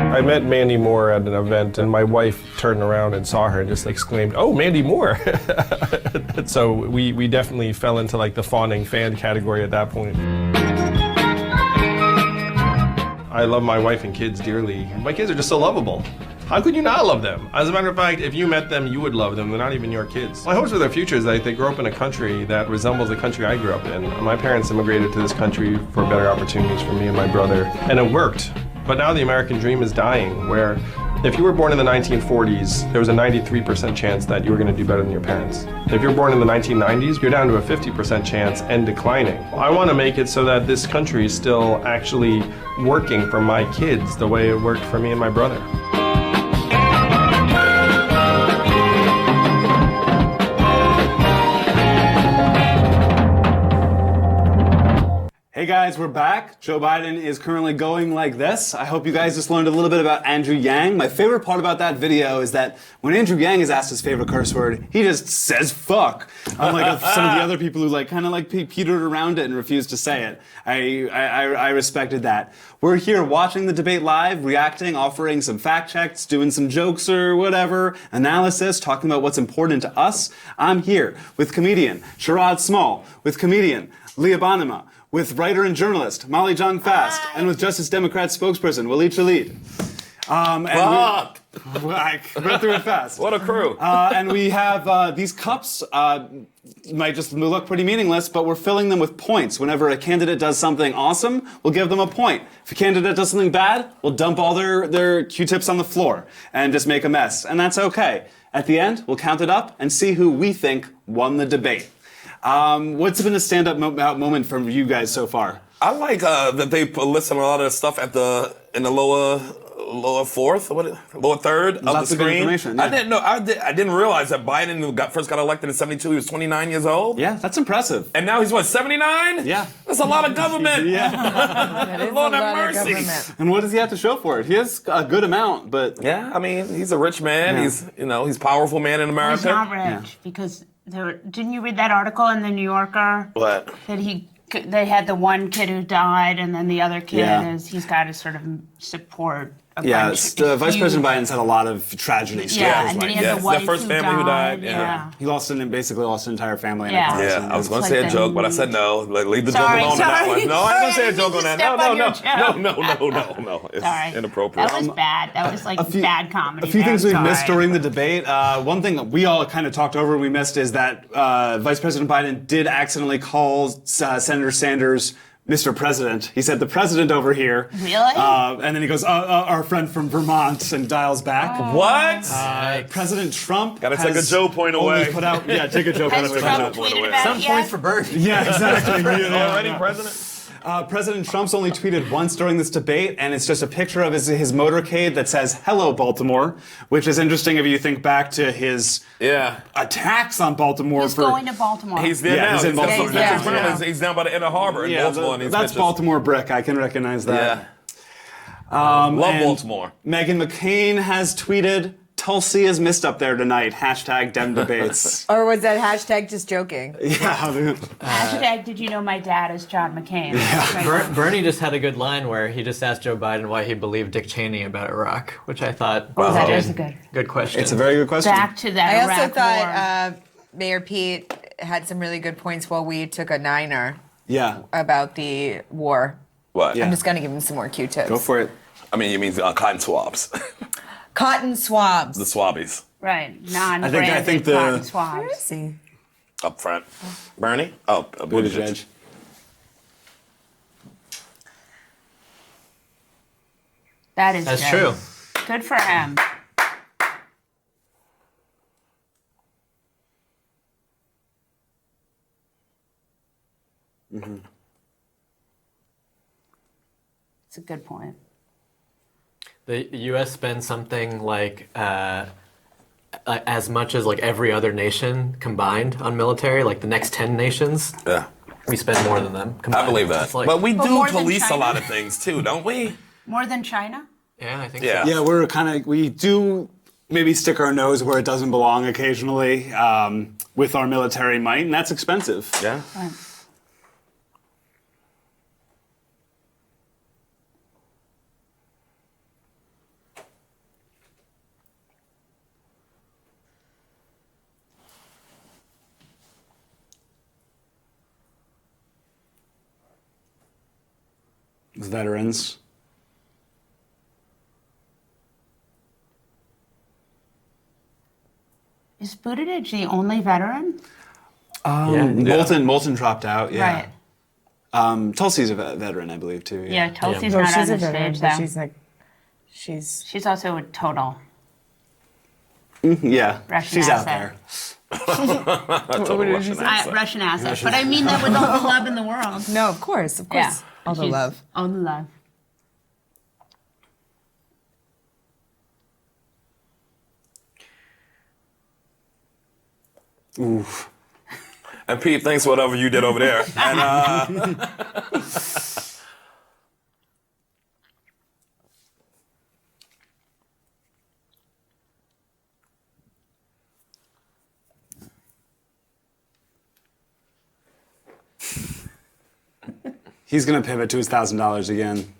I met Mandy Moore at an event, and my wife turned around and saw her and just exclaimed, "Oh, Mandy Moore!" So we definitely fell into like the fawning fan category at that point. I love my wife and kids dearly. My kids are just so lovable. How could you not love them? As a matter of fact, if you met them, you would love them. They're not even your kids. My hopes for their future is that they grow up in a country that resembles the country I grew up in. My parents immigrated to this country for better opportunities for me and my brother, and it worked. But now the American dream is dying, where if you were born in the 1940s, there was a 93% chance that you were going to do better than your parents. If you're born in the 1990s, you're down to a 50% chance and declining. I want to make it so that this country is still actually working for my kids the way it worked for me and my brother. Hey guys, we're back. Joe Biden is currently going like this. I hope you guys just learned a little bit about Andrew Yang. My favorite part about that video is that when Andrew Yang is asked his favorite curse word, he just says fuck. Unlike some of the other people who kind of petered around it and refused to say it. I respected that. We're here watching the debate live, reacting, offering some fact checks, doing some jokes or whatever, analysis, talking about what's important to us. I'm here with comedian Sherrod Small, with comedian Leah Bonnema, with writer and journalist Molly Jong-Fast, and with Justice Democrats spokesperson Waleed Shahid. I went through it fast. What a crew. And we have these cups, might just look pretty meaningless, but we're filling them with points. Whenever a candidate does something awesome, we'll give them a point. If a candidate does something bad, we'll dump all their Q-tips on the floor and just make a mess. And that's okay. At the end, we'll count it up and see who we think won the debate. What's been a stand-up moment from you guys so far? I like that they listen a lot of the stuff in the lower fourth, lower third of the Lots of good screen. information, yeah. I didn't know. I didn't realize that Biden first got elected in '72. He was 29 years old. Yeah, that's impressive. And now he's what, 79? Yeah, that's a lot of government. Yeah, Lord have mercy. And what does he have to show for it? He has a good amount, but yeah, I mean, he's a rich man. Yeah. He's a powerful man in America. He's not rich because didn't you read that article in the New Yorker? What? That they had the one kid who died, and then the other kid he's got to sort of support. Vice President Biden's had a lot of tragedies. Yeah, and then he has a wife the first family who died. Yeah. He basically lost an entire family. Yeah. In a car accident. I was going to say a joke, but I said no. Leave the joke alone on that one. No, I'm going to say a joke on that. No. It's inappropriate. That was bad. That was bad comedy. A few things we missed during the debate. One thing that we all kind of talked over and we missed is that Vice President Biden did accidentally call Senator Sanders Mr. President. He said the president over here. Really? And then he goes, our friend from Vermont, and dials back. Oh. What? President Trump Gotta take a Joe point away. Take a Joe point away. Some points for Bert. Yeah, exactly. Already president? President Trump's only tweeted once during this debate, and it's just a picture of his motorcade that says, "Hello, Baltimore," which is interesting if you think back to his attacks on Baltimore. He's going to Baltimore. He's there now. He's in Baltimore. He's down by the Inner Harbor in Baltimore. That's Baltimore brick. I can recognize that. Love Baltimore. Meghan McCain has tweeted, Tulsi is missed up there tonight. Hashtag Dem debates. Or was that hashtag just joking? Yeah. Hashtag did you know my dad is John McCain? Yeah. Bernie just had a good line where he just asked Joe Biden why he believed Dick Cheney about Iraq, which I thought that is a good question. It's a very good question. Back to that I Iraq also thought war. Mayor Pete had some really good points while we took a niner about the war. What? I'm just going to give him some more Q-tips. Go for it. I mean, you mean cotton swabs. Cotton swabs. The swabbies. Right. Non-branded cotton swabs. Where is he? Up front. Bernie? Oh, Buttigieg. That's true. Good for him. Mm-hmm. It's a good point. The U.S. spends something like as much as every other nation combined on military, like the next 10 nations. Yeah. We spend more than them combined. I believe that. But we do police a lot of things too, don't we? More than China? Yeah, I think so. Yeah, we do maybe stick our nose where it doesn't belong occasionally with our military might, and that's expensive. Yeah. Right. Veterans. Is Buttigieg the only veteran? Moulton dropped out. Yeah. Right. Tulsi's a veteran, I believe, too. Yeah, Tulsi's not on the stage, though. She's also a total. Yeah, Russian she's asset. out there. Russian asset. But I mean that with all the love in the world. No, of course. Yeah. All the love. All the love. Oof. And Pete, thanks for whatever you did over there. And He's going to pivot to his $1,000 again.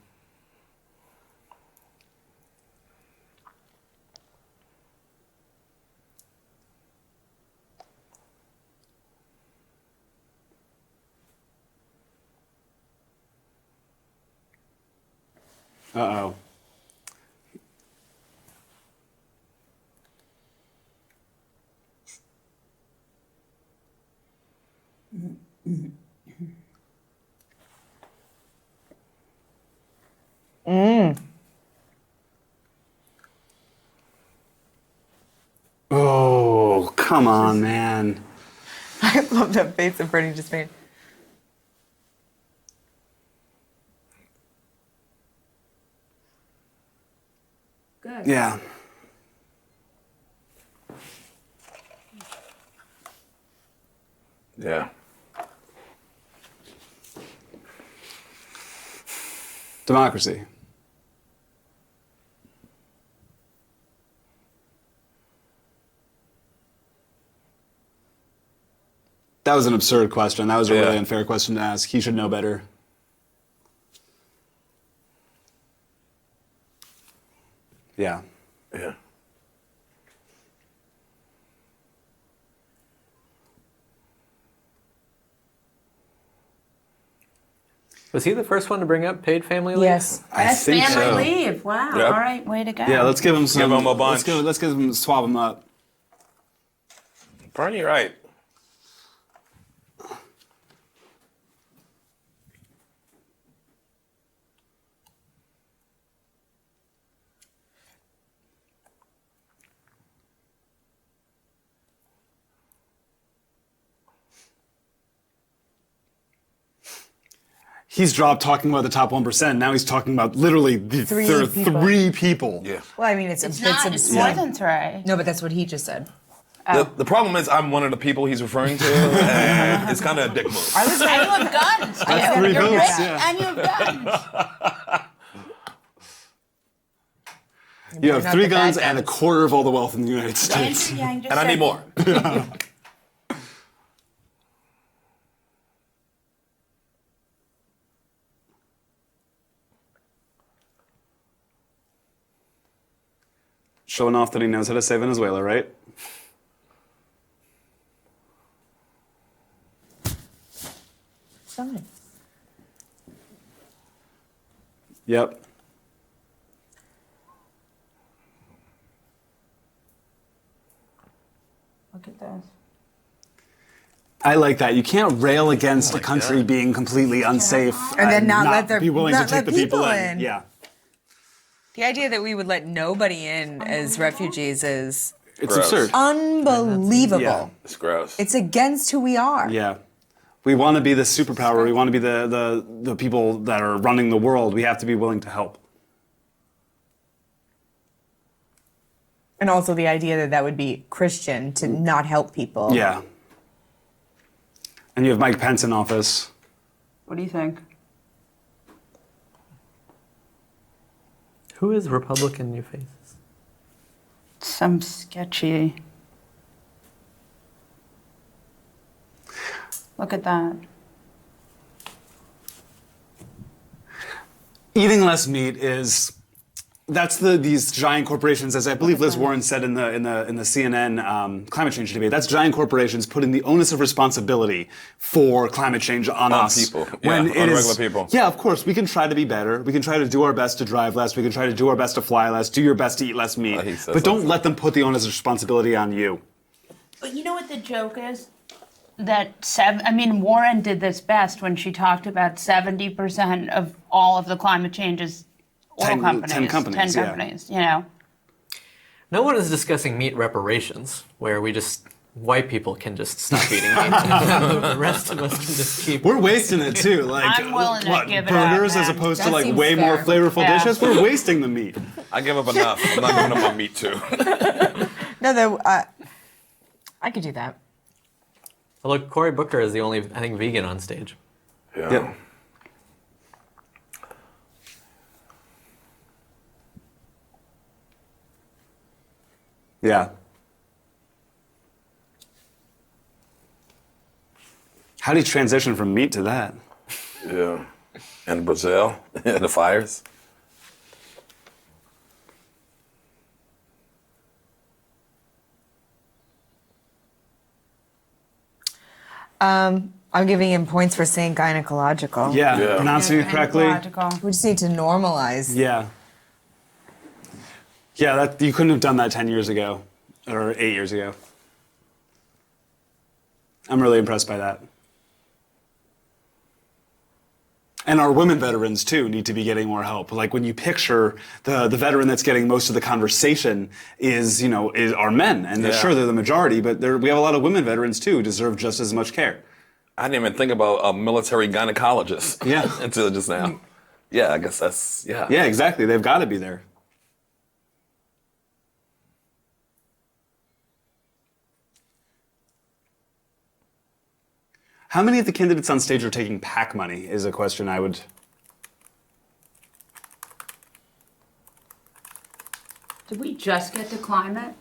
Uh-oh. Oh, come on, man. I love that face that Bernie just made. Good. Yeah. yeah. Democracy. That was an absurd question. That was a really unfair question to ask. He should know better. Yeah. Yeah. Was he the first one to bring up paid family leave? Yes. I think Family so. leave. Wow. Yep. All right. Way to go. Yeah, let's give him some. Give him a bunch. Let's give him, swab him up. Bernie, right. He's dropped talking about the top 1%. Now he's talking about literally the three people. Yeah. Well, I mean, it's Not, it's more than three. No, but that's what he just said. The problem is I'm one of the people he's referring to, and it's kind of a dick move. And you have guns. That's 3 You're votes, rich yeah. and you have guns. You have Not 3 the bad guns and a guns. quarter of all the wealth in the United States. And I need more. Showing off that he knows how to say Venezuela, right? Fine. Yep. Look at this. I like that. You can't rail against a country being completely unsafe And then not let their- be willing to not take let the people people in. in. Yeah. The idea that we would let nobody in as refugees is It's Gross. absurd. unbelievable. Yeah. It's gross. It's against who we are. Yeah. We want to be the superpower. We want to be the people that are running the world. We have to be willing to help. And also the idea that that would be Christian to not help people. Yeah. And you have Mike Pence in office. What do you think? Who is Republican New Faces? Some sketchy. Look at that. Eating less meat is that's these giant corporations, as I believe Liz Warren said in the CNN climate change debate. That's giant corporations putting the onus of responsibility for climate change on us. People. When Yeah, it on is- regular people. Yeah, of course, we can try to be better. We can try to do our best to drive less. We can try to do our best to fly less. Do your best to eat less meat. he says But don't that. let them put the onus of responsibility on you. But you know what the joke is? That Warren did this best when she talked about 70% of all of the climate change is oil 10 companies. 10 companies, 10 yeah. companies, you know. No one is discussing meat reparations, where white people can just stop eating meat. And the rest of us can just keep. We're wasting it too. Like I'm willing to what, give it up, burgers as man. opposed to That like seems way more fair. flavorful Yeah. dishes. We're wasting the meat. I give up enough. I'm not giving up my meat too. No, I could do that. Well, look, Cory Booker is the only, I think, vegan on stage. Yeah. Yep. Yeah. How do you transition from meat to that? Yeah. And Brazil, the fires. I'm giving him points for saying gynecological. Yeah, pronouncing it correctly. We just need to normalize. Yeah. Yeah, that you couldn't have done that 10 years ago or 8 years ago. I'm really impressed by that. And our women veterans, too, need to be getting more help. Like, when you picture the veteran that's getting most of the conversation is our men. And sure, they're the majority, but we have a lot of women veterans, too, who deserve just as much care. I didn't even think about a military gynecologist. Yeah. Until just now. Yeah, I guess that's, Yeah, exactly. They've got to be there. How many of the candidates on stage are taking PAC money is a question I would... Did we just get to climate?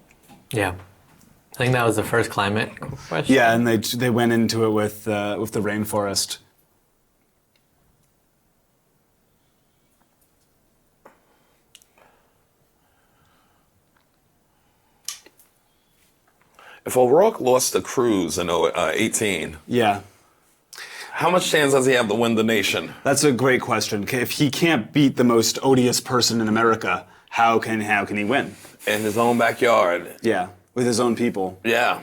Yeah. I think that was the first climate question. Yeah, and they went into it with the rainforest. If O'Rourke lost the cruise in 18, yeah, how much chance does he have to win the nation? That's a great question. If he can't beat the most odious person in America, how can he win? In his own backyard. Yeah, with his own people. Yeah.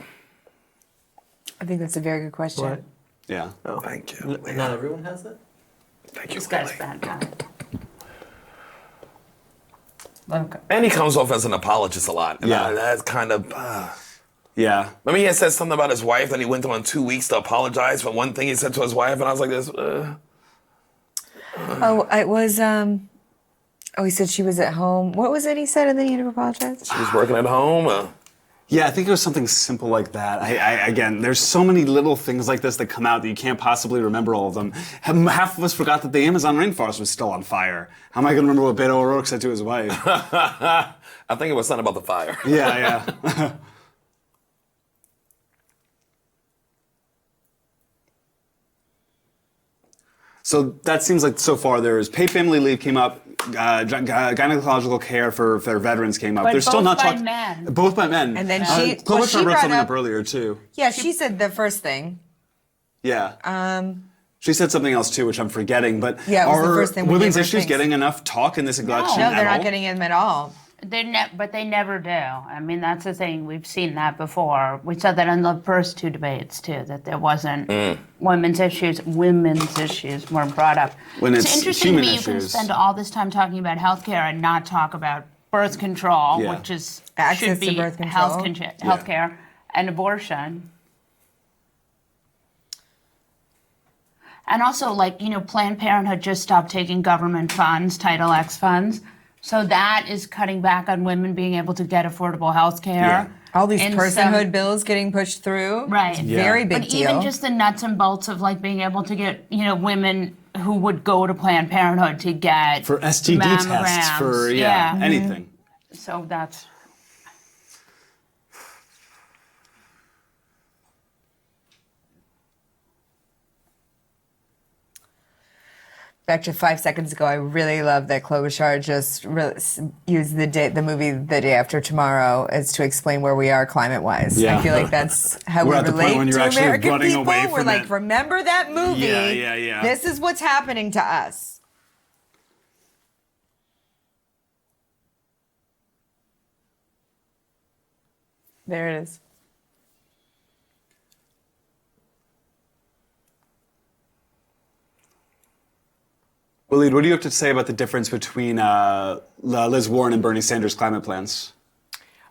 I think that's a very good question. What? Yeah. Oh, thank you. Not everyone has that? Thank you. This guy's bad guy. Okay. And he comes off as an apologist a lot. And Yeah. that's kind of... Yeah. Remember he had said something about his wife that he went on 2 weeks to apologize for one thing he said to his wife, and I was like this. Oh, it was. He said she was at home. What was it he said, and then he had to apologize? She was working at home. Yeah, I think it was something simple like that. Again, there's so many little things like this that come out that you can't possibly remember all of them. Half of us forgot that the Amazon rainforest was still on fire. How am I going to remember what Beto O'Rourke said to his wife? I think it was something about the fire. Yeah. So that seems like so far there's paid family leave came up, gynecological care for veterans came up. But They're still both not by talking. men. Both by men. And then Chloe brought something up earlier too. Yeah, she said the first thing. Yeah. She said something else too, which I'm forgetting. But Yeah, it was the are first thing we women's gave her issues things. getting enough talk in this election? No, at they're not all? getting him at all. But they never do. I mean, that's the thing. We've seen that before. We said that in the first two debates too, that there wasn't women's issues weren't brought up. When it's interesting to human me you can issues. spend all this time talking about healthcare and not talk about birth control, Yeah. which is Access should to be birth control. healthcare and abortion. And also, Planned Parenthood just stopped taking government funds, Title X funds. So that is cutting back on women being able to get affordable health care. All these personhood bills getting pushed through. Right. It's a very big but deal. even just the nuts and bolts of being able to get, women who would go to Planned Parenthood to get For STD tests, mammograms. for anything. So that's... Back to 5 seconds ago, I really love that Klobuchar just used the movie The Day After Tomorrow as to explain where we are climate-wise. Yeah. I feel like that's how We're we at the point relate when you're to actually American running people. away We're from like, it. remember that movie? Yeah. This is what's happening to us. There it is. Waleed, what do you have to say about the difference between Liz Warren and Bernie Sanders' climate plans?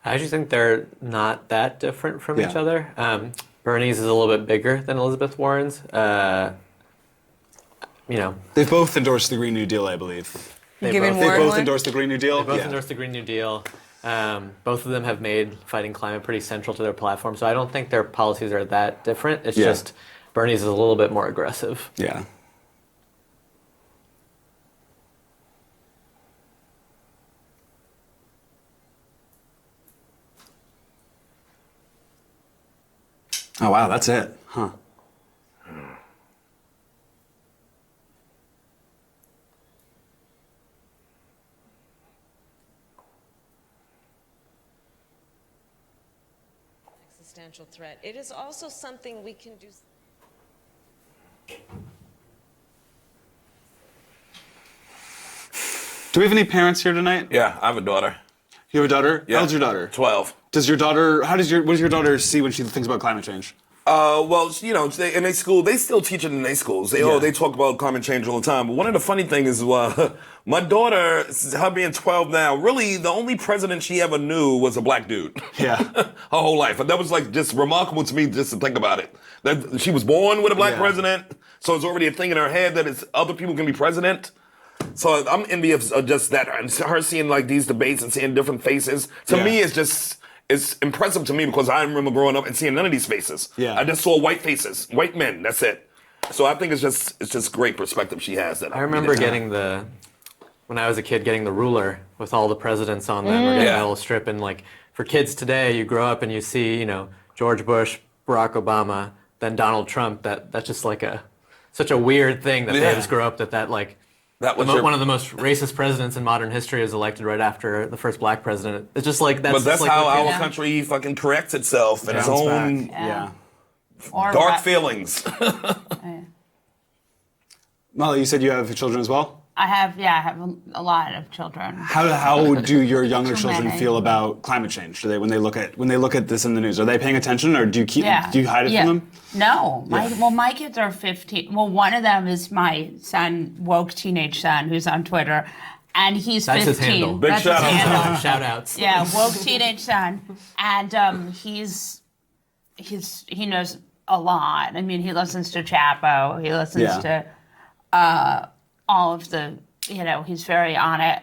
I actually think they're not that different from each Yeah. other. Bernie's is a little bit bigger than Elizabeth Warren's. They've both endorsed the Green New Deal, I believe. They Giving both- They Warren both one? endorsed the Green New Deal? They both Yeah. endorsed the Green New Deal. Both of them have made fighting climate pretty central to their platform, so I don't think their policies are that different. It's just Bernie's is a little bit more aggressive. Yeah. Oh, wow, that's it. Huh. Existential threat. It is also something we can do. Do we have any parents here tonight? Yeah, I have a daughter. You have a daughter? Yeah. How old's your daughter? 12. Does your daughter, what does your daughter see when she thinks about climate change? Well, you know, in their school, they still teach it in their schools. They talk about climate change all the time. But one of the funny things is, my daughter, her being 12 now, really the only president she ever knew was a black dude. Yeah. Her whole life. And that was like just remarkable to me just to think about it. That she was born with a black president, so it's already a thing in her head that it's other people can be president. So I'm envious of just that. And her seeing like these debates and seeing different faces, to me it's impressive to me because I remember growing up and seeing none of these faces. Yeah. I just saw white faces, white men, that's it. So I think it's just great perspective she has. That I remember getting when I was a kid, getting the ruler with all the presidents on them, or getting that little strip. And like for kids today, you grow up and you see, you know, George Bush, Barack Obama, then Donald Trump. That's just like such a weird thing that they just grow up that one of the most racist presidents in modern history is elected right after the first black president. It's just like that's. But that's like how our country fucking corrects itself and its own dark feelings. Molly, you said you have children as well? I have a lot of children. How do your younger Too children many. feel about climate change? Do they, when they look at this in the news, are they paying attention, or do you hide it from them? No, my kids are 15. Well, one of them is my son, woke teenage son, who's on Twitter, and he's 15. His handle. Big That's shout his out. handle. Shout outs. Yeah, woke teenage son, and he knows a lot. I mean, he listens to Chapo. He listens to all of the. You know, he's very on it.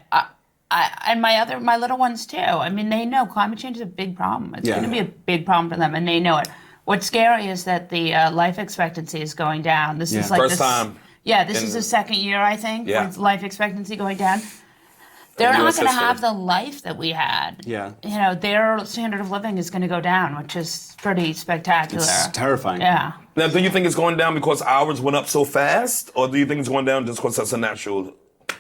And my little ones too. I mean, they know climate change is a big problem. It's going to be a big problem for them, and they know it. What's scary is that the life expectancy is going down. This is like first time. Yeah, this is the second year, I think, with life expectancy going down. They're In not US going to history. have the life that we had. Yeah. You know, their standard of living is going to go down, which is pretty spectacular. It's terrifying. Yeah. Now, do you think it's going down because ours went up so fast, or do you think it's going down just because that's a natural?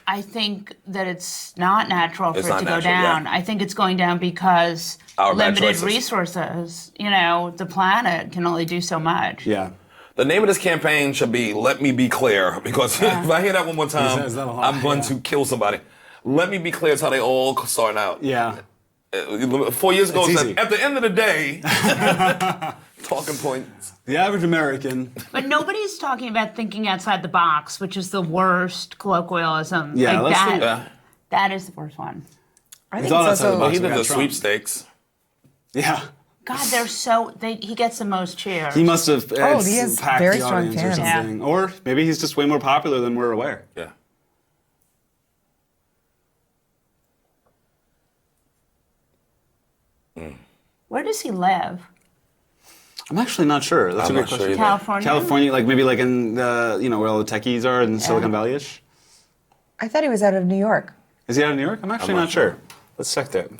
I think that it's not natural for It's it not to go natural, down. yeah. I think it's going down because Our bad limited choices. resources. You know, the planet can only do so much. Yeah. The name of this campaign should be "Let Me Be Clear," because if I hear that one more time, says that a lot, I'm going to kill somebody. Let me be clear is how they all start out. Yeah. 4 years ago, It's it said, easy. at the end of the day, talking points. The average American. But nobody's talking about thinking outside the box, which is the worst colloquialism. Yeah, like let's that. That is the worst one. I It's think all it's outside the also box. He We did got the Trump. sweepstakes. Yeah. God, they're so. He gets the most cheers. He must have he has packed very the strong audience or fans. something. Or maybe he's just way more popular than we're aware. Yeah. Where does he live? I'm actually not sure. That's I'm a not great sure question. either. California. California, like maybe like in the, where all the techies are in Silicon Valley-ish? I thought he was out of New York. Is he out of New York? I'm actually not not sure. Let's check that.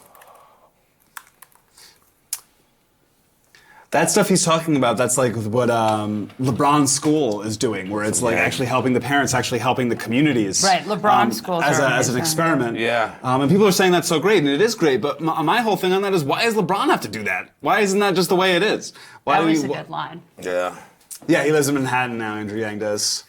That stuff he's talking about, that's like what LeBron's school is doing, where it's like actually helping the parents, actually helping the communities. Right, LeBron's schools as are an amazing. experiment. Yeah. And people are saying that's so great, and it is great, but my whole thing on that is, why does LeBron have to do that? Why isn't that just the way it is? Why That do was we, a good line. Yeah. Yeah, he lives in Manhattan now, Andrew Yang does.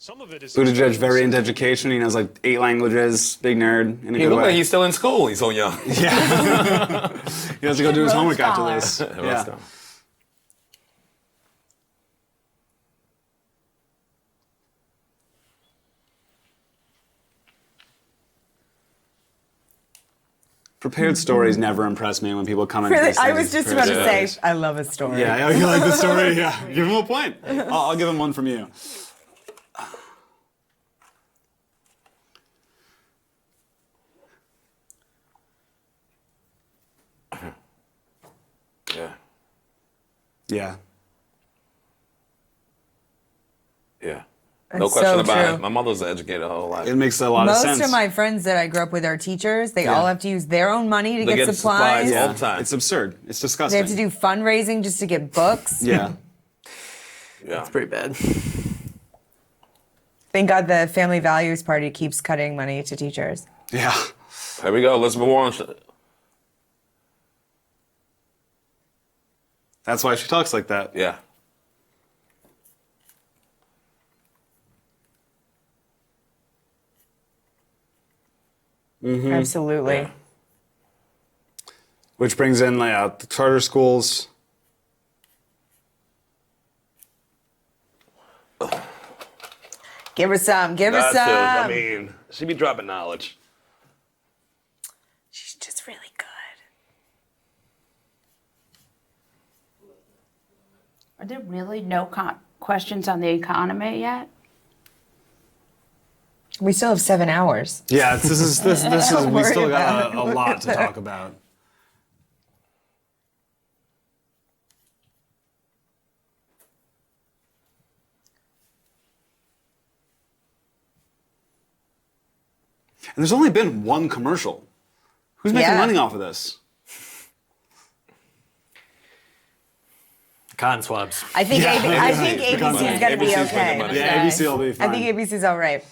Some of it is. Buttigieg, very into education. He knows like 8 languages. Big nerd in a He good looked way. like he's still in school. He's so young. Yeah. He has to go do his homework after this. Roast Yeah. him. Prepared stories never impress me when people come in. Really, I was just about to say, I love a story. Yeah, you like the story? Yeah, give him a point. I'll give him one from you. Yeah. Yeah. Yeah. That's No question so about true. it. My mother's educated her whole life. It makes a lot of sense. Most of my friends that I grew up with are teachers. They Yeah. all have to use their own money to They get get supplies. supplies all the time. It's absurd. It's They disgusting. have to do fundraising just to get books. Yeah. Yeah. It's pretty bad. Thank God the Family Values Party keeps cutting money to teachers. Yeah. Here we go. Let's move on. That's why she talks like that. Yeah. Mm-hmm. Absolutely. Yeah. Which brings in the charter schools. Give her some. Give her Got to. some. I mean, she be dropping knowledge. She's just really good. Are there really no questions on the economy yet? We still have 7 hours. Yeah, this is we still got a lot to talk about. And there's only been one commercial. Who's making money off of this? Cotton swabs. I think Yeah, I think the ABC is content. going to be ABC's okay. making money. Yeah, ABC will be fine. I think ABC's all right.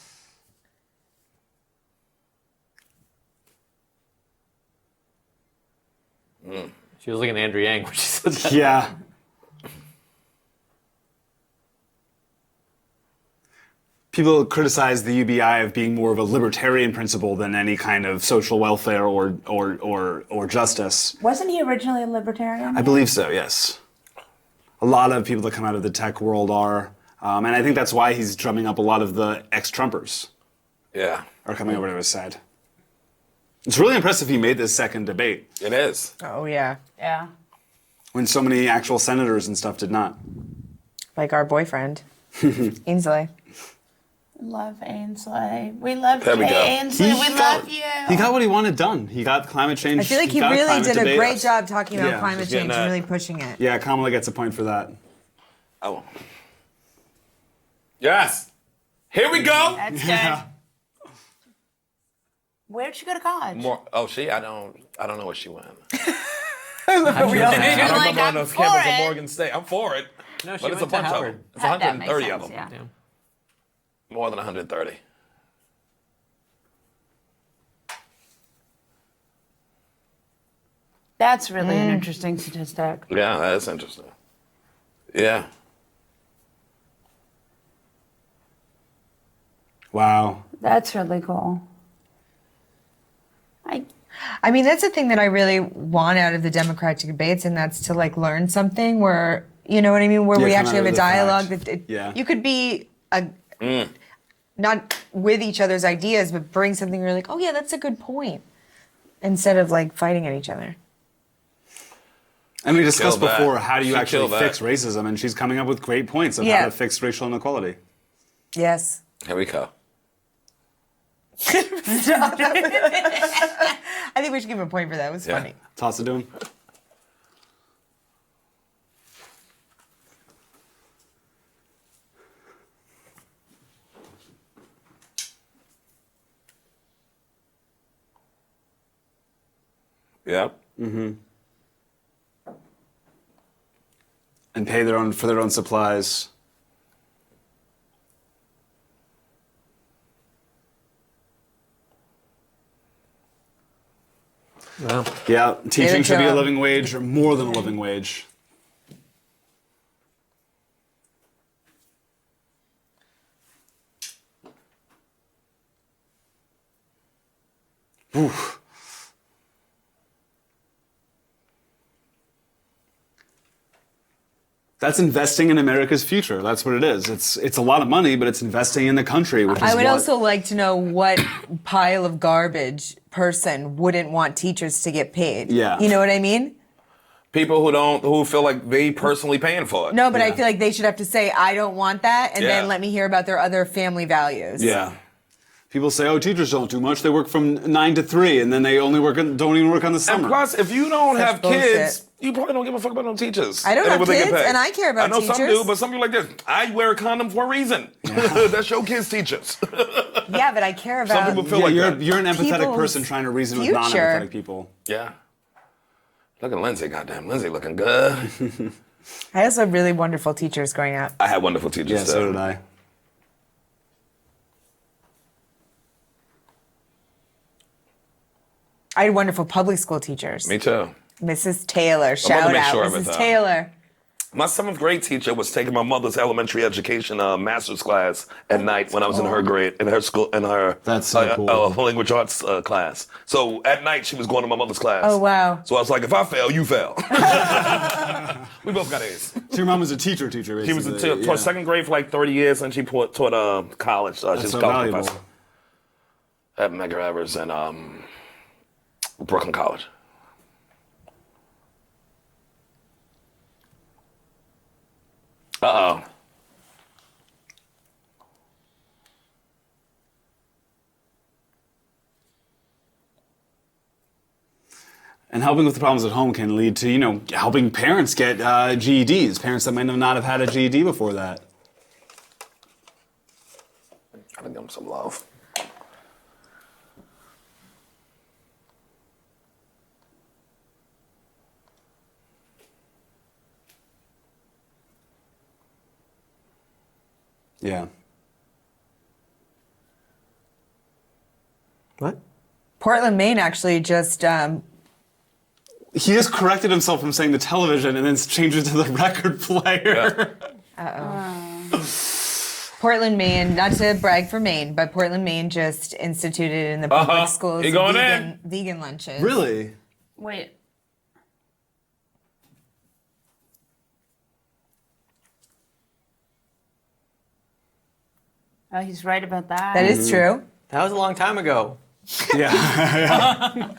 She was looking at Andrew Yang when she said that. Yeah. People criticize the UBI of being more of a libertarian principle than any kind of social welfare or justice. Wasn't he originally a libertarian? I believe so, yes. A lot of people that come out of the tech world are. And I think that's why he's drumming up a lot of the ex-Trumpers Yeah. are coming over to his side. It's really impressive he made this second debate It is. Oh, yeah. Yeah. when so many actual senators and stuff did not. Like our boyfriend, Ainsley. Love Ainsley. We love There you, we go. Ainsley. We love you. He got what he wanted done. He got climate change. I feel like he got a really climate did a debate. great job talking about Yeah, climate just getting change and that. really pushing it. Yeah, Kamala gets a point for that. Oh. Yes. Here we go. That's Yeah. good. Where'd she go to college? More. Oh, she. I don't know where she went. Really? I don't like, remember I'm those for campus it. at Morgan State. I'm for it. No, she But it's a went to bunch of Howard. them. It's That makes 130 of sense, them. yeah. More than 130. That's really an interesting statistic. Yeah, that's interesting. Yeah. Wow. That's really cool. I mean, that's the thing that I really want out of the Democratic debates, and that's to like learn something where, you know what I mean, where Yeah, we come actually out have of a the dialogue. fact. That Yeah. you could be not with each other's ideas, but bring something where you're like, oh yeah, that's a good point, instead of like fighting at each other. And we discussed Killed that. before, how do you She actually killed that. fix racism? And she's coming up with great points of Yeah. how to fix racial inequality. Yes. Here we go. I think we should give him a point for that. It was Yeah. funny. Toss it to him. Yep. And pay for their own supplies. Well, Yeah, teaching should be a job. living wage or more than a living wage. Oof. That's investing in America's future. That's what it is. It's a lot of money, but it's investing in the country, which is I would what- also like to know what pile of garbage person wouldn't want teachers to get paid. Yeah. You know what I mean? People who feel like they personally paying for it. No, but I feel like they should have to say, I don't want that, and Yeah. then let me hear about their other family values. Yeah. People say, oh, teachers don't do much. They work from 9 to 3, and then they only don't even work on the summer. And plus, if you don't Such have bullshit. kids, you probably don't give a fuck about no teachers. I don't And have what they get kids, paid. and I care about I know some teachers. do, but some people like this. I wear a condom for a reason. That's your kids' teachers. Yeah, but I care about Some people feel like you're, that. you're an empathetic people's person trying to reason with future. non-empathetic people. Yeah. Look at Lindsay, goddamn. Lindsay looking good. I also had really wonderful teachers growing up. I had wonderful teachers. Yeah, so did I. I had wonderful public school teachers. Me too. Mrs. Taylor, to shout make out, sure of it, Mrs. though. Taylor. My 7th grade teacher was taking my mother's elementary education master's class at night when I was in her grade, in her school, in her That's so cool. language arts class. So at night she was going to my mother's class. Oh, wow. So I was like, if I fail, you fail. We both got A's. So your mom was a teacher, basically. She was taught 2nd grade for like 30 years, and she taught college. She's That's a so college valuable. professor at Medgar Evers and Brooklyn College. Uh-oh. And helping with the problems at home can lead to, helping parents get GEDs, parents that might not have had a GED before that. Gotta give them some love. Yeah. What? Portland, Maine actually just He just corrected himself from saying the television and then changed it to the record player. Portland, Maine, not to brag for Maine, but Portland, Maine just instituted in the public schools You going in? vegan lunches. Really? Wait. Oh, he's right about that. That is true. That was a long time ago. Yeah.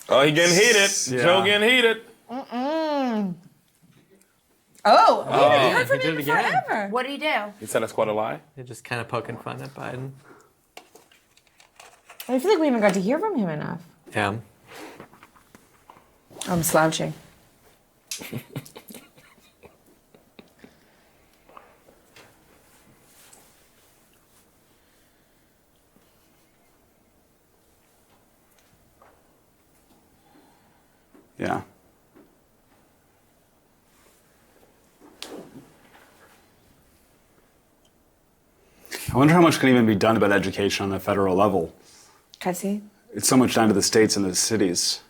Oh, he getting heated. Yeah. Joe getting heated. Oh, we haven't heard from he did him it again. forever. What do you do? He said that's quite a lie. They're just kind of poking fun at Biden. I feel like we haven't got to hear from him enough. Yeah. I'm slouching. Yeah. I wonder how much can even be done about education on the federal level. Cassie? It's so much down to the states and the cities.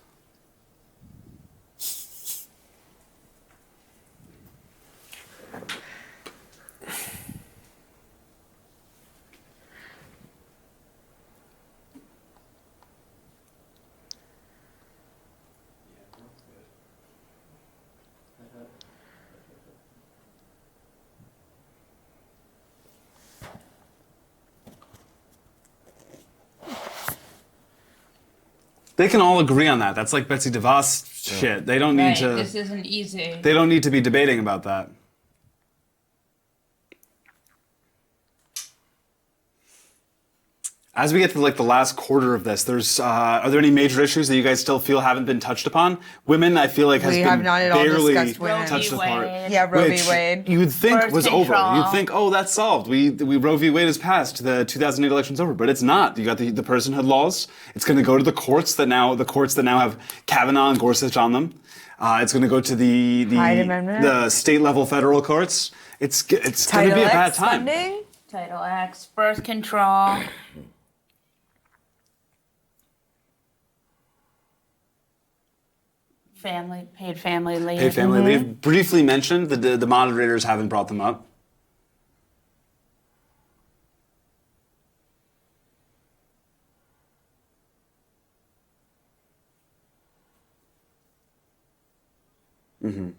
They can all agree on that. That's like Betsy DeVos shit. They don't need Right, to. this isn't easy. They don't need to be debating about that. As we get to like the last quarter of this, there's are there any major issues that you guys still feel haven't been touched upon? Women, I feel like has We been have not at all barely discussed women. touched Roe v. apart. Wade. Yeah, Roe v. Which Wade. you would think Birth was over. control. You'd think, oh, that's solved. We Roe v. Wade is passed. The 2008 election's over, but it's not. You got the personhood laws. It's going to go to the courts that now have Kavanaugh and Gorsuch on them. It's going to go to the Hyde Amendment. the state level federal courts. It's going to be a bad X time. funding? Title X, birth control. paid family leave. Paid family leave. Briefly mentioned, the moderators haven't brought them up. Mm-hmm.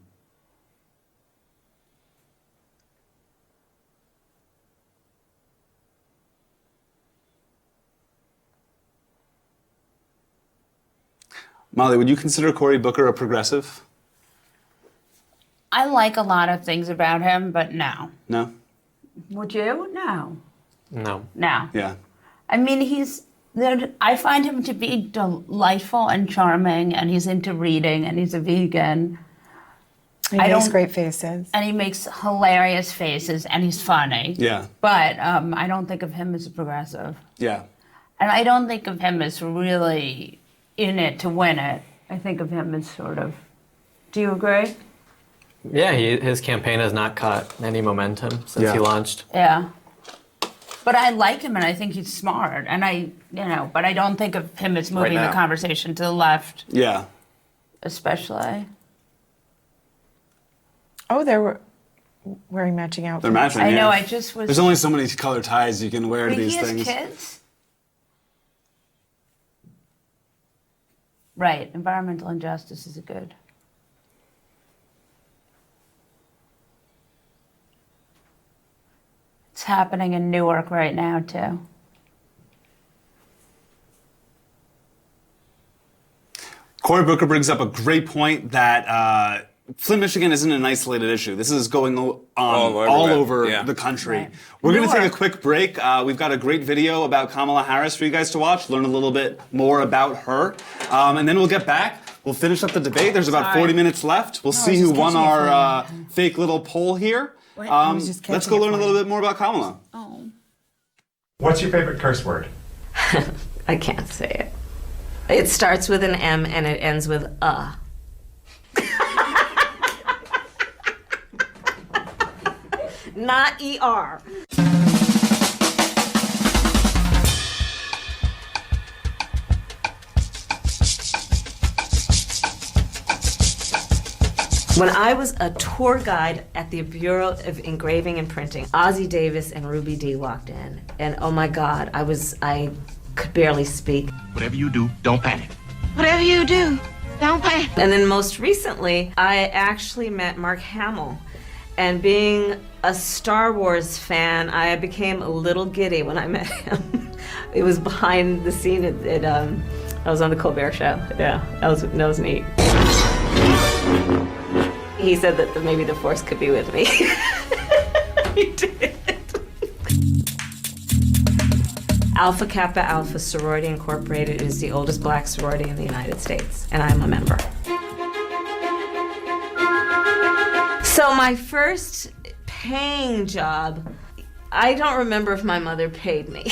Molly, would you consider Cory Booker a progressive? I like a lot of things about him, but no. No? Would you? No. No. No. Yeah. I mean, I find him to be delightful and charming, and he's into reading, and he's a vegan. He makes great faces. And he makes hilarious faces, and he's funny. Yeah. But I don't think of him as a progressive. Yeah. And I don't think of him as really in it to win it. I think of him as sort of... Do you agree? Yeah, his campaign has not caught any momentum since he launched. Yeah. But I like him, and I think he's smart. And but I don't think of him as moving the conversation to the left. Yeah. Especially. Oh, they're wearing matching outfits. They're matching, I know, I just was... There's only so many color ties you can wear to these he has things. Kids? Right, environmental injustice is good. It's happening in Newark right now, too. Cory Booker brings up a great point that Flint, Michigan isn't an isolated issue. This is going on all over the country. Right. We're going to take a quick break. We've got a great video about Kamala Harris for you guys to watch, learn a little bit more about her. And then we'll get back. We'll finish up the debate. There's about 40 minutes left. We'll see who won our fake little poll here. Let's go learn a little bit more about Kamala. Oh. What's your favorite curse word? I can't say it. It starts with an M and it ends with Not ER. When I was a tour guide at the Bureau of Engraving and Printing, Ozzie Davis and Ruby Dee walked in, and oh my God, I could barely speak. Whatever you do, don't panic. Whatever you do, don't panic. And then most recently, I actually met Mark Hamill. And being a Star Wars fan, I became a little giddy when I met him. It was behind the scene I was on the Colbert Show. Yeah, that was neat. He said that maybe the Force could be with me. He did. Alpha Kappa Alpha Sorority Incorporated is the oldest black sorority in the United States, and I'm a member. So my first paying job, I don't remember if my mother paid me.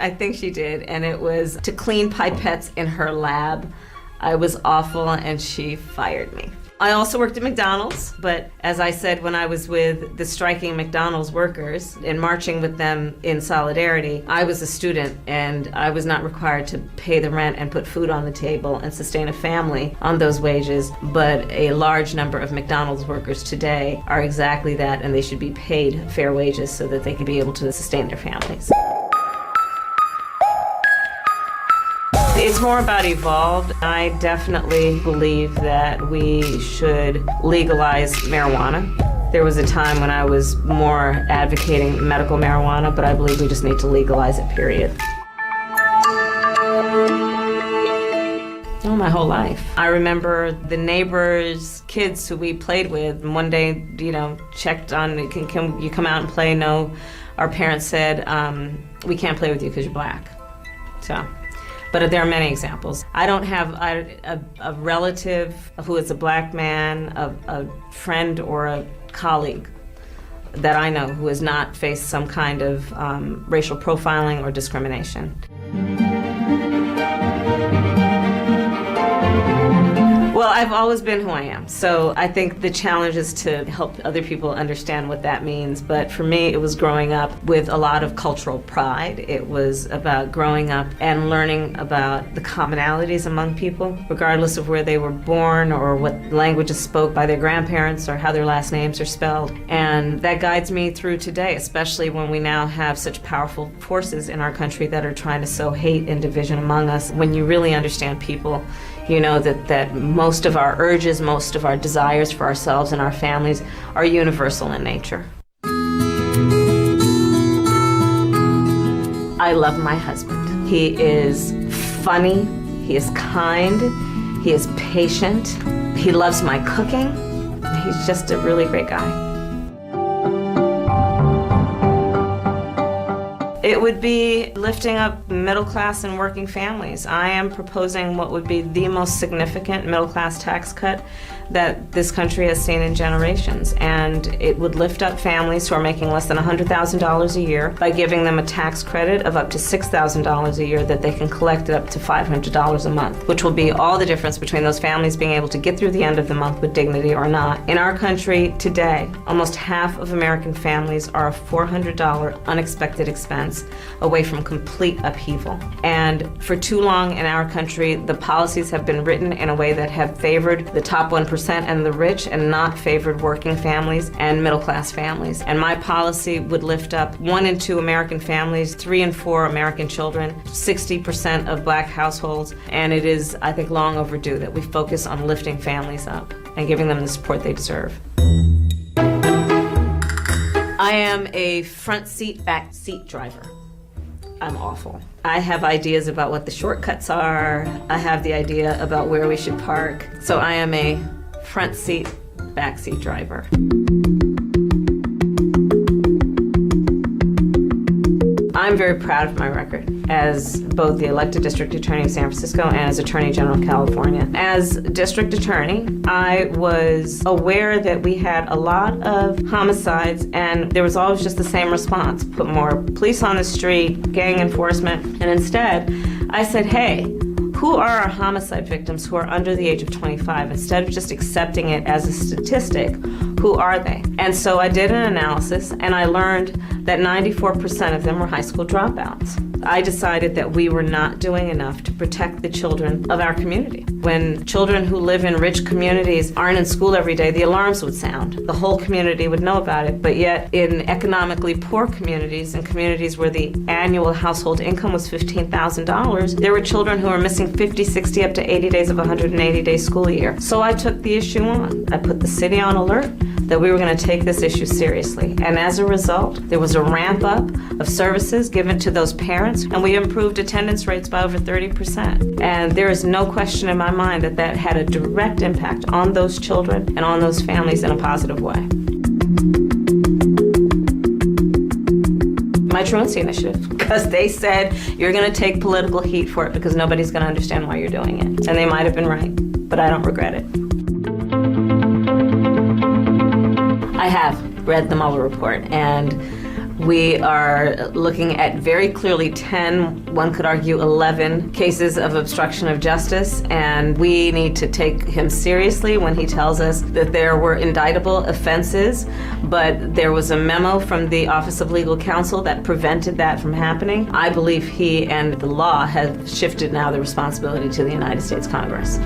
I think she did, and it was to clean pipettes in her lab. I was awful, and she fired me. I also worked at McDonald's, but as I said, when I was with the striking McDonald's workers and marching with them in solidarity, I was a student and I was not required to pay the rent and put food on the table and sustain a family on those wages, but a large number of McDonald's workers today are exactly that, and they should be paid fair wages so that they can be able to sustain their families. It's more about evolved. I definitely believe that we should legalize marijuana. There was a time when I was more advocating medical marijuana, but I believe we just need to legalize it, period. Oh, my whole life. I remember the neighbors' kids who we played with, and one day, checked on, can you come out and play? No. Our parents said, we can't play with you because you're black. So. But there are many examples. I don't have a relative who is a black man, a friend or a colleague that I know who has not faced some kind of racial profiling or discrimination. Well, I've always been who I am. So I think the challenge is to help other people understand what that means. But for me, it was growing up with a lot of cultural pride. It was about growing up and learning about the commonalities among people, regardless of where they were born or what languages spoke by their grandparents or how their last names are spelled. And that guides me through today, especially when we now have such powerful forces in our country that are trying to sow hate and division among us. When you really understand people, you know that most of our urges, most of our desires for ourselves and our families are universal in nature. I love my husband. He is funny, he is kind, he is patient, he loves my cooking. He's just a really great guy. It would be lifting up middle-class and working families. I am proposing what would be the most significant middle-class tax cut that this country has seen in generations. And it would lift up families who are making less than $100,000 a year by giving them a tax credit of up to $6,000 a year that they can collect it up to $500 a month, which will be all the difference between those families being able to get through the end of the month with dignity or not. In our country today, almost half of American families are a $400 unexpected expense away from complete upheaval. And for too long in our country, the policies have been written in a way that have favored the top 1% and the rich and not favored working families and middle-class families. And my policy would lift up 1 in 2 American families, 3 in 4 American children, 60% of black households, and it is, I think, long overdue that we focus on lifting families up and giving them the support they deserve. I am a front seat, back seat driver. I'm awful. I have ideas about what the shortcuts are. I have the idea about where we should park. So I am a front seat, back seat driver. I'm very proud of my record as both the elected district attorney of San Francisco and as Attorney General of California. As district attorney, I was aware that we had a lot of homicides and there was always just the same response: put more police on the street, gang enforcement. And instead, I said, hey, who are our homicide victims who are under the age of 25? Instead of just accepting it as a statistic, who are they? And so I did an analysis and I learned that 94% of them were high school dropouts. I decided that we were not doing enough to protect the children of our community. When children who live in rich communities aren't in school every day, the alarms would sound. The whole community would know about it. But yet in economically poor communities and communities where the annual household income was $15,000, there were children who were missing 50, 60, up to 80 days of a 180-day school year. So I took the issue on. I put the city on alert that we were going to take this issue seriously. And as a result, there was a ramp up of services given to those parents, and we improved attendance rates by over 30%. And there is no question in my mind that that had a direct impact on those children and on those families in a positive way. My truancy initiative, because they said you're going to take political heat for it because nobody's going to understand why you're doing it. And they might have been right, but I don't regret it. I have read the Mueller report, and we are looking at very clearly 10, one could argue 11 cases of obstruction of justice, and we need to take him seriously when he tells us that there were indictable offenses, but there was a memo from the Office of Legal Counsel that prevented that from happening. I believe he and the law have shifted now the responsibility to the United States Congress.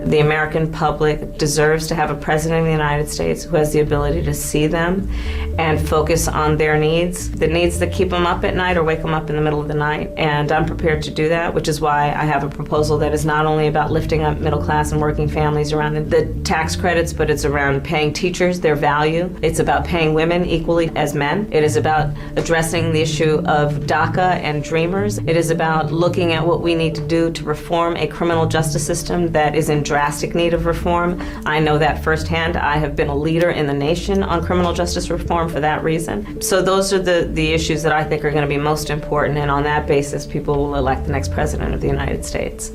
The American public deserves to have a president of the United States who has the ability to see them and focus on their needs, the needs that keep them up at night or wake them up in the middle of the night. And I'm prepared to do that, which is why I have a proposal that is not only about lifting up middle class and working families around the tax credits, but it's around paying teachers their value. It's about paying women equally as men. It is about addressing the issue of DACA and Dreamers. It is about looking at what we need to do to reform a criminal justice system that is in drastic need of reform. I know that firsthand. I have been a leader in the nation on criminal justice reform for that reason. So those are the issues that I think are going to be most important, and on that basis, people will elect the next president of the United States.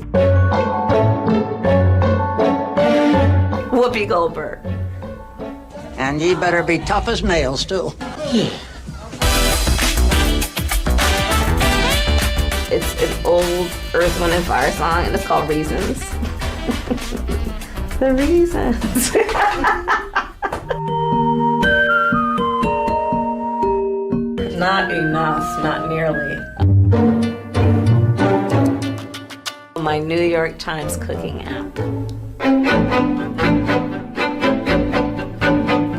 Whoopi Goldberg. And ye better be tough as nails, too. It's an Earth, Wind and Fire song, and it's called Reasons. The Reasons. Not enough, not nearly. My New York Times cooking app.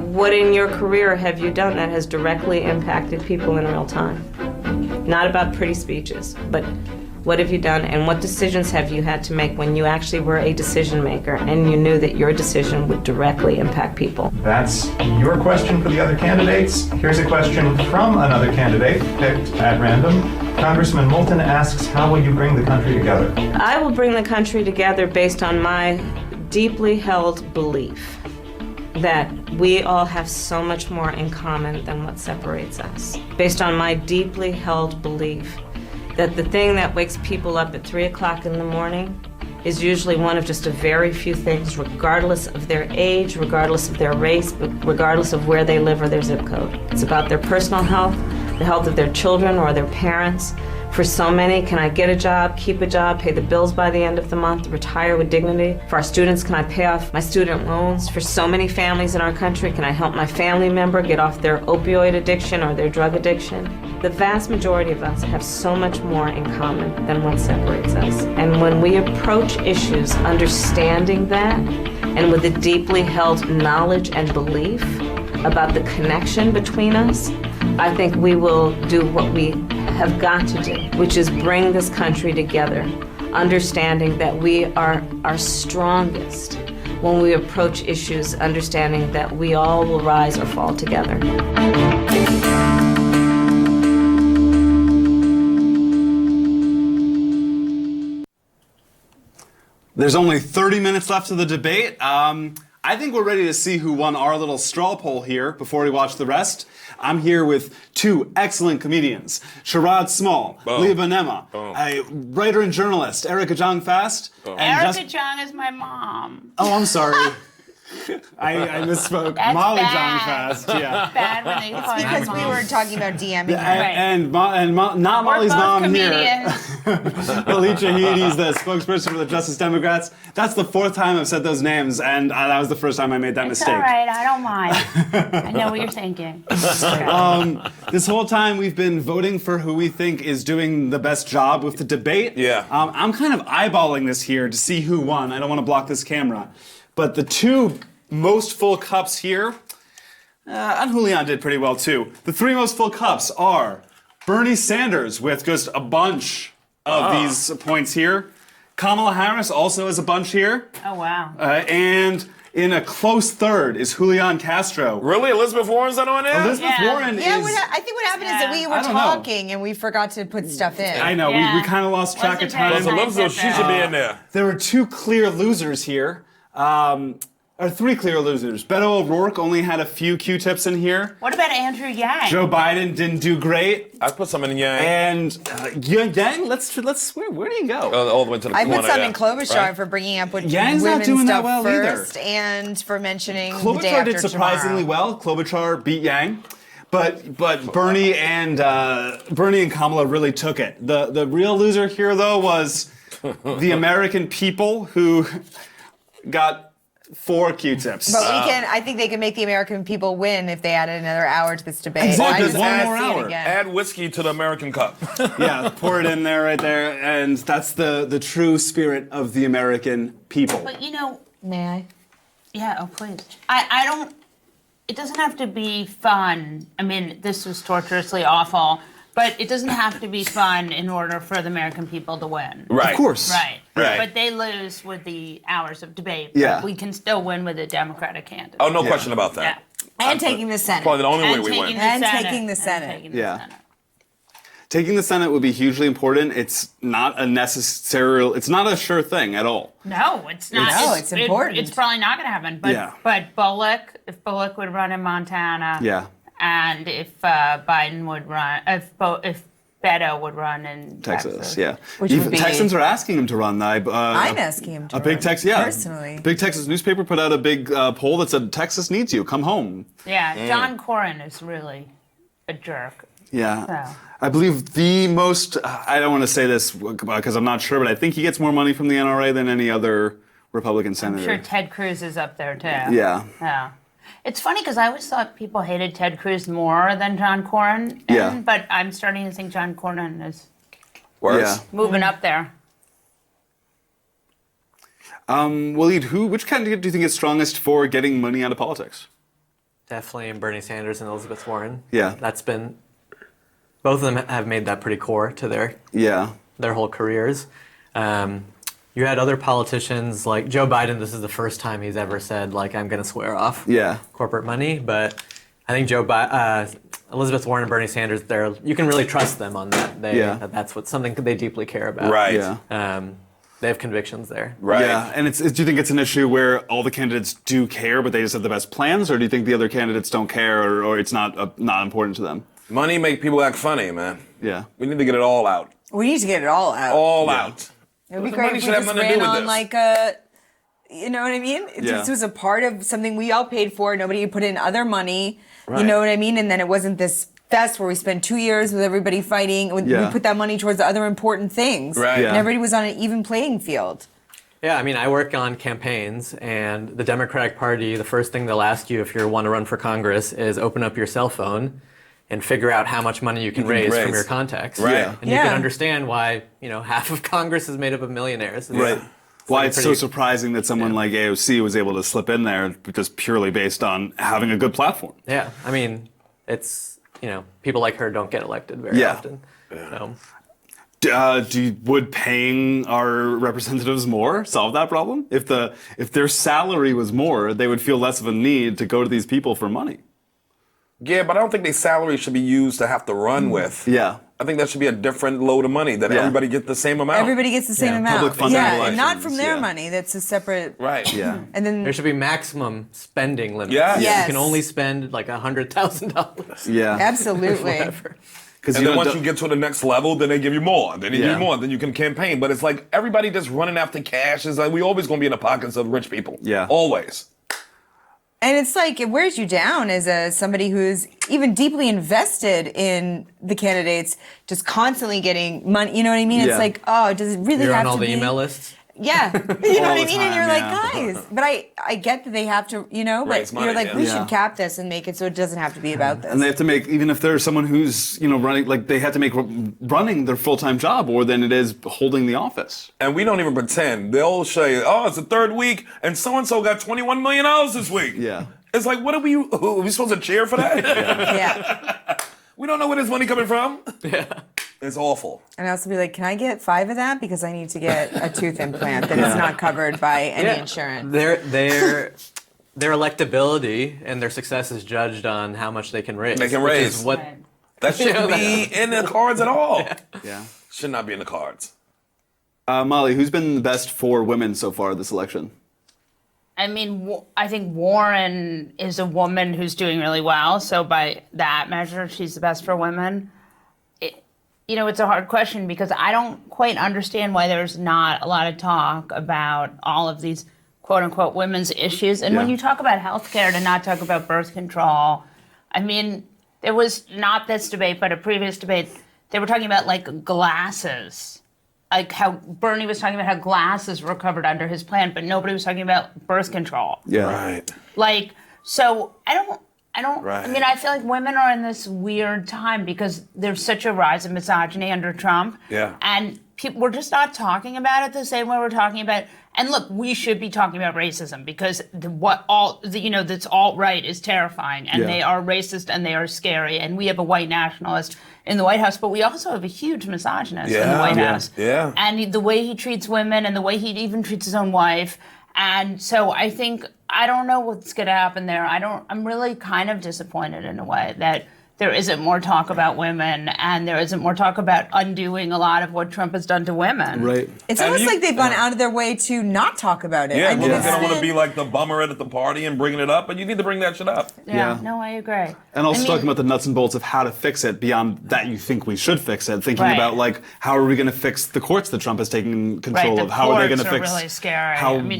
What in your career have you done that has directly impacted people in real time? Not about pretty speeches, but what have you done and what decisions have you had to make when you actually were a decision maker and you knew that your decision would directly impact people? That's your question for the other candidates. Here's a question from another candidate picked at random. Congressman Moulton asks, how will you bring the country together? I will bring the country together based on my deeply held belief that we all have so much more in common than what separates us. Based on my deeply held belief that the thing that wakes people up at 3 o'clock in the morning is usually one of just a very few things, regardless of their age, regardless of their race, but regardless of where they live or their zip code. It's about their personal health, the health of their children or their parents. For so many, can I get a job, keep a job, pay the bills by the end of the month, retire with dignity? For our students, can I pay off my student loans? For so many families in our country, can I help my family member get off their opioid addiction or their drug addiction? The vast majority of us have so much more in common than what separates us. And when we approach issues understanding that, and with a deeply held knowledge and belief about the connection between us, I think we will do what we have got to do, which is bring this country together, understanding that we are our strongest when we approach issues, understanding that we all will rise or fall together. There's only 30 minutes left of the debate. I think we're ready to see who won our little straw poll here before we watch the rest. I'm here with two excellent comedians, Sherrod Small, Leah Bonnema, a writer and journalist, Erica Jong-Fast. Erica Jong is my mom. Oh, I'm sorry. I misspoke. That's Molly bad. Jong-Fast, yeah. Bad when they call Because we were talking about DMing. And not We're Molly's both mom comedians. here. Waleed Shahid, he's the spokesperson for the Justice Democrats. That's the fourth time I've said those names, and that was the first time I made that mistake. All right, I don't mind. I know what you're thinking. This whole time we've been voting for who we think is doing the best job with the debate. Yeah. I'm kind of eyeballing this here to see who won. I don't want to block this camera. But the two most full cups here, and Julian did pretty well too. The three most full cups are Bernie Sanders with just a bunch of these points here. Kamala Harris also has a bunch here. Oh, wow. And in a close third is Julian Castro. Really? Elizabeth Warren's not on there? Elizabeth Warren is... I think what happened is that we were talking and we forgot to put stuff in. I know, we kind of lost track of time. Elizabeth, she should be in there. There were two clear losers here. Or three clear losers. Beto O'Rourke only had a few Q-tips in here. What about Andrew Yang? Joe Biden didn't do great. I put some in Yang. And Yang, let's where do you go? All the way to the I corner. put some in Klobuchar for bringing up what Yang's women's not doing stuff that well first, either. and for mentioning the day Klobuchar after did surprisingly well. Klobuchar beat Yang. But Bernie and Kamala really took it. The real loser here though was the American people who got 4 Q-tips. But I think they can make the American people win if they added another hour to this debate. Exactly, I just one wanna more see it hour. again. Add whiskey to the American cup. Yeah, pour it in there right there, and that's the true spirit of the American people. But may I? Yeah, oh please. I don't, it doesn't have to be fun. I mean, this was torturously awful, but it doesn't have to be fun in order for the American people to win. Right. Of course. Right. Right. But they lose with the hours of debate. Yeah. But we can still win with a Democratic candidate. Oh, no question about that. Yeah. And taking the Senate. Probably the only way And we taking win. the And Senate. taking the And Senate. taking the Yeah. Senate. Taking the Senate would be hugely important. It's not it's not a sure thing at all. No, it's not. No, it's important. It's probably not going to happen. But, Yeah. but if Bullock would run in Montana, Yeah. and if Biden would run, if Beto would run in Texas, yeah. Which Even would be- Texans are asking him to run. I'm asking him to A big run, Texas, yeah. personally. Big Texas newspaper put out a big poll that said Texas needs you. Come home. Yeah, John Cornyn is really a jerk. Yeah. So. I believe the most, I don't want to say this because I'm not sure, but I think he gets more money from the NRA than any other Republican senator. I'm sure Ted Cruz is up there too. Yeah. Yeah. It's funny because I always thought people hated Ted Cruz more than John Cornyn. Yeah. But I'm starting to think John Cornyn is moving up there. Waleed, which candidate do you think is strongest for getting money out of politics? Definitely Bernie Sanders and Elizabeth Warren. Yeah. Both of them have made that pretty core to their whole careers. You had other politicians like Joe Biden. This is the first time he's ever said, like, I'm going to swear off corporate money. But I think Elizabeth Warren and Bernie Sanders, you can really trust them on that. That's something they deeply care about. Right. Yeah. They have convictions there. Right. Yeah. And do you think it's an issue where all the candidates do care, but they just have the best plans? Or do you think the other candidates don't care or it's not important to them? Money make people act funny, man. Yeah. We need to get it all out. We need to get it all out. All out. It would be The great money if should we have just nothing to do ran with on this. like a, you know what I mean? It Yeah. just was a part of something we all paid for. Nobody put in other money. Right. You know what I mean? And then it wasn't this fest where we spent 2 years with everybody fighting. We put that money towards the other important things. Right. Yeah. And everybody was on an even playing field. Yeah, I mean, I work on campaigns, and the Democratic Party, the first thing they'll ask you if you want to run for Congress is open up your cell phone and figure out how much money you can raise from your contacts. Right. Yeah. And you can understand why, half of Congress is made up of millionaires. Right. Why it's so surprising that someone like AOC was able to slip in there just purely based on having a good platform. Yeah, I mean, it's, people like her don't get elected very often. So. Would paying our representatives more solve that problem? If their salary was more, they would feel less of a need to go to these people for money. Yeah, but I don't think their salary should be used to have to run with. Yeah. I think that should be a different load of money that everybody gets the same amount. Everybody gets the same amount. Public funding and not elections, from their money. That's a separate. Right. Yeah. And then There should be maximum spending limits. Yeah. Yes. You can only spend like $100,000. Yeah. absolutely. Because And then once you get to the next level, then they give you more. Then they give Yeah. you more. Then you can campaign. But it's like everybody just running after cash. It's like we always going to be in the pockets of rich people. Yeah. Always. And it's like it wears you down as somebody who's even deeply invested in the candidates, just constantly getting money. You know what I mean? Yeah. It's like, oh, does it really You're have on all to the be? email lists? Yeah, you know All what I the mean? And you're time, like, guys, but I get that they have to, but Raise money, you're like, yeah. we Yeah. should cap this and make it so it doesn't have to be about this. And they have to make, even if there's someone who's, running, like they have to make running their full-time job more than it is holding the office. And we don't even pretend. They'll say, oh, it's the third week, and so-and-so got $21 million this week. Yeah. It's like, are we supposed to cheer for that? Yeah. We don't know where this money coming from. Yeah. It's awful. And also be like, can I get 5 of that? Because I need to get a tooth implant that is not covered by any insurance. Their electability and their success is judged on how much they can raise. They can which raise. is what That shouldn't be in the cards at all. Yeah. Should not be in the cards. Molly, who's been the best for women so far this election? I mean, I think Warren is a woman who's doing really well. So by that measure, she's the best for women. It's a hard question because I don't quite understand why there's not a lot of talk about all of these quote unquote women's issues. And when you talk about healthcare, to not talk about birth control, I mean, there was not this debate, but a previous debate, they were talking about like glasses. Like how Bernie was talking about how glasses were covered under his plan, but nobody was talking about birth control. Yeah. Right. Like, so I don't, Right. I mean, I feel like women are in this weird time because there's such a rise of misogyny under Trump. Yeah. And we're just not talking about it the same way we're talking about, and look, we should be talking about racism because this alt-right is terrifying and they are racist and they are scary, and we have a white nationalist in the White House, but we also have a huge misogynist in the White House. Yeah. And the way he treats women and the way he even treats his own wife. And so I don't know what's going to happen there. I'm really kind of disappointed in a way that there isn't more talk about women and there isn't more talk about undoing a lot of what Trump has done to women. Right. It's almost like they've gone out of their way to not talk about it. Yeah, I mean, because they don't want to be like the bummer at the party and bringing it up, but you need to bring that shit up. Yeah. No, I agree. And also talking about the nuts and bolts of how to fix it beyond that you think we should fix it. Thinking Right. about like how are we going to fix the courts that Trump has taken control Right, of? the How are they going courts to are fix? really scary.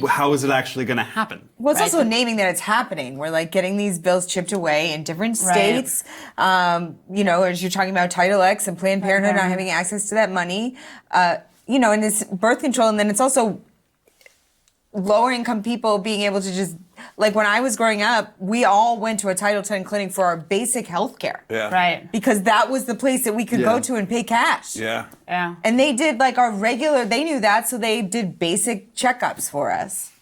How is it actually going to happen? Well, it's Right. also naming that it's happening. We're like getting these bills chipped away in different Right. states. As you're talking about Title X and Planned Parenthood not having access to that money, and this birth control, and then it's also lower income people being able to just, like when I was growing up, we all went to a Title X clinic for our basic health care. Yeah. Right. Because that was the place that we could go to and pay cash. Yeah. Yeah. And they did like our regular, they knew that, so they did basic checkups for us.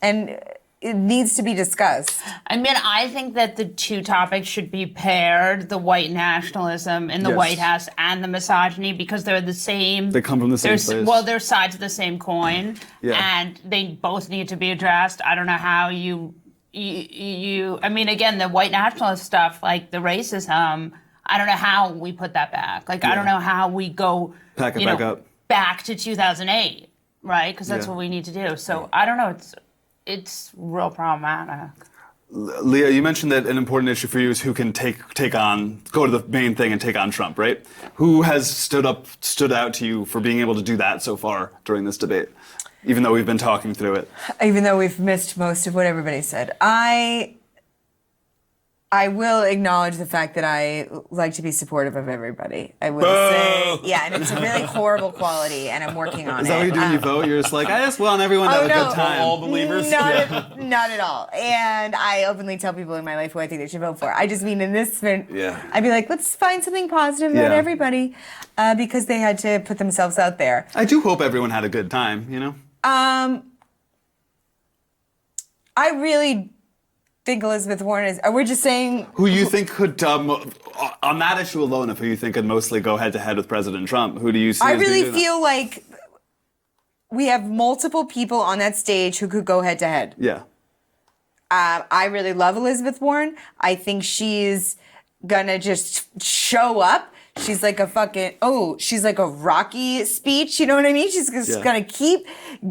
And it needs to be discussed. I mean, I think that the two topics should be paired, the white nationalism in the White House and the misogyny, because they're the same. They come from the same place. Well, they're sides of the same coin, and they both need to be addressed. I don't know how you I mean, again, the white nationalist stuff, like the racism, I don't know how we put that back. Like, I don't know how we go Pack it back up. Back to 2008, right? Because that's what we need to do. So I don't know. It's real problematic. Leah, you mentioned that an important issue for you is who can go to the main thing and take on Trump, right? Who has stood out to you for being able to do that so far during this debate, even though we've been talking through it? Even though we've missed most of what everybody said. I will acknowledge the fact that I like to be supportive of everybody. I will say, and it's a really horrible quality, and I'm working on it. Is that what you do when you vote? You're just like, I just want everyone to have a good time. All believers? Not at all. And I openly tell people in my life who I think they should vote for. I just mean in this, I'd be like, let's find something positive about everybody, because they had to put themselves out there. I do hope everyone had a good time, I really think Elizabeth Warren is. Are we just saying who you think could, on that issue alone, who you think could mostly go head to head with President Trump? Who do you see? I really feel like we have multiple people on that stage who could go head to head. Yeah. I really love Elizabeth Warren. I think she's gonna just show up. She's like she's like a Rocky speech, you know what I mean? She's just gonna keep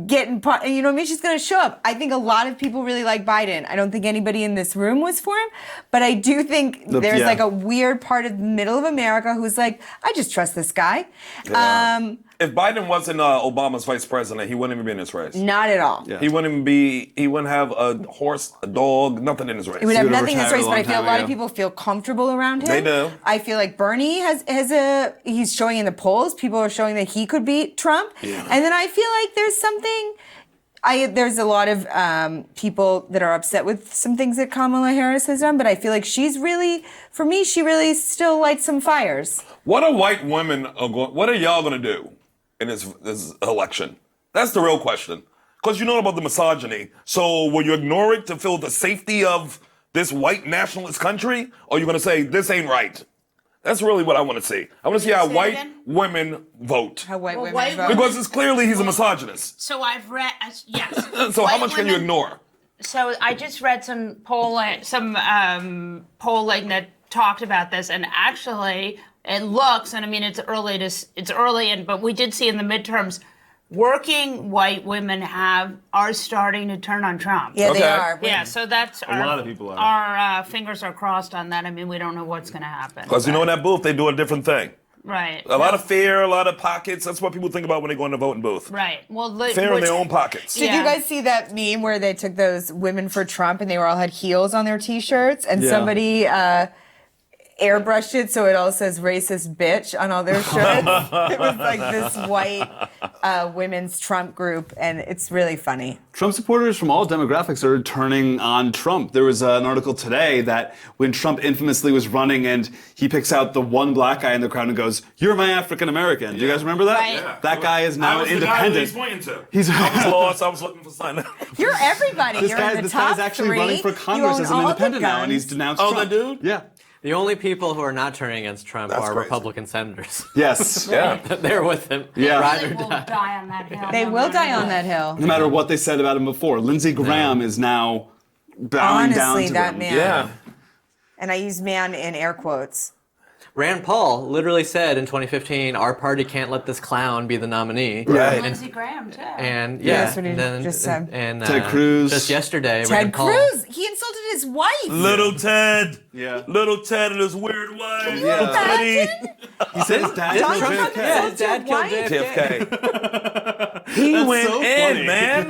getting, you know what I mean? She's gonna show up. I think a lot of people really like Biden. I don't think anybody in this room was for him, but I do think there's like a weird part of the middle of America who's like, I just trust this guy. Yeah. If Biden wasn't Obama's vice president, he wouldn't even be in this race. Not at all. Yeah. He wouldn't have a horse, a dog, nothing in his race. He would have nothing in his race, but I feel a lot of people feel comfortable around him. They do. I feel like Bernie he's showing in the polls, people are showing that he could beat Trump. Yeah. And then I feel like there's a lot of people that are upset with some things that Kamala Harris has done, but I feel like she really still lights some fires. What are white women what are y'all gonna do in this election? That's the real question. Because you know about the misogyny. So will you ignore it to feel the safety of this white nationalist country? Or are you gonna say, this ain't right? That's really what I want to see. I want to see how white women vote. How white women vote. Because it's clearly he's a misogynist. So I've read, yes. So how much can you ignore? So I just read some polling that talked about this, and actually it looks, and I mean it's early, but we did see in the midterms, working white women are starting to turn on Trump. Yeah, they are. Yeah, so that's a lot of people are. Our fingers are crossed on that. I mean, we don't know what's going to happen. Because in that booth, they do a different thing. Right. A lot of fear, a lot of pockets. That's what people think about when they go in the voting booth. Right. Well, fear in their own pockets. Did you guys see that meme where they took those women for Trump and they all had heels on their T-shirts, and somebody airbrushed it so it all says racist bitch on all their shirts? It was like this white women's Trump group, and it's really funny. Trump supporters from all demographics are turning on Trump. There was an article today that when Trump infamously was running and he picks out the one black guy in the crowd and goes, "You're my African American." Do you guys remember that? Right. Yeah. That guy is now independent. He's pointing to. I was lost. I was looking for something. You're everybody. You're in the top guy's actually three. running for Congress as an independent now, and he's denounced Trump. The dude? Yeah. The only people who are not turning against Trump are Republican senators. Yes. Yeah. They're with him. Yeah. Ride or They will die. die on that hill. They will die on that hill. No matter what they said about him before. Lindsey Graham is now bowing down Honestly, to that him. man. Yeah. And I use man in air quotes. Rand Paul literally said in 2015, our party can't let this clown be the nominee. Right. Lindsey Graham, too. And that's what he just said. And Ted Cruz. Just yesterday, Ted Rand Paul. Cruz. He insulted his wife. Little Ted. Yeah. Little Ted and his weird wife. Can you imagine? He said his dad Donald killed Trump JFK. Yeah, his dad killed JFK. JFK. He went so in, funny. man.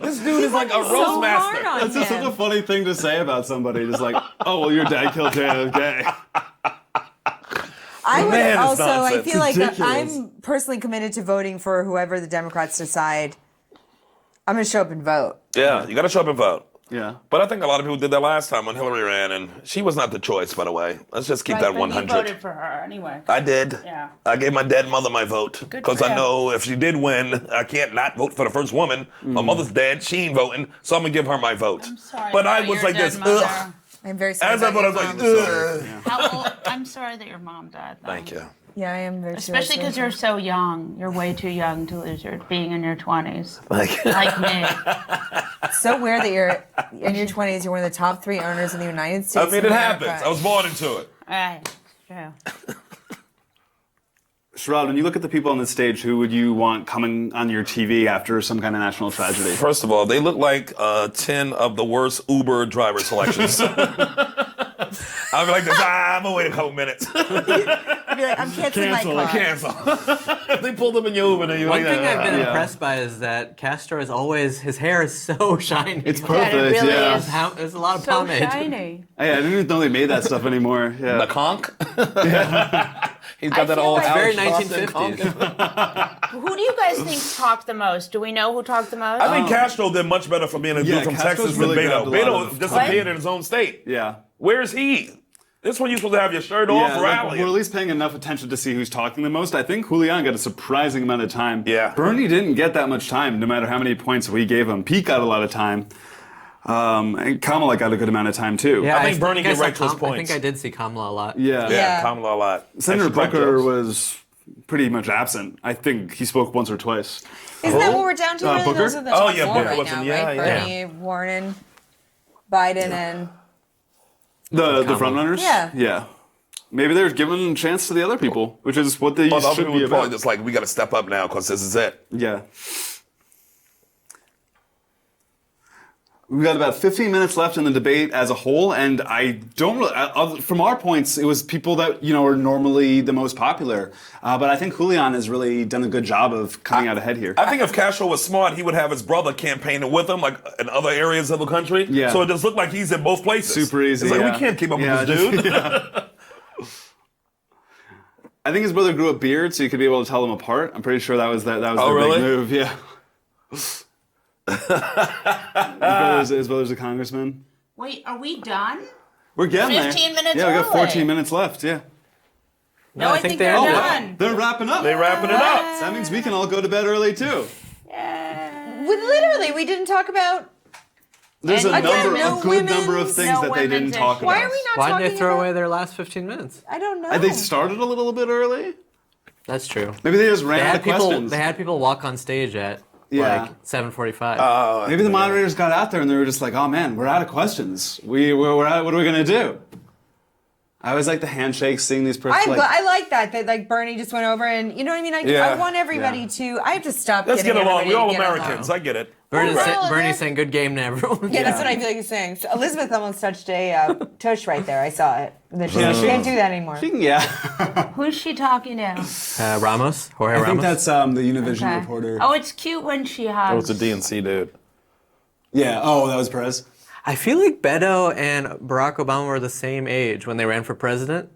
This dude is like a roast master. That's just such a funny thing to say about somebody. Just like, oh, well, your dad killed JFK. I would Man, it's also, I nonsense. feel like Ridiculous. I'm personally committed to voting for whoever the Democrats decide. I'm going to show up and vote. Yeah, you got to show up and vote. Yeah. But I think a lot of people did that last time when Hillary ran, and she was not the choice, by the way. Let's just keep Right, that but 100. you voted for her anyway. I did. Yeah. I gave my dead mother my vote Good because for I you. know if she did win, I can't not vote for the first woman. My mother's dead; she ain't voting, so I'm gonna give her my vote. I'm sorry. But I about was your like dead this. mother. Ugh. I'm very sorry. As I about thought, I was your like, mom. ugh. How old? I'm sorry that your mom died. Though. Thank you. Yeah, I am very Especially because you're so young. You're way too young to lose your being in your 20s. Thank you. Like me. It's so weird that you're in your 20s. You're one of the top 3 owners in the United I States. mean, of it America. happens. I was born into it. Right. True. Sherrod, when you look at the people on the stage, who would you want coming on your TV after some kind of national tragedy? First of all, they look like 10 of the worst Uber driver selections. I'll be like this. I'm gonna wait a couple minutes. I'd be like, I'm canceling my car. Cancel. They pulled them in your Uber. And you're One like, thing I've been Yeah. impressed by is that Castro is always, his hair is so shiny. It's Yeah, perfect. it really yeah. is. There's a lot of So pomade. shiny. Hey, I didn't even know they made that stuff anymore. Yeah. The conch? He's I got that feel old like- Very Alex Johnson 1950s. Who do you guys think talked the most? Do we know who talked the most? I think Castro did much better for being a dude Yeah, from Castro's Texas really than grabbed Beto. a lot Beto of disappeared time. in his own state. Yeah. Where's he? This one you're supposed to have your shirt off, Yeah, like, rally. we're at least paying enough attention to see who's talking the most. I think Julian got a surprising amount of time. Yeah. Bernie didn't get that much time, no matter how many points we gave him. Pete got a lot of time. And Kamala got a good amount of time, too. Yeah, I think Bernie I get saw right to his I points. think I did see Kamala a lot. Yeah. Yeah, Kamala a lot. Senator Extra Booker jokes. was pretty much absent. I think he spoke once or twice. Isn't that what we're down to? Really? Booker? Those are the Oh, top yeah, 4 Booker right wasn't- now, yeah, right? yeah. Bernie, Warren, Biden, and The front runners? Yeah. Yeah. Maybe they're giving a chance to the other people, which is what they But other should people be would probably about. just like, we got to step up now because this is it. Yeah. We've got about 15 minutes left in the debate as a whole, and I don't really, from our points, it was people that, are normally the most popular. But I think Julian has really done a good job of coming out ahead here. I think if Castro was smart, he would have his brother campaigning with him, like in other areas of the country. Yeah. So it just looked like he's in both places. Super easy. It's like, yeah. we can't keep up Yeah, with this dude. yeah. I think his brother grew a beard, so you could be able to tell them apart. I'm pretty sure that was their really? big move. Yeah. his brother's a congressman. Wait, are we done? We're getting 15 there. minutes Yeah, we got early. 14 minutes left. Yeah. No, I think they're Oh, done. they're wrapping up. They're wrapping it up. That means we can all go to bed early too. literally, we didn't talk about. There's a Again, number, no a good number of women's- things no that they didn't women's talk issues. about. Why are we not Why talking did they throw about? away their last 15 minutes? I don't know. They started a little bit early. That's true. Maybe they just They ran out had of people. questions. They had people walk on stage at Yeah. like 7:45. Maybe the moderators got out there and they were just like, "Oh man, we're out of questions. We're out. What are we gonna do?" I always like the handshakes, seeing these persons. I like that like Bernie just went over and you know what I mean. Yeah. I want everybody to. I have to stop. Let's getting get along. everybody We're all to get Americans. along. I get it. Bernie's saying good game to everyone. Yeah, that's what I feel like he's saying. So Elizabeth almost touched a tush right there. I saw it. She can't do that anymore. Who's she talking to? Ramos. Jorge I Ramos. think that's the Univision Okay. reporter. Oh, it's cute when she hugs. DNC dude. Yeah. Oh, that was Perez. I feel like Beto and Barack Obama were the same age when they ran for president,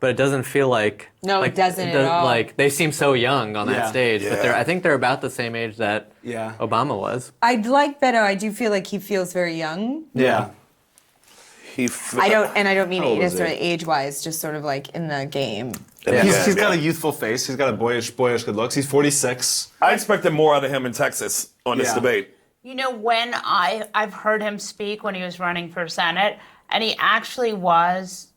but it doesn't feel like. No, it doesn't at all. Like they seem so young on that Yeah. stage, but I think they're about the same age that Yeah. Obama was. I like Beto. I do feel like he feels very young. Yeah. I don't mean How old is necessarily he? age-wise, just sort of like in the game. He's got a youthful face. He's got a boyish good looks. He's 46. I expected more out of him in Texas on this Yeah. debate. You know, when I've heard him speak when he was running for Senate, and he actually was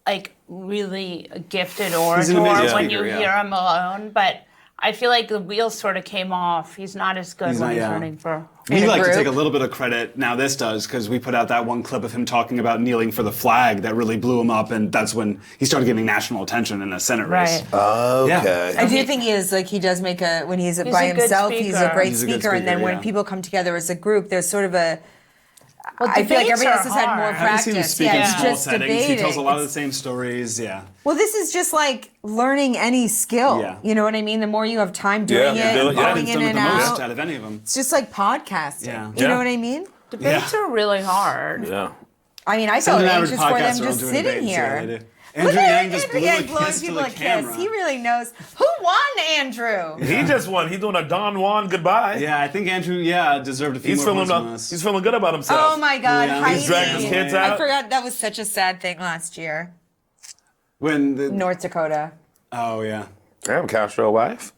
like really a gifted orator an amazing when speaker, you yeah. hear him alone, but I feel like the wheels sort of came off. He's not as good He's when not, he's yeah. running for. We in a like to group. take a little bit of credit. Now this does, because we put out that one clip of him talking about kneeling for the flag that really blew him up, and that's when he started getting national attention in the Senate race. Right. Okay. I do think he is like he does make when he's He's by a good himself, he's a speaker. great He's a good speaker, and then speaker, when yeah. people come together as a group, there's sort of a. Well, I feel like debates everybody are else has had more hard. I haven't seen him practice. speak Yeah, in it's small just settings. debating. He tells a lot of the It's- same stories. Yeah. Well, this is just like learning any skill. Yeah. You know what I mean? The more you have time doing Yeah, it, you do it. Yeah. going He's in done it and the most out. out of any of them. It's just like podcasting. Yeah. You know Yeah. what I mean? Debates are really hard. Yeah. I mean, I Some felt of the average anxious for them podcasts are just doing sitting debates. Yeah, here. they do. Andrew Yang just Andrew blew Yang a blowing kiss to people the a kiss. camera. He really knows. Who won, Andrew? He just won. He's doing a Don Juan goodbye. Yeah, I think Andrew, deserved a few He's more feeling points from us. he's feeling good about himself. Oh my God, Yeah. Heidi. He's dragging his kids out. I forgot that was such a sad thing last year. When the, North Dakota. oh yeah. Damn, Castro wife.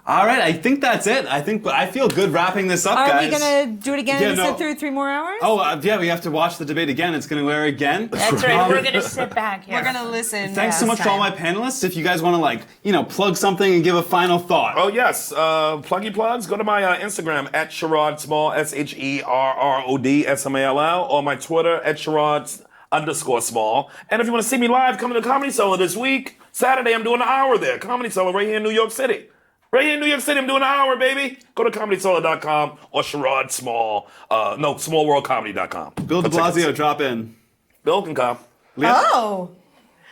All right, I think that's it. I feel good wrapping this up, Are guys. we gonna do it again Yeah, and no. sit through 3 more hours? Oh, yeah, we have to watch the debate again. It's going to air again. That's right. We're going to sit back here. We're gonna listen. Thanks so much to all my panelists. If you guys want to, plug something and give a final thought. Oh, yes. Pluggy plugs. Go to my Instagram at Sherrod Small, SHERROD SMALL, or my Twitter at Sherrod_Small. And if you want to see me live, come to the Comedy Cellar this week. Saturday, I'm doing an hour there. Comedy Cellar right here in New York City. Right here in New York City, I'm doing an hour, baby. Go to ComedyCellar.com or Sherrod smallworldcomedy.com. Bill de Blasio, drop in. Bill can come. Leah? Oh.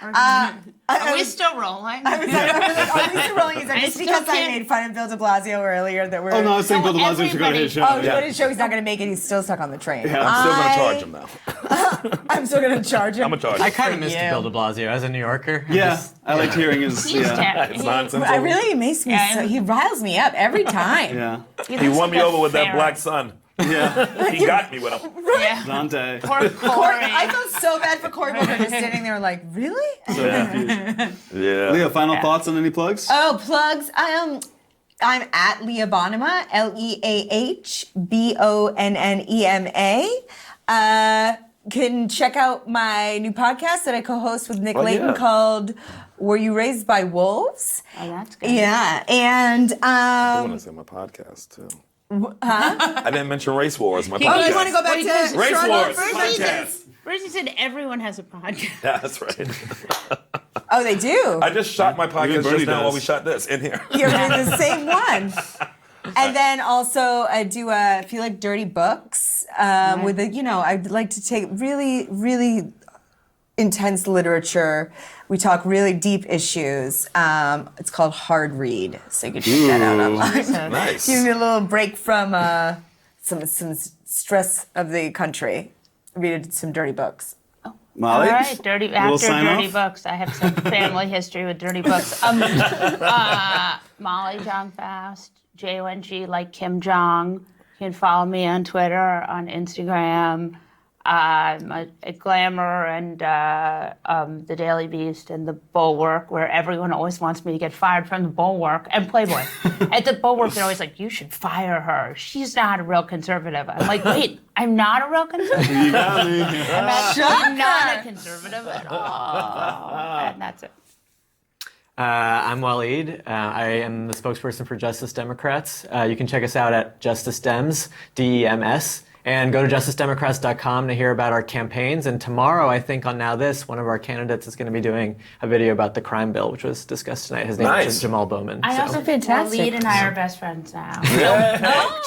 Are we still rolling? Are we still rolling? Is that I just still because I can't- made fun of Bill de Blasio earlier that we're... Oh, no, I was saying Bill de Blasio should go to his show. Oh, he's going to his show. He's not going to make it. He's still stuck on the train. Yeah, I'm still going to charge him now. I'm still going to charge him. I'm going to charge him. I kind of For missed you. Bill de Blasio as a New Yorker. Yeah, I liked hearing his. It's nonsense. I really makes me so... He riles me up every time. Yeah. He won me over with that black son. Yeah. He got me with him. Yeah. Dante. Poor Corey, I felt so bad for Cory Booker just sitting there like, really? So confused. Yeah. Leah, final thoughts on any plugs? Oh, plugs. I'm at Leah Bonnema, LeahBonnema. Can check out my new podcast that I co-host with Nick Layton called Were You Raised by Wolves? Oh, that's good. Yeah, and I want to say my podcast too. I didn't mention Race Wars. My podcast. Oh, you want to go back to Race Sherrod Wars first? podcast? Bridget said everyone has a podcast. Yeah, that's right. Oh, they do? I just shot my podcast Bernie just now does. while we shot this in here. You're in the same one. And then also I do if you like dirty books with I'd like to take really, really intense literature. We talk really deep issues. It's called Hard Read, so you can check that out online. Nice. Give me a little break from some stress of the country. Read some dirty books. Molly? All right, dirty books. I have some family history with dirty books. Molly Jong-Fast, J-O-N-G, like Kim Jong. You can follow me on Twitter, on Instagram. At Glamour and the Daily Beast and the Bulwark, where everyone always wants me to get fired from the Bulwark and Playboy. At the Bulwark, they're always like, "You should fire her. She's not a real conservative." I'm like, "Wait, I'm not a real conservative. You got me. I'm actually not a conservative at all." And that's it. I'm Waleed. I am the spokesperson for Justice Democrats. You can check us out at Justice Dems, DEMS. And go to justicedemocrats.com to hear about our campaigns. And tomorrow, I think on NowThis, one of our candidates is going to be doing a video about the crime bill, which was discussed tonight. His name is Jamal Bowman. I also fantastic. Waleed and I are best friends now.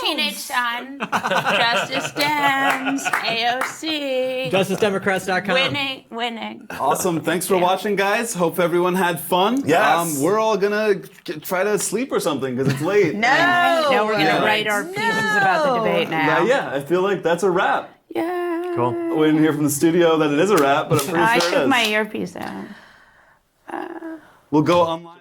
Teenage son, Justice Dems, AOC. JusticeDemocrats.com. Winning. Awesome. Thanks for watching, guys. Hope everyone had fun. Yes. We're all going to try to sleep or something because it's late. No, we're going to write our pieces about the debate now. Yeah, I feel like that's a wrap. Yeah. Cool. We didn't hear from the studio that it is a wrap, but I'm pretty I sure it took is. my earpiece out. We'll go online.